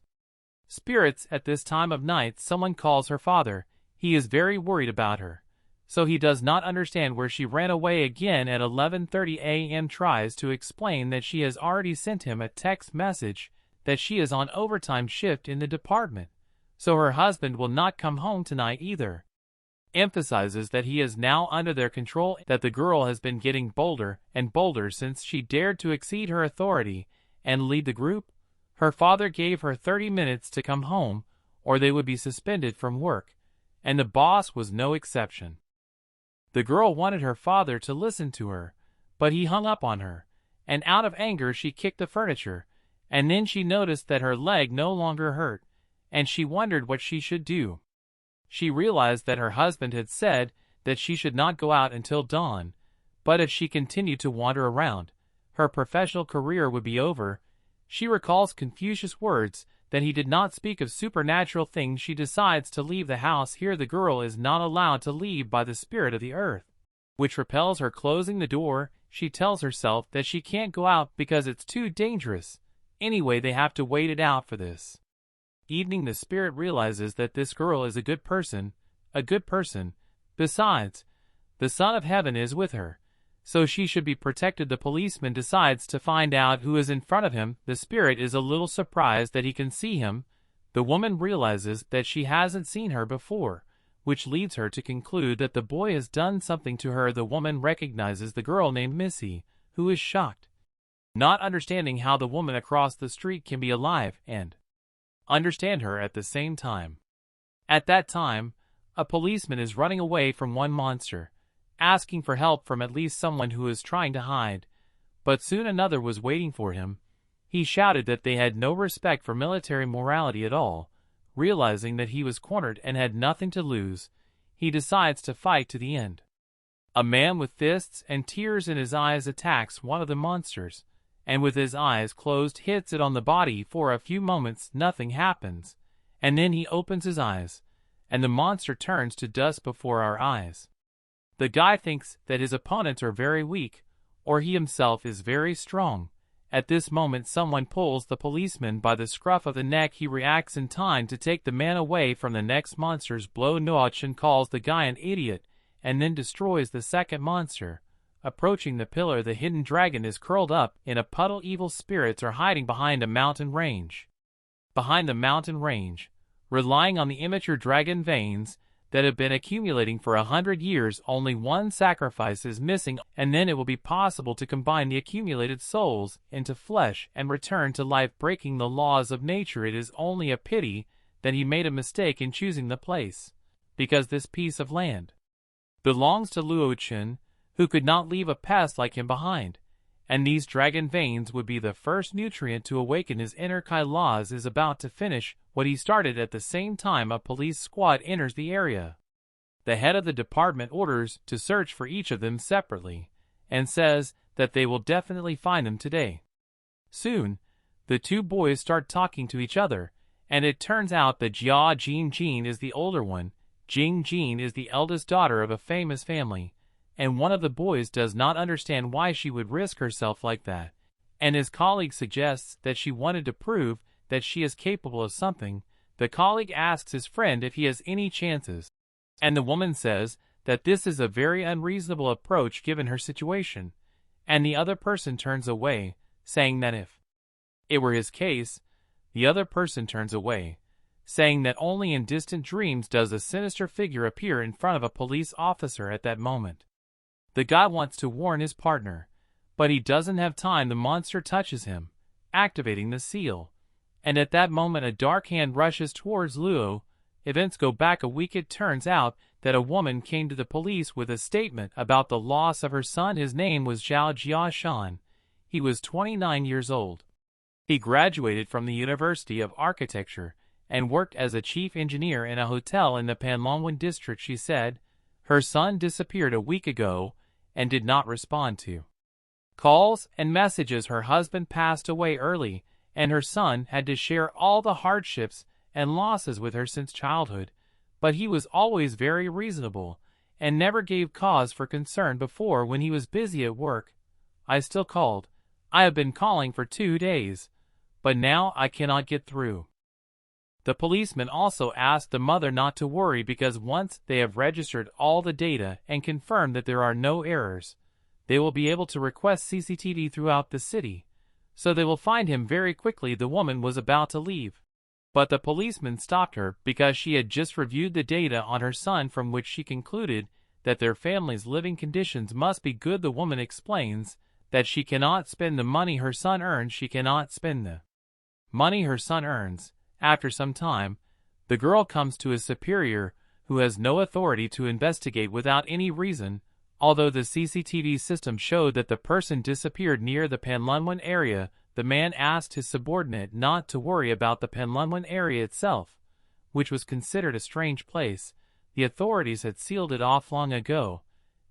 S1: Spirits at this time of night. Someone calls her father. He is very worried about her. So he does not understand where she ran away again at 11:30 a.m. Tries to explain that she has already sent him a text message that she is on overtime shift in the department, so her husband will not come home tonight either. Emphasizes that he is now under their control, that the girl has been getting bolder and bolder since she dared to exceed her authority and lead the group. Her father gave her 30 minutes to come home, or they would be suspended from work, and the boss was no exception. The girl wanted her father to listen to her, but he hung up on her, and out of anger she kicked the furniture, and then she noticed that her leg no longer hurt, and she wondered what she should do. She realized that her husband had said that she should not go out until dawn, but if she continued to wander around, her professional career would be over. She recalls Confucius' words that he did not speak of supernatural things. She decides to leave the house. Here the girl is not allowed to leave by the spirit of the earth, which repels her. Closing the door, she tells herself that she can't go out because it's too dangerous. Anyway, they have to wait it out for this evening. The spirit realizes that this girl is a good person. Besides, the Son of Heaven is with her, so she should be protected. The policeman decides to find out who is in front of him. The spirit is a little surprised that he can see him. The woman realizes that she hasn't seen her before, which leads her to conclude that the boy has done something to her. The woman recognizes the girl named Missy, who is shocked, not understanding how the woman across the street can be alive and understand her at the same time. At that time, a policeman is running away from one monster, asking for help from at least someone who is trying to hide, but soon another was waiting for him. He shouted that they had no respect for military morality at all. Realizing that he was cornered and had nothing to lose, he decides to fight to the end. A man with fists and tears in his eyes attacks one of the monsters, and with his eyes closed hits it on the body. For a few moments nothing happens, and then he opens his eyes, and the monster turns to dust before our eyes. The guy thinks that his opponents are very weak, or he himself is very strong. At this moment someone pulls the policeman by the scruff of the neck. He reacts in time to take the man away from the next monster's blow. Noachin calls the guy an idiot, and then destroys the second monster. Approaching the pillar, the hidden dragon is curled up in a puddle. Evil spirits are hiding behind a mountain range. Behind the mountain range, relying on the immature dragon veins that have been accumulating for 100 years, only one sacrifice is missing, and then it will be possible to combine the accumulated souls into flesh and return to life, breaking the laws of nature. It is only a pity that he made a mistake in choosing the place, because this piece of land belongs to Luo Wuji, who could not leave a pest like him behind, and these dragon veins would be the first nutrient to awaken his inner Kai. Laws is about to finish what he started. At the same time, a police squad enters the area. The head of the department orders to search for each of them separately, and says that they will definitely find them today. Soon, the two boys start talking to each other, and it turns out that Jia Jingjin is the older one. Jingjin is the eldest daughter of a famous family, and one of the boys does not understand why she would risk herself like that, and his colleague suggests that she wanted to prove that she is capable of something. The colleague asks his friend if he has any chances, and the woman says that this is a very unreasonable approach given her situation, and the other person turns away, saying that if it were his case, the other person turns away, saying that only in distant dreams does a sinister figure appear in front of a police officer at that moment. The guy wants to warn his partner, but he doesn't have time. The monster touches him, activating the seal, and at that moment a dark hand rushes towards Luo. Events go back a week. It turns out that a woman came to the police with a statement about the loss of her son. His name was Zhao Jiashan. He was 29 years old. He graduated from the University of Architecture and worked as a chief engineer in a hotel in the Panlongwan district. She said her son disappeared a week ago and did not respond to calls and messages. Her husband passed away early, and her son had to share all the hardships and losses with her since childhood, but he was always very reasonable and never gave cause for concern before when he was busy at work. I still called. I have been calling for 2 days, but now I cannot get through. The policeman also asked the mother not to worry because once they have registered all the data and confirmed that there are no errors, they will be able to request CCTV throughout the city, so they will find him very quickly. The woman was about to leave, but the policeman stopped her because she had just reviewed the data on her son, from which she concluded that their family's living conditions must be good. The woman explains that she cannot spend the money her son earns. She cannot spend the money her son earns. After some time, the girl comes to his superior, who has no authority to investigate without any reason. Although the CCTV system showed that the person disappeared near the Panlongwan area, the man asked his subordinate not to worry about the Panlongwan area itself, which was considered a strange place. The authorities had sealed it off long ago,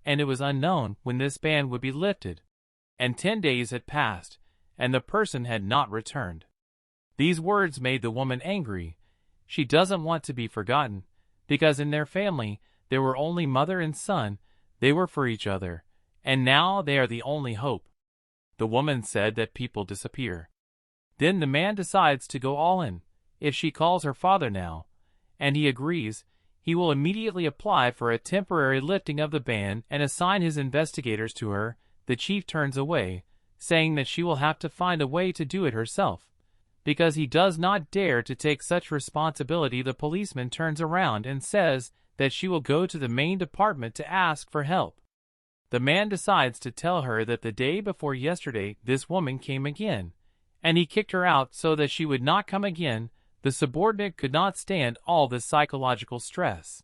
S1: and it was unknown when this ban would be lifted. And 10 days had passed, and the person had not returned. These words made the woman angry. She doesn't want to be forgotten, because in their family there were only mother and son. They were for each other, and now they are the only hope. The woman said that people disappear. Then the man decides to go all in. If she calls her father now, and he agrees, he will immediately apply for a temporary lifting of the ban and assign his investigators to her. The chief turns away, saying that she will have to find a way to do it herself, because he does not dare to take such responsibility. The policeman turns around and says that she will go to the main department to ask for help. The man decides to tell her that the day before yesterday this woman came again, and he kicked her out so that she would not come again. The subordinate could not stand all this psychological stress.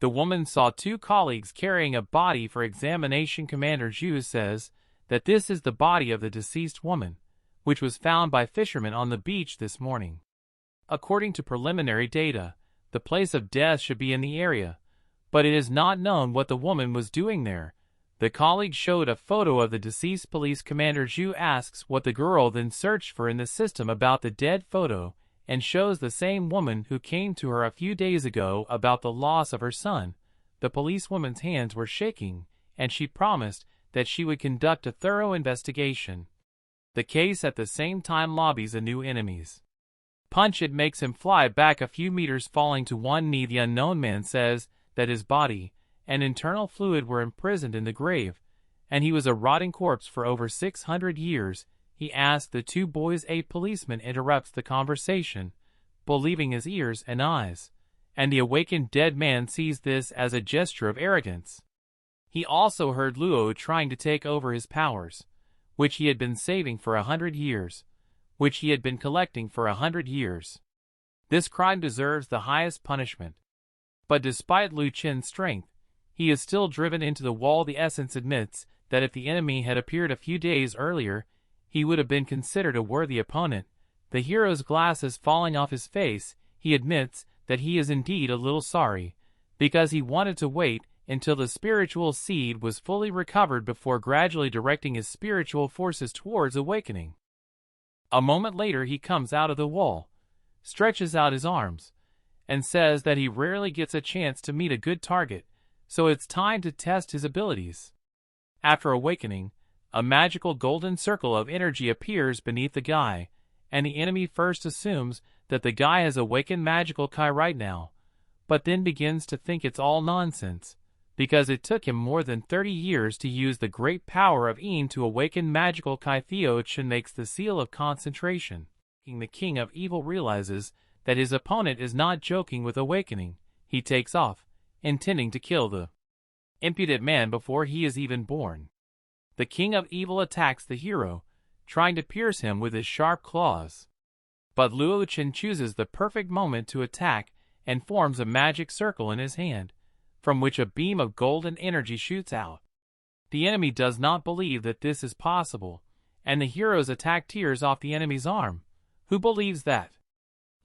S1: The woman saw 2 colleagues carrying a body for examination. Commander Zhu says that this is the body of the deceased woman, which was found by fishermen on the beach this morning. According to preliminary data, the place of death should be in the area, but it is not known what the woman was doing there. The colleague showed a photo of the deceased. Police Commander Zhu asks what the girl then searched for in the system about the dead photo, and shows the same woman who came to her a few days ago about the loss of her son. The policewoman's hands were shaking, and she promised that she would conduct a thorough investigation. The case at the same time lobbies a new enemies. Punch. It makes him fly back a few meters, falling to one knee. The unknown man says that his body and internal fluid were imprisoned in the grave, and he was a rotting corpse for over 600 years. He asked the 2 boys. A policeman interrupts the conversation, believing his ears and eyes, and the awakened dead man sees this as a gesture of arrogance. He also heard Luo trying to take over his powers, which he had been saving for 100 years, which he had been collecting for 100 years. This crime deserves the highest punishment. But despite Lu Qin's strength, he is still driven into the wall. The essence admits that if the enemy had appeared a few days earlier, he would have been considered a worthy opponent. The hero's glasses falling off his face, he admits that he is indeed a little sorry, because he wanted to wait until the spiritual seed was fully recovered before gradually directing his spiritual forces towards awakening. A moment later he comes out of the wall, stretches out his arms, and says that he rarely gets a chance to meet a good target, so it's time to test his abilities. After awakening, a magical golden circle of energy appears beneath the guy, and the enemy first assumes that the guy has awakened magical Kai right now, but then begins to think it's all nonsense, because it took him more than 30 years to use the great power of Yin to awaken magical Kai. Theo Chen makes the seal of concentration. The king of evil realizes that his opponent is not joking with awakening. He takes off, intending to kill the impudent man before he is even born. The king of evil attacks the hero, trying to pierce him with his sharp claws. But Luo Chen chooses the perfect moment to attack and forms a magic circle in his hand, from which a beam of golden energy shoots out. The enemy does not believe that this is possible, and the heroes attack tears off the enemy's arm, who believes that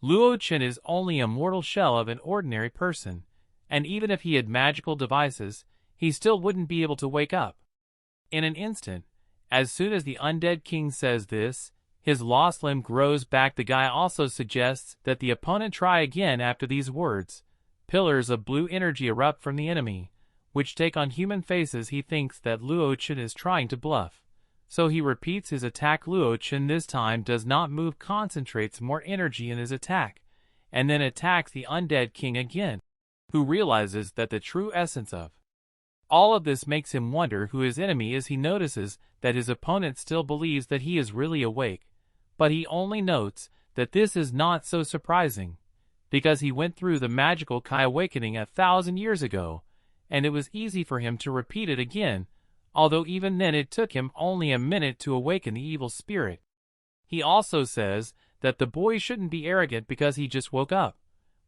S1: Luo Wuji is only a mortal shell of an ordinary person, and even if he had magical devices, he still wouldn't be able to wake up. In an instant, as soon as the undead king says this, his lost limb grows back. The guy also suggests that the opponent try again after these words. Pillars of blue energy erupt from the enemy, which take on human faces. He thinks that Luo Wuji is trying to bluff. So he repeats his attack. Luo Wuji this time does not move, concentrates more energy in his attack, and then attacks the undead king again, who realizes that the true essence of all of this makes him wonder who his enemy is. He notices that his opponent still believes that he is really awake, but he only notes that this is not so surprising, because he went through the magical Kai awakening 1,000 years ago, and it was easy for him to repeat it again, although even then it took him only a minute to awaken the evil spirit. He also says that the boy shouldn't be arrogant because he just woke up,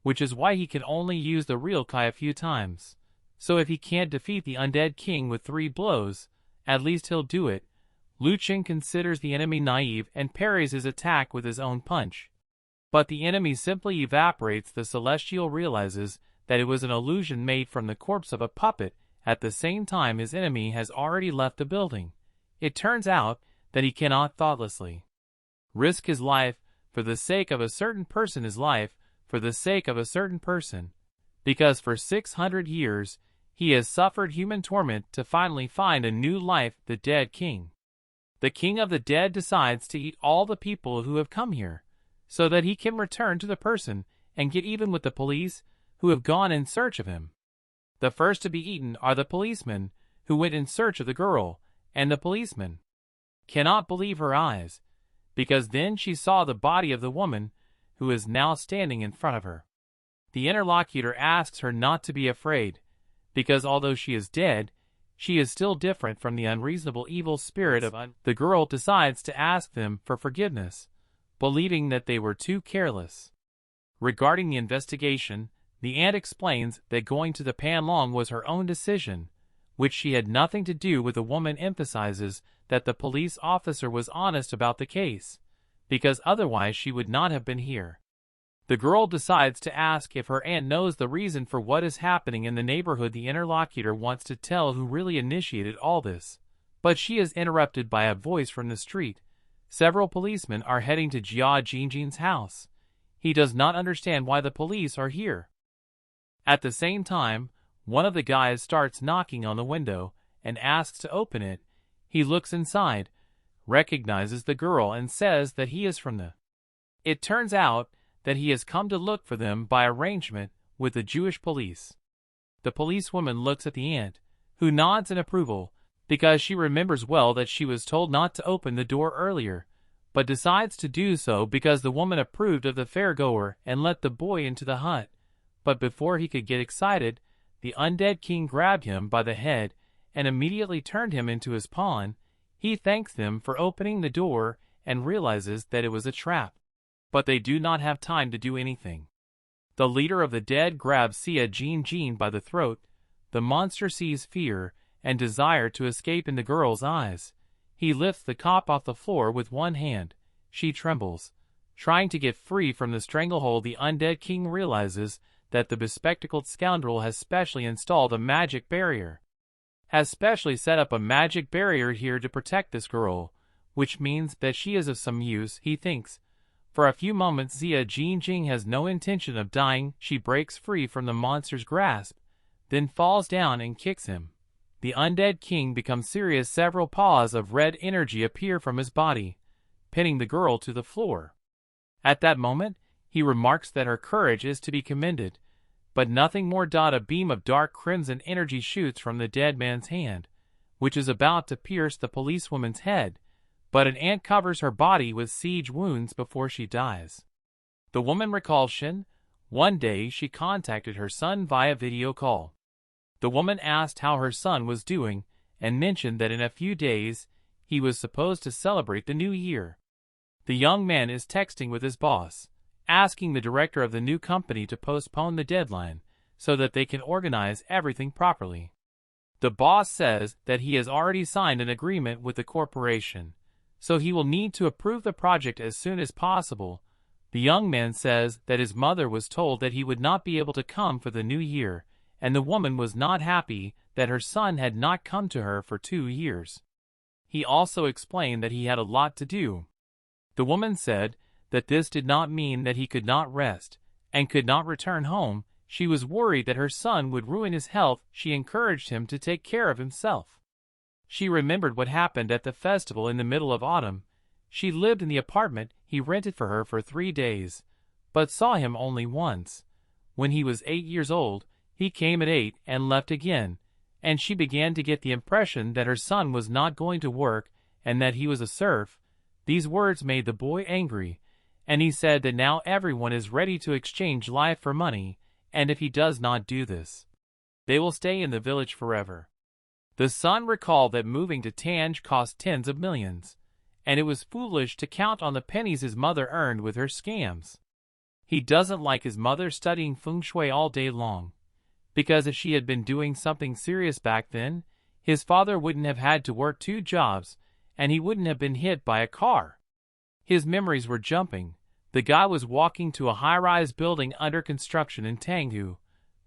S1: which is why he can only use the real Kai a few times. So if he can't defeat the undead king with 3 blows, at least he'll do it. Luo Wuji considers the enemy naive and parries his attack with his own punch. But the enemy simply evaporates. The celestial realizes that it was an illusion made from the corpse of a puppet. At the same time, his enemy has already left the building. It turns out that he cannot thoughtlessly risk his life for the sake of a certain person, his life for the sake of a certain person, because for 600 years he has suffered human torment to finally find a new life. The dead king, the king of the dead, decides to eat all the people who have come here, so that he can return to the person and get even with the police who have gone in search of him. The first to be eaten are the policemen who went in search of the girl, and the policeman cannot believe her eyes, because then she saw the body of the woman who is now standing in front of her. The interlocutor asks her not to be afraid, because although she is dead, she is still different from the unreasonable evil spirit of The girl decides to ask them for forgiveness, believing that they were too careless. Regarding the investigation, the aunt explains that going to the Panlong was her own decision, which she had nothing to do with. The woman emphasizes that the police officer was honest about the case, because otherwise she would not have been here. The girl decides to ask if her aunt knows the reason for what is happening in the neighborhood. The interlocutor wants to tell who really initiated all this, but she is interrupted by a voice from the street. Several policemen are heading to Jia Jingjing's house. He does not understand why the police are here. At the same time, one of the guys starts knocking on the window and asks to open it. He looks inside, recognizes the girl, and says that he is from the. It turns out that he has come to look for them by arrangement with the Jewish police. The policewoman looks at the aunt, who nods in approval, because she remembers well that she was told not to open the door earlier, but decides to do so because the woman approved of the fairgoer and let the boy into the hut. But before he could get excited, the undead king grabbed him by the head and immediately turned him into his pawn. He thanks them for opening the door and realizes that it was a trap. But they do not have time to do anything. The leader of the dead grabs Jia Jingjing by the throat. The monster sees fear and desire to escape in the girl's eyes. He lifts the cop off the floor with one hand. She trembles, trying to get free from the stranglehold. The undead king realizes that the bespectacled scoundrel has specially installed a magic barrier. Has specially set up a magic barrier here to protect this girl, which means that she is of some use, he thinks. For a few moments Jia Jingjing has no intention of dying. She breaks free from the monster's grasp, then falls down and kicks him. The undead king becomes serious. Several paws of red energy appear from his body, pinning the girl to the floor. At that moment, he remarks that her courage is to be commended, but nothing more. A beam of dark crimson energy shoots from the dead man's hand, which is about to pierce the policewoman's head, but an ant covers her body with siege wounds before she dies. The woman recalls Shin. One day she contacted her son via video call. The woman asked how her son was doing and mentioned that in a few days he was supposed to celebrate the new year. The young man is texting with his boss, asking the director of the new company to postpone the deadline so that they can organize everything properly. The boss says that he has already signed an agreement with the corporation, so he will need to approve the project as soon as possible. The young man says that his mother was told that he would not be able to come for the new year, and the woman was not happy that her son had not come to her for 2 years. He also explained that he had a lot to do. The woman said that this did not mean that he could not rest and could not return home. She was worried that her son would ruin his health. She encouraged him to take care of himself. She remembered what happened at the festival in the middle of autumn. She lived in the apartment he rented for her for 3 days, but saw him only once. When he was 8 years old, he came at 8 and left again, and she began to get the impression that her son was not going to work and that he was a serf. These words made the boy angry, and he said that now everyone is ready to exchange life for money, and if he does not do this, they will stay in the village forever. The son recalled that moving to Tanj cost tens of millions, and it was foolish to count on the pennies his mother earned with her scams. He doesn't like his mother studying feng shui all day long, because if she had been doing something serious back then, his father wouldn't have had to work 2 jobs, and he wouldn't have been hit by a car. His memories were jumping. The guy was walking to a high-rise building under construction in Tanghu.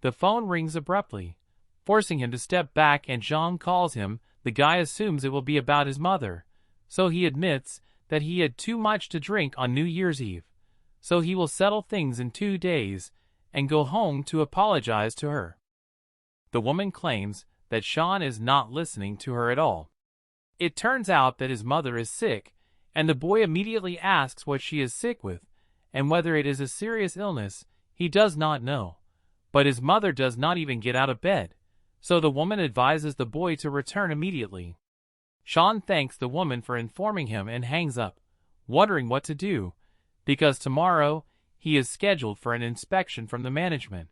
S1: The phone rings abruptly, forcing him to step back, and Zhang calls him. The guy assumes it will be about his mother, so he admits that he had too much to drink on New Year's Eve, so he will settle things in 2 days and go home to apologize to her. The woman claims that Sean is not listening to her at all. It turns out that his mother is sick, and the boy immediately asks what she is sick with, and whether it is a serious illness. He does not know, but his mother does not even get out of bed, so the woman advises the boy to return immediately. Sean thanks the woman for informing him and hangs up, wondering what to do, because tomorrow he is scheduled for an inspection from the management.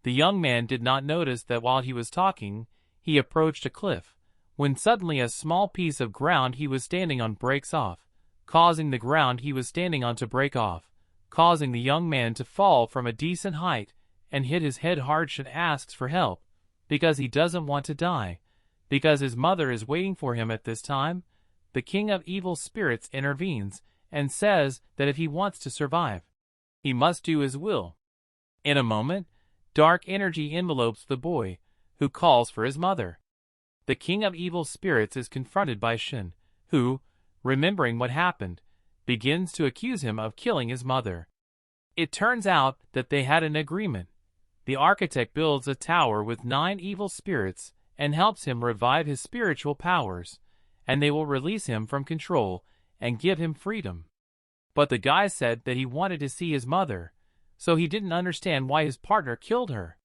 S1: The young man did not notice that while he was talking, he approached a cliff, when suddenly a small piece of ground he was standing on breaks off, causing the ground he was standing on to break off, causing the young man to fall from a decent height and hit his head hard. Shen asks for help, because he doesn't want to die, because his mother is waiting for him at this time. The king of evil spirits intervenes and says that if he wants to survive, he must do his will. In a moment, dark energy envelopes the boy, who calls for his mother. The king of evil spirits is confronted by Shen, who, remembering what happened, begins to accuse him of killing his mother. It turns out that they had an agreement. The architect builds a tower with 9 evil spirits and helps him revive his spiritual powers, and they will release him from control and give him freedom. But the guy said that he wanted to see his mother, so he didn't understand why his partner killed her.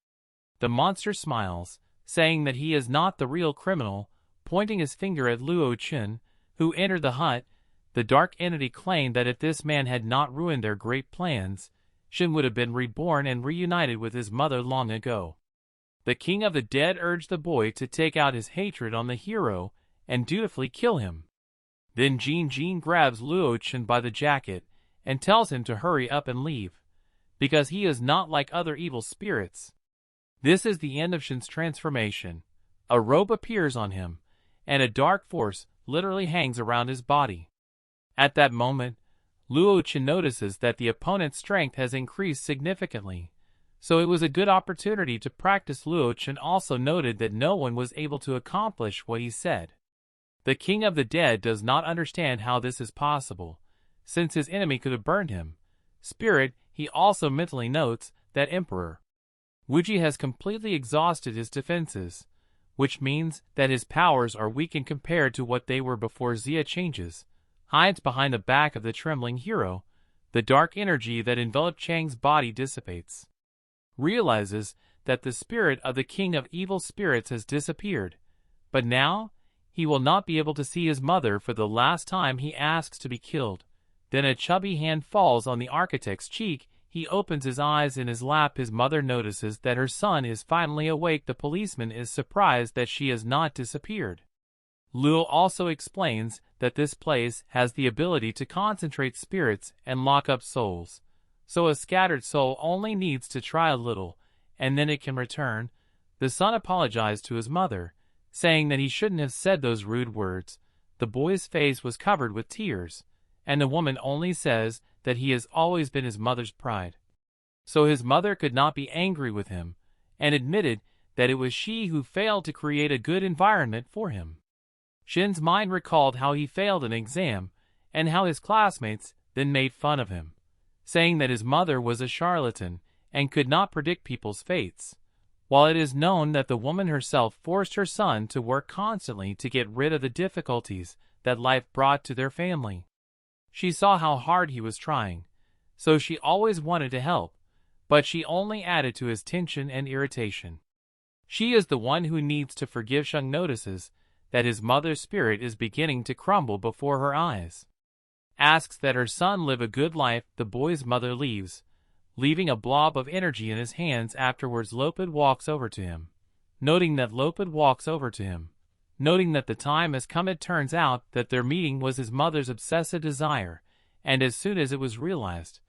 S1: The monster smiles, saying that he is not the real criminal, pointing his finger at Luo Wuji, who entered the hut. The dark entity claimed that if this man had not ruined their great plans, Shen would have been reborn and reunited with his mother long ago. The king of the dead urged the boy to take out his hatred on the hero and dutifully kill him. Then Jin grabs Luo Wuji by the jacket and tells him to hurry up and leave, because he is not like other evil spirits. This is the end of Shen's transformation. A robe appears on him, and a dark force literally hangs around his body. At that moment, Luo Wuji notices that the opponent's strength has increased significantly, so it was a good opportunity to practice. Luo Wuji also noted that no one was able to accomplish what he said. The king of the dead does not understand how this is possible, since his enemy could have burned him. Spirit, he also mentally notes that Emperor Wuji has completely exhausted his defenses, which means that his powers are weakened compared to what they were before Xia changes. Hides behind the back of the trembling hero. The dark energy that enveloped Chang's body dissipates. Realizes that the spirit of the king of evil spirits has disappeared, but now he will not be able to see his mother for the last time. He asks to be killed. Then a chubby hand falls on the architect's cheek. He opens his eyes in his lap. His mother notices that her son is finally awake. The policeman is surprised that she has not disappeared. Luo also explains that this place has the ability to concentrate spirits and lock up souls, so a scattered soul only needs to try a little, and then it can return. The son apologized to his mother, saying that he shouldn't have said those rude words. the boy's face was covered with tears, and the woman only says that he has always been his mother's pride. So his mother could not be angry with him, and admitted that it was she who failed to create a good environment for him. Shin's mind recalled how he failed an exam, and how his classmates then made fun of him, saying that his mother was a charlatan and could not predict people's fates, while it is known that the woman herself forced her son to work constantly to get rid of the difficulties that life brought to their family. She saw how hard he was trying, so she always wanted to help, but she only added to his tension and irritation. She is the one who needs to forgive. Shung notices that his mother's spirit is beginning to crumble before her eyes. Asks that her son live a good life. The boy's mother leaves, leaving a blob of energy in his hands. Afterwards, Lopud walks over to him. Noting that the time has come, it turns out that their meeting was his mother's obsessive desire, and as soon as it was realized,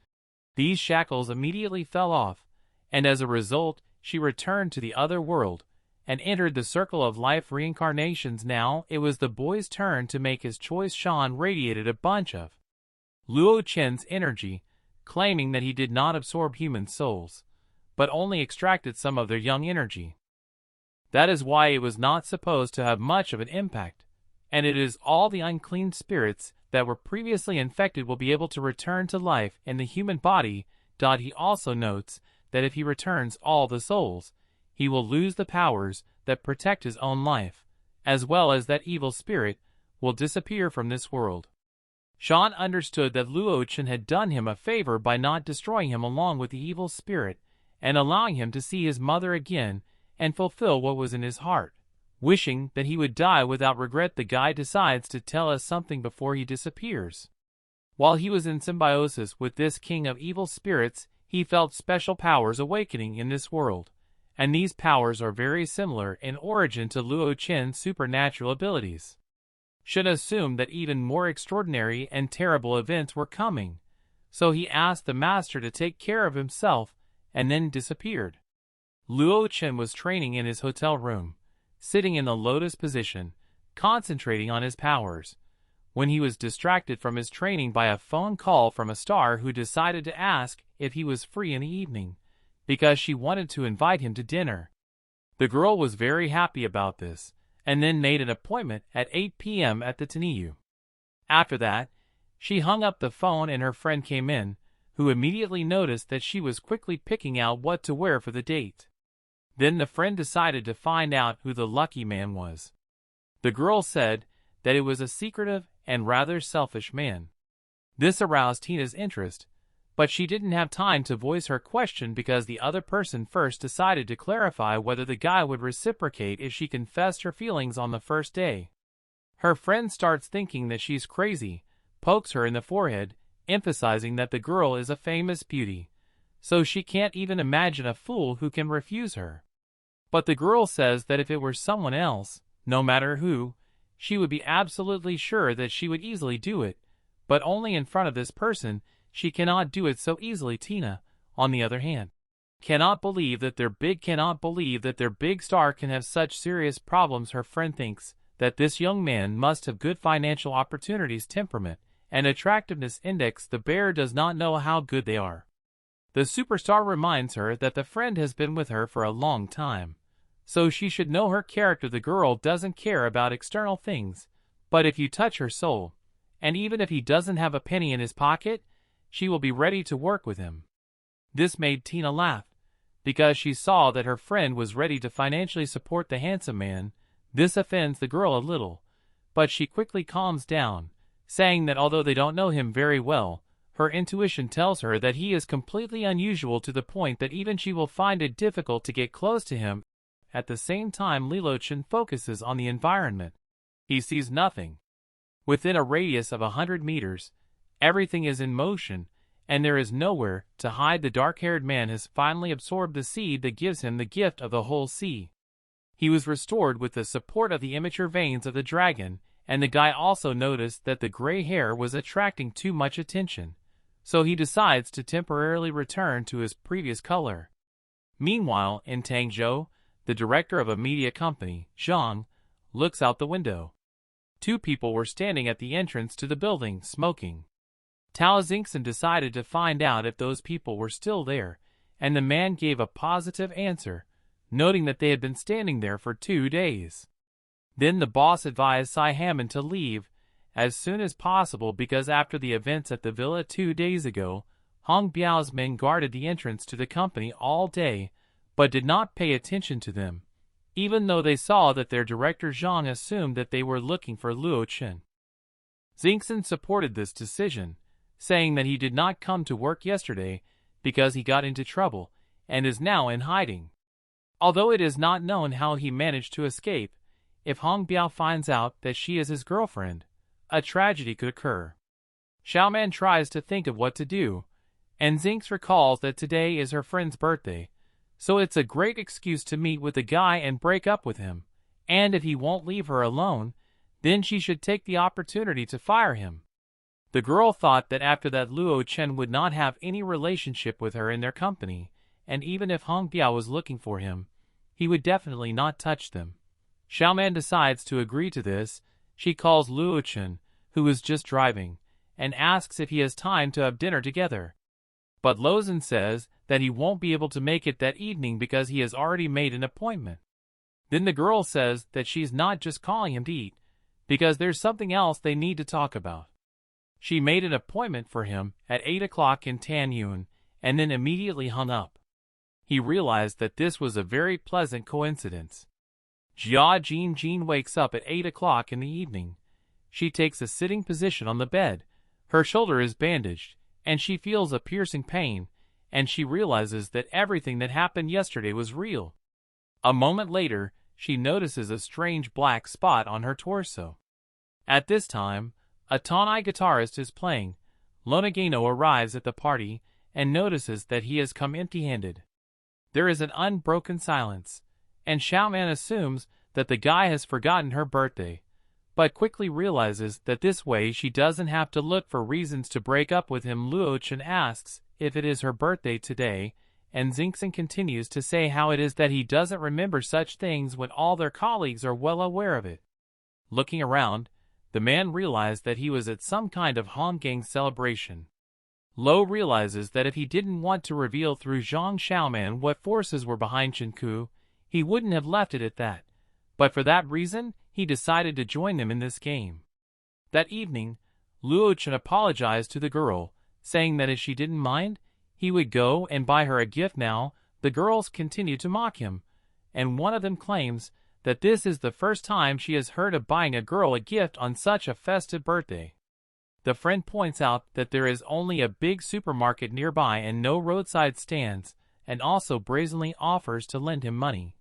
S1: these shackles immediately fell off, and as a result, she returned to the other world and entered the circle of life reincarnations. Now it was the boy's turn to make his choice. Sean radiated a bunch of Luo Chen's energy, claiming that he did not absorb human souls, but only extracted some of their young energy. That is why it was not supposed to have much of an impact, and it is all the unclean spirits that were previously infected will be able to return to life in the human body. He also notes that if he returns all the souls, he will lose the powers that protect his own life, as well as that evil spirit will disappear from this world. Sean understood that Luo Chen had done him a favor by not destroying him along with the evil spirit and allowing him to see his mother again and fulfill what was in his heart. Wishing that he would die without regret, the guy decides to tell us something before he disappears. While he was in symbiosis with this king of evil spirits, he felt special powers awakening in this world, and these powers are very similar in origin to Luo Chen's supernatural abilities. Should assume that even more extraordinary and terrible events were coming, so he asked the master to take care of himself and then disappeared. Luo Chen was training in his hotel room, sitting in the lotus position, concentrating on his powers, when he was distracted from his training by a phone call from a star who decided to ask if he was free in the evening, because she wanted to invite him to dinner. The girl was very happy about this, and then made an appointment at 8 p.m. at the Teniu. After that, she hung up the phone and her friend came in, who immediately noticed that she was quickly picking out what to wear for the date. Then the friend decided to find out who the lucky man was. The girl said that it was a secretive and rather selfish man. This aroused Tina's interest, but she didn't have time to voice her question because the other person first decided to clarify whether the guy would reciprocate if she confessed her feelings on the first day. Her friend starts thinking that she's crazy, pokes her in the forehead, emphasizing that the girl is a famous beauty, so she can't even imagine a fool who can refuse her. But the girl says that if it were someone else, no matter who, she would be absolutely sure that she would easily do it, but only in front of this person she cannot do it so easily. Tina, on the other hand, cannot believe that their big star can have such serious problems. Her friend thinks that this young man must have good financial opportunities, temperament, and attractiveness index. The bear does not know how good they are. The superstar reminds her that the friend has been with her for a long time, so she should know her character. The girl doesn't care about external things, but if you touch her soul, and even if he doesn't have a penny in his pocket, she will be ready to work with him. This made Tina laugh, because she saw that her friend was ready to financially support the handsome man. This offends the girl a little, but she quickly calms down, saying that although they don't know him very well, her intuition tells her that he is completely unusual to the point that even she will find it difficult to get close to him. At the same time, Luo Chen focuses on the environment. He sees nothing. Within a radius of 100 meters, everything is in motion, and there is nowhere to hide. The dark-haired man has finally absorbed the seed that gives him the gift of the whole sea. He was restored with the support of the immature veins of the dragon, and the guy also noticed that the gray hair was attracting too much attention, so he decides to temporarily return to his previous color. Meanwhile, in Tangzhou, the director of a media company, Zhang, looks out the window. 2 people were standing at the entrance to the building, smoking. Tao Xingxin decided to find out if those people were still there, and the man gave a positive answer, noting that they had been standing there for 2 days. Then the boss advised Sai Hammond to leave as soon as possible because after the events at the villa 2 days ago, Hong Biao's men guarded the entrance to the company all day, but did not pay attention to them, even though they saw that their director Zhang assumed that they were looking for Luo Chen. Xingxin supported this decision, saying that he did not come to work yesterday because he got into trouble and is now in hiding. Although it is not known how he managed to escape, if Hong Biao finds out that she is his girlfriend, a tragedy could occur. Xiaoman tries to think of what to do, and Xingx recalls that today is her friend's birthday, so it's a great excuse to meet with the guy and break up with him, and if he won't leave her alone, then she should take the opportunity to fire him. The girl thought that after that Luo Chen would not have any relationship with her in their company, and even if Hong Biao was looking for him, he would definitely not touch them. Xiaoman decides to agree to this. She calls Luo Chen, who is just driving, and asks if he has time to have dinner together. But Lozan says that he won't be able to make it that evening because he has already made an appointment. Then the girl says that she's not just calling him to eat, because there's something else they need to talk about. She made an appointment for him at 8 o'clock in Tanyun, and then immediately hung up. He realized that this was a very pleasant coincidence. Jia Jin wakes up at 8 o'clock in the evening. She takes a sitting position on the bed. Her shoulder is bandaged, and she feels a piercing pain, and she realizes that everything that happened yesterday was real. A moment later, she notices a strange black spot on her torso. At this time, a Tonai guitarist is playing. Lonagano arrives at the party and notices that he has come empty-handed. There is an unbroken silence, and Xiaoman assumes that the guy has forgotten her birthday, but quickly realizes that this way she doesn't have to look for reasons to break up with him. Luo Chen asks if it is her birthday today, and Xingxin continues to say how it is that he doesn't remember such things when all their colleagues are well aware of it. Looking around, the man realized that he was at some kind of Honggang celebration. Lo realizes that if he didn't want to reveal through Zhang Xiaoman what forces were behind Chenku, he wouldn't have left it at that, but for that reason, he decided to join them in this game. That evening, Luo Chen apologized to the girl, saying that if she didn't mind, he would go and buy her a gift. Now, the girls continue to mock him, and one of them claims that this is the first time she has heard of buying a girl a gift on such a festive birthday. The friend points out that there is only a big supermarket nearby and no roadside stands, and also brazenly offers to lend him money.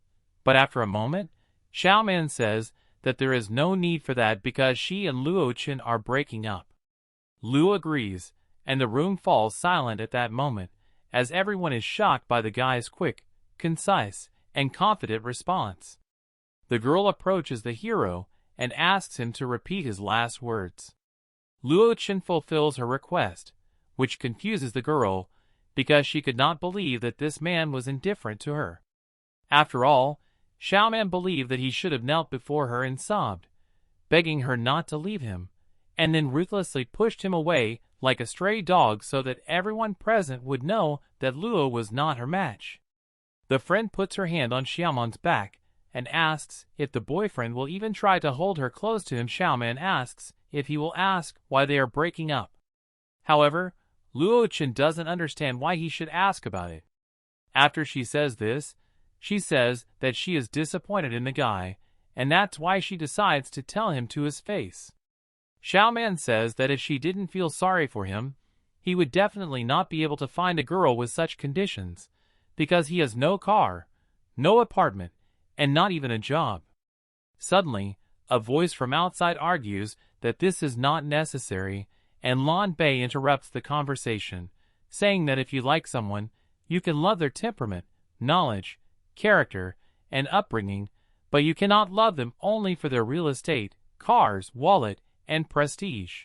S1: But after a moment, Xiaoman says that there is no need for that because she and Luo Chen are breaking up. Luo agrees, and the room falls silent at that moment, as everyone is shocked by the guy's quick, concise, and confident response. The girl approaches the hero and asks him to repeat his last words. Luo Chen fulfills her request, which confuses the girl, because she could not believe that this man was indifferent to her. After all, Xiaoman believed that he should have knelt before her and sobbed, begging her not to leave him, and then ruthlessly pushed him away like a stray dog so that everyone present would know that Luo was not her match. The friend puts her hand on Xiaoman's back and asks if the boyfriend will even try to hold her close to him. Xiaoman asks if he will ask why they are breaking up. However, Luo Chen doesn't understand why he should ask about it. After she says this, she says that she is disappointed in the guy, and that's why she decides to tell him to his face. Xiaoman says that if she didn't feel sorry for him, he would definitely not be able to find a girl with such conditions, because he has no car, no apartment, and not even a job. Suddenly, a voice from outside argues that this is not necessary, and Lan Bei interrupts the conversation, saying that if you like someone, you can love their temperament, knowledge, character, and upbringing, but you cannot love them only for their real estate, cars, wallet, and prestige.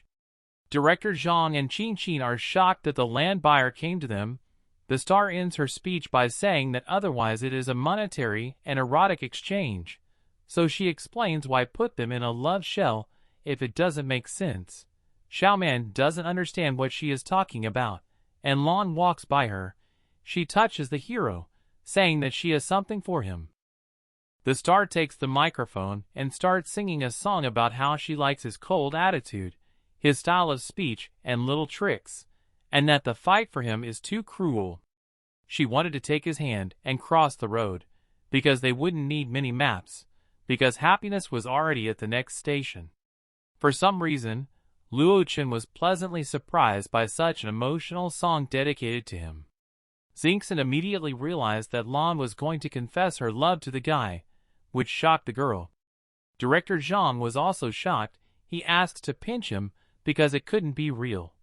S1: Director Zhang and Qin are shocked that the land buyer came to them. The star ends her speech by saying that otherwise it is a monetary and erotic exchange, so she explains why put them in a love shell if it doesn't make sense. Xiaoman doesn't understand what she is talking about, and Lan walks by her. She touches the hero, saying that she has something for him. The star takes the microphone and starts singing a song about how she likes his cold attitude, his style of speech and little tricks, and that the fight for him is too cruel. She wanted to take his hand and cross the road, because they wouldn't need many maps, because happiness was already at the next station. For some reason, Luo Wuji was pleasantly surprised by such an emotional song dedicated to him. Xingxin immediately realized that Lan was going to confess her love to the guy, which shocked the girl. Director Zhang was also shocked. He asked to pinch him because it couldn't be real.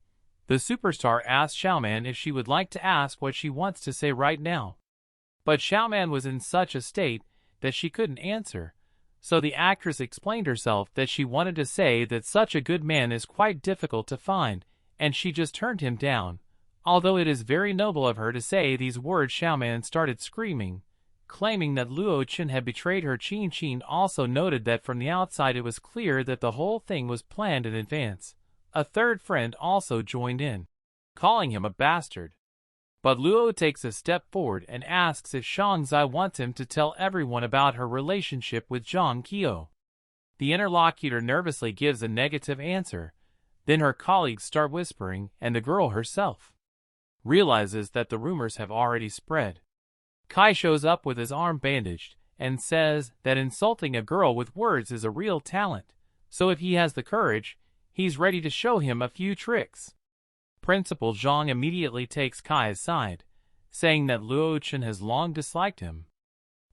S1: The superstar asked Xiaoman if she would like to ask what she wants to say right now. But Xiaoman was in such a state that she couldn't answer, so the actress explained herself that she wanted to say that such a good man is quite difficult to find, and she just turned him down. Although it is very noble of her to say these words, Xiaoman started screaming, claiming that Luo Wuji had betrayed her. Qin also noted that from the outside it was clear that the whole thing was planned in advance. A third friend also joined in, calling him a bastard. But Luo takes a step forward and asks if Shang Zai wants him to tell everyone about her relationship with Zhang Qiu. The interlocutor nervously gives a negative answer. Then her colleagues start whispering, and the girl herself realizes that the rumors have already spread. Kai shows up with his arm bandaged and says that insulting a girl with words is a real talent, so if he has the courage, he's ready to show him a few tricks. Principal Zhang immediately takes Kai's side, saying that Luo Wuji has long disliked him.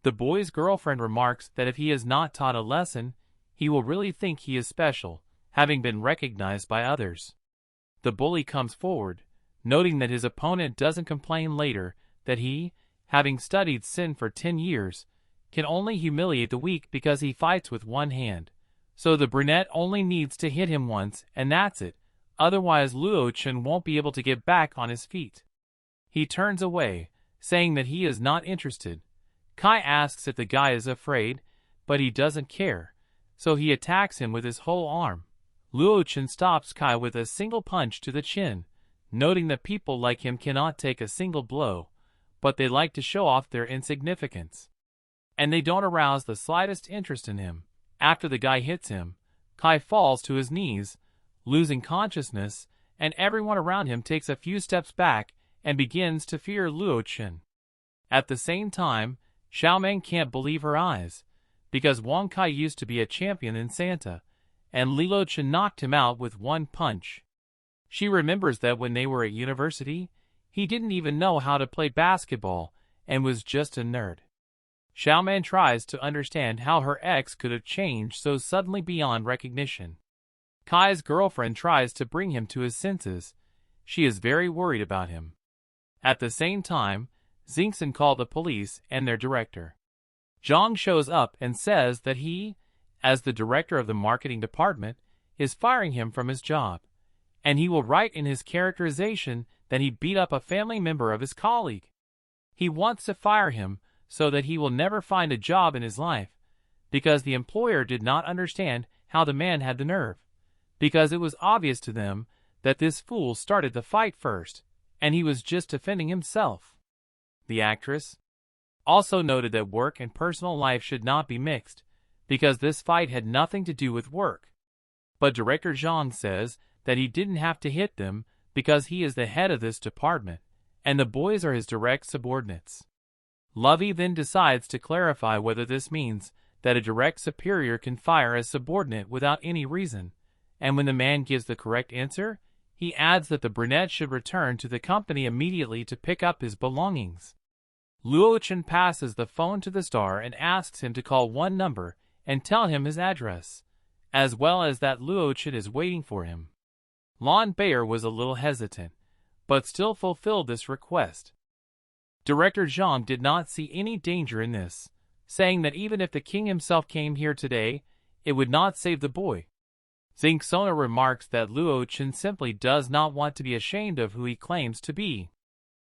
S1: The boy's girlfriend remarks that if he is not taught a lesson, he will really think he is special, having been recognized by others. The bully comes forward, noting that his opponent doesn't complain later that he, having studied sin for 10 years, can only humiliate the weak because he fights with one hand. So the brunette only needs to hit him once and that's it, otherwise Luo Wuji won't be able to get back on his feet. He turns away, saying that he is not interested. Kai asks if the guy is afraid, but he doesn't care, so he attacks him with his whole arm. Luo Wuji stops Kai with a single punch to the chin, noting that people like him cannot take a single blow, but they like to show off their insignificance. And they don't arouse the slightest interest in him. After the guy hits him, Kai falls to his knees, losing consciousness, and everyone around him takes a few steps back and begins to fear Luo Wuji. At the same time, Xiaoman can't believe her eyes, because Wang Kai used to be a champion in Santa, and Luo Wuji knocked him out with one punch. She remembers that when they were at university, he didn't even know how to play basketball and was just a nerd. Xiaoman tries to understand how her ex could have changed so suddenly beyond recognition. Kai's girlfriend tries to bring him to his senses. She is very worried about him. At the same time, Xingxin called the police and their director. Zhang shows up and says that he, as the director of the marketing department, is firing him from his job, and he will write in his characterization that he beat up a family member of his colleague. He wants to fire him so that he will never find a job in his life, because the employer did not understand how the man had the nerve, because it was obvious to them that this fool started the fight first, and he was just defending himself. The actress also noted that work and personal life should not be mixed, because this fight had nothing to do with work. But Director Zhang says that he didn't have to hit them because he is the head of this department, and the boys are his direct subordinates. Lovey then decides to clarify whether this means that a direct superior can fire a subordinate without any reason, and when the man gives the correct answer, he adds that the brunette should return to the company immediately to pick up his belongings. Luo Wuji passes the phone to the star and asks him to call one number and tell him his address, as well as that Luo Wuji is waiting for him. Lan Bayer was a little hesitant, but still fulfilled this request. Director Zhang did not see any danger in this, saying that even if the king himself came here today, it would not save the boy. Xingxona remarks that Luo Wuji simply does not want to be ashamed of who he claims to be.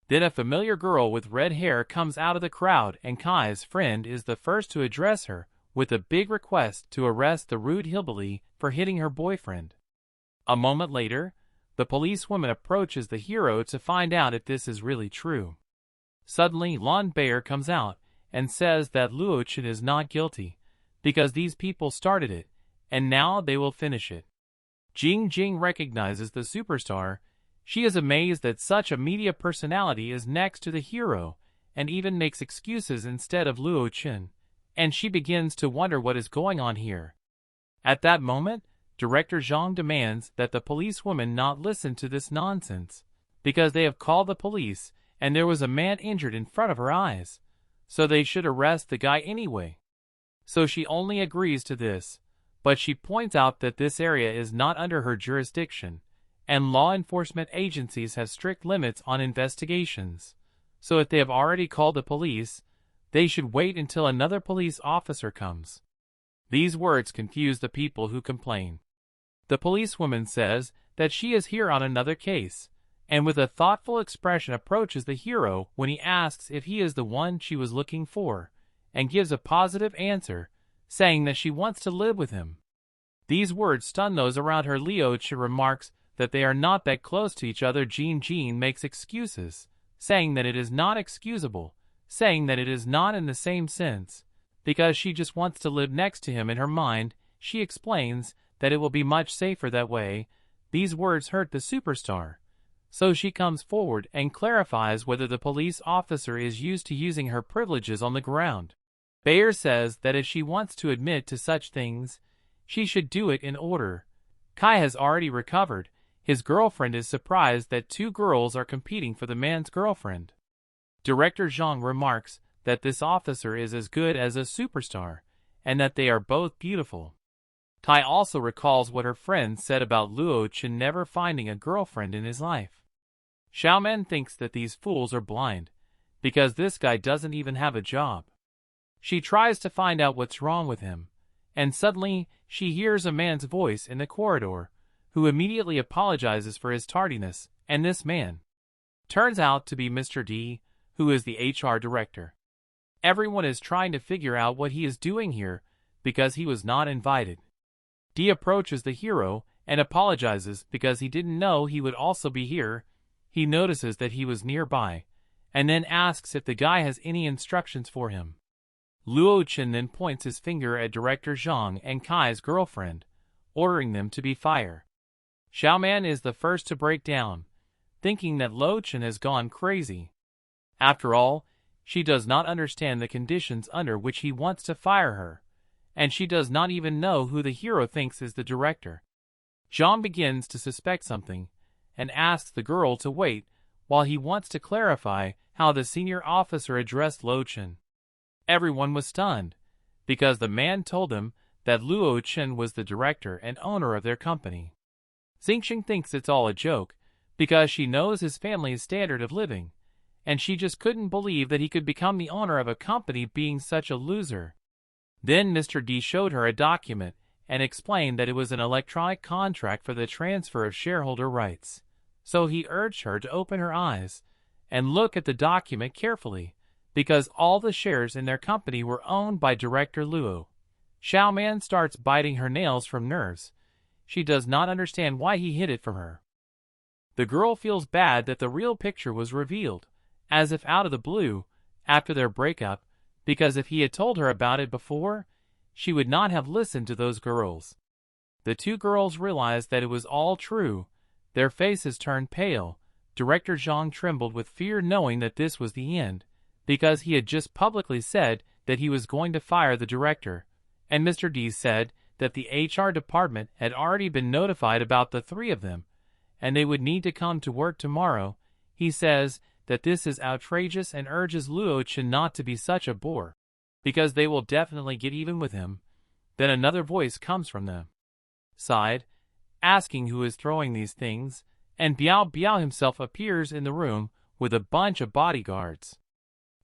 S1: Then a familiar girl with red hair comes out of the crowd, and Kai's friend is the first to address her with a big request to arrest the rude hillbilly for hitting her boyfriend. A moment later, the policewoman approaches the hero to find out if this is really true. Suddenly, Lon Bayer comes out and says that Luo Wuji is not guilty, because these people started it, and now they will finish it. Jing Jing recognizes the superstar. She is amazed that such a media personality is next to the hero, and even makes excuses instead of Luo Wuji, and she begins to wonder what is going on here. At that moment, Director Zhang demands that the policewoman not listen to this nonsense, because they have called the police and there was a man injured in front of her eyes, so they should arrest the guy anyway. So she only agrees to this, but she points out that this area is not under her jurisdiction, and law enforcement agencies have strict limits on investigations, so if they have already called the police, they should wait until another police officer comes. These words confuse the people who complain. The policewoman says that she is here on another case, and with a thoughtful expression approaches the hero when he asks if he is the one she was looking for, and gives a positive answer, saying that she wants to live with him. These words stun those around her. Luo Wuji remarks that they are not that close to each other. Jean makes excuses, saying that it is not excusable, saying that it is not in the same sense, because she just wants to live next to him in her mind. She explains that it will be much safer that way. These words hurt the superstar, so she comes forward and clarifies whether the police officer is used to using her privileges on the ground. Bayer says that if she wants to admit to such things, she should do it in order. Kai has already recovered. His girlfriend is surprised that two girls are competing for the man's girlfriend. Director Zhang remarks that this officer is as good as a superstar, and that they are both beautiful. Tai also recalls what her friends said about Luo Wuji never finding a girlfriend in his life. Xiaoman thinks that these fools are blind, because this guy doesn't even have a job. She tries to find out what's wrong with him, and suddenly she hears a man's voice in the corridor, who immediately apologizes for his tardiness, and this man turns out to be Mr. D, who is the HR director. Everyone is trying to figure out what he is doing here, because he was not invited. D approaches the hero and apologizes because he didn't know he would also be here. He notices that he was nearby, and then asks if the guy has any instructions for him. Luo Wuji then points his finger at Director Zhang and Kai's girlfriend, ordering them to be fired. Xiaoman is the first to break down, thinking that Luo Wuji has gone crazy. After all, she does not understand the conditions under which he wants to fire her, and she does not even know who the hero thinks is the director. Zhang begins to suspect something, and asks the girl to wait while he wants to clarify how the senior officer addressed Luo Wuji. Everyone was stunned, because the man told them that Luo Wuji was the director and owner of their company. Xingxing thinks it's all a joke, because she knows his family's standard of living, and she just couldn't believe that he could become the owner of a company being such a loser. Then Mr. D showed her a document and explained that it was an electronic contract for the transfer of shareholder rights. So he urged her to open her eyes and look at the document carefully, because all the shares in their company were owned by Director Luo. Xiaoman starts biting her nails from nerves. She does not understand why he hid it from her. The girl feels bad that the real picture was revealed, as if out of the blue, after their breakup, because if he had told her about it before, she would not have listened to those girls. The two girls realized that it was all true. Their faces turned pale. Director Zhang trembled with fear, knowing that this was the end, because he had just publicly said that he was going to fire the director, and Mr. D said that the HR department had already been notified about the three of them, and they would need to come to work tomorrow. He says that this is outrageous and urges Luo Wuji not to be such a bore, because they will definitely get even with him. Then another voice comes from them side, asking who is throwing these things, and Biao Biao himself appears in the room with a bunch of bodyguards.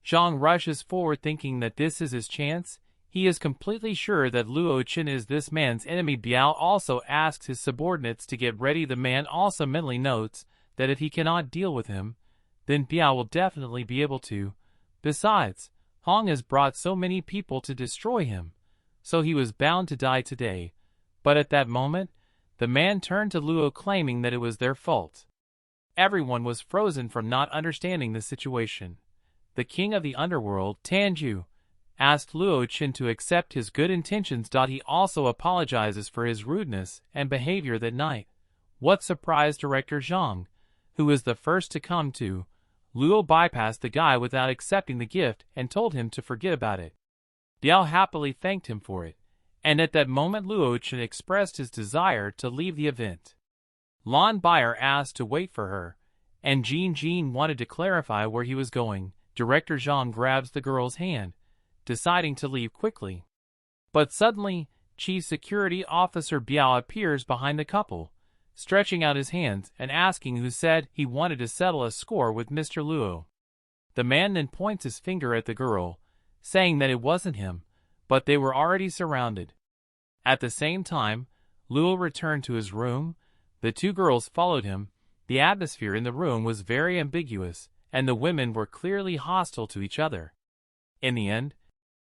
S1: Zhang rushes forward thinking that this is his chance. He is completely sure that Luo Wuji is this man's enemy. Biao also asks his subordinates to get ready. The man also mentally notes that if he cannot deal with him, then Biao will definitely be able to. Besides, Hong has brought so many people to destroy him, so he was bound to die today. But at that moment, the man turned to Luo claiming that it was their fault. Everyone was frozen from not understanding the situation. The king of the underworld, Tanju, asked Luo Chen to accept his good intentions. He also apologizes for his rudeness and behavior that night. What surprised director Zhang, who was the first to come to, Luo bypassed the guy without accepting the gift and told him to forget about it. Diao happily thanked him for it, and at that moment Luo Chen expressed his desire to leave the event. Lan Bayer asked to wait for her, and Jin wanted to clarify where he was going. Director Zhang grabs the girl's hand, deciding to leave quickly. But suddenly, Chief Security Officer Biao appears behind the couple, stretching out his hands and asking who said he wanted to settle a score with Mr. Luo. The man then points his finger at the girl, saying that it wasn't him, but they were already surrounded. At the same time, Luo returned to his room. The two girls followed him. The atmosphere in the room was very ambiguous, and the women were clearly hostile to each other. In the end,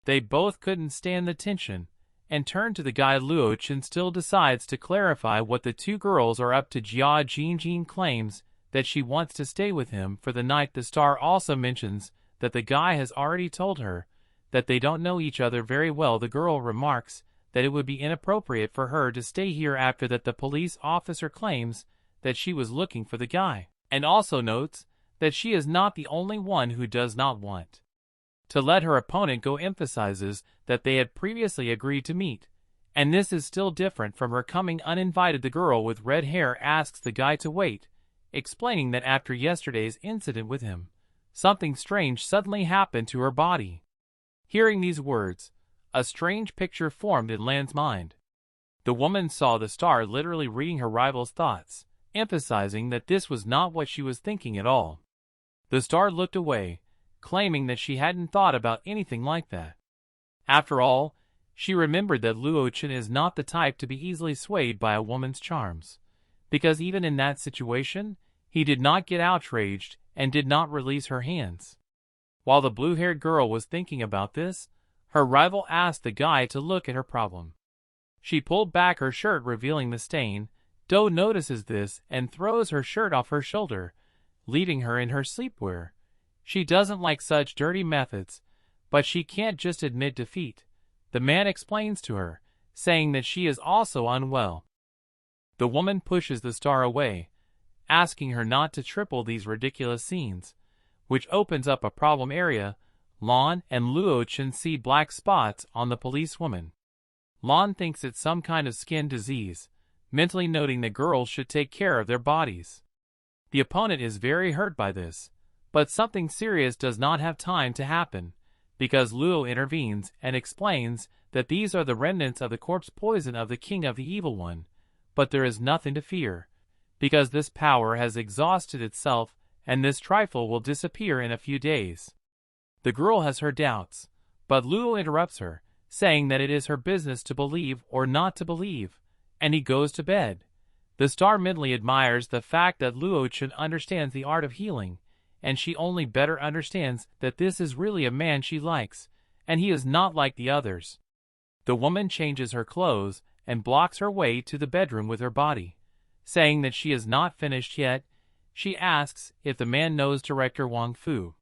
S1: they both couldn't stand the tension, and turned to the guy. Luo Chen still decides to clarify what the two girls are up to. Jin claims that she wants to stay with him for the night. The star also mentions that the guy has already told her that they don't know each other very well. The girl remarks that it would be inappropriate for her to stay here after that. The police officer claims that she was looking for the guy, and also notes that she is not the only one who does not want to let her opponent go. Emphasizes that they had previously agreed to meet, and this is still different from her coming uninvited. The girl with red hair asks the guy to wait, explaining that after yesterday's incident with him, something strange suddenly happened to her body. Hearing these words, a strange picture formed in Lan's mind. The woman saw the star literally reading her rival's thoughts, emphasizing that this was not what she was thinking at all. The star looked away, claiming that she hadn't thought about anything like that. After all, she remembered that Luo Chen is not the type to be easily swayed by a woman's charms, because even in that situation, he did not get outraged and did not release her hands. While the blue-haired girl was thinking about this, her rival asked the guy to look at her problem. She pulled back her shirt, revealing the stain. Do notices this and throws her shirt off her shoulder, leaving her in her sleepwear. She doesn't like such dirty methods, but she can't just admit defeat. The man explains to her, saying that she is also unwell. The woman pushes the star away, asking her not to triple these ridiculous scenes, which opens up a problem area. Lan and Luo Chen see black spots on the policewoman. Lan thinks it's some kind of skin disease, mentally noting that girls should take care of their bodies. The opponent is very hurt by this, but something serious does not have time to happen, because Luo intervenes and explains that these are the remnants of the corpse poison of the king of the evil one, but there is nothing to fear, because this power has exhausted itself and this trifle will disappear in a few days. The girl has her doubts, but Luo interrupts her, saying that it is her business to believe or not to believe, and he goes to bed. The star mentally admires the fact that Luo Chen understands the art of healing, and she only better understands that this is really a man she likes, and he is not like the others. The woman changes her clothes and blocks her way to the bedroom with her body, saying that she is not finished yet. She asks if the man knows director Wang Fu.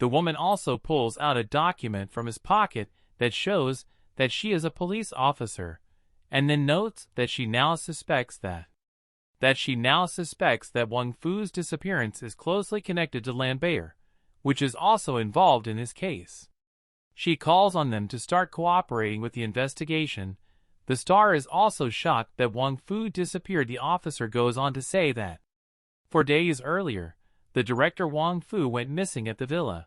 S1: The woman also pulls out a document from his pocket that shows that she is a police officer, and then notes that she now suspects that Wang Fu's disappearance is closely connected to Lan Bayer, which is also involved in his case. She calls on them to start cooperating with the investigation. The star is also shocked that Wang Fu disappeared. The officer goes on to say that 4 days earlier, the director Wang Fu went missing at the villa,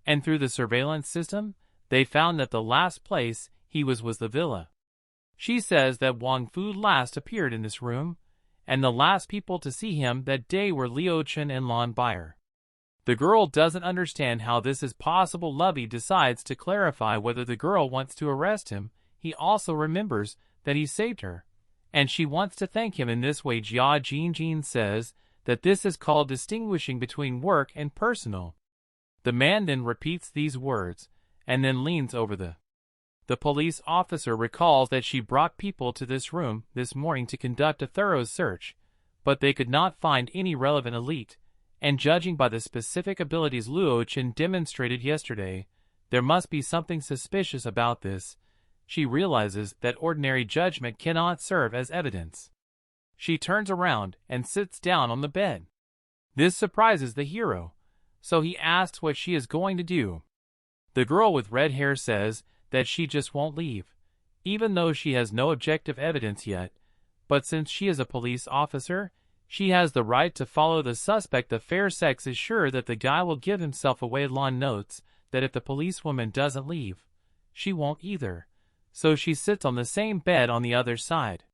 S1: and through the surveillance system, they found that the last place he was the villa. She says that Wang Fu last appeared in this room, and the last people to see him that day were Luo Chen and Lan Bayer. The girl doesn't understand how this is possible. Lovey decides to clarify whether the girl wants to arrest him. He also remembers that he saved her, and she wants to thank him in this way. Jia Jin says that this is called distinguishing between work and personal. The man then repeats these words, and then leans over the The police officer recalls that she brought people to this room this morning to conduct a thorough search, but they could not find any relevant elite, and judging by the specific abilities Luo Wuji demonstrated yesterday, there must be something suspicious about this. She realizes that ordinary judgment cannot serve as evidence. She turns around and sits down on the bed. This surprises the hero, so he asks what she is going to do. The girl with red hair says that she just won't leave, even though she has no objective evidence yet, but since she is a police officer, she has the right to follow the suspect. The fair sex is sure that the guy will give himself away. Lon notes that if the policewoman doesn't leave, she won't either, so she sits on the same bed on the other side.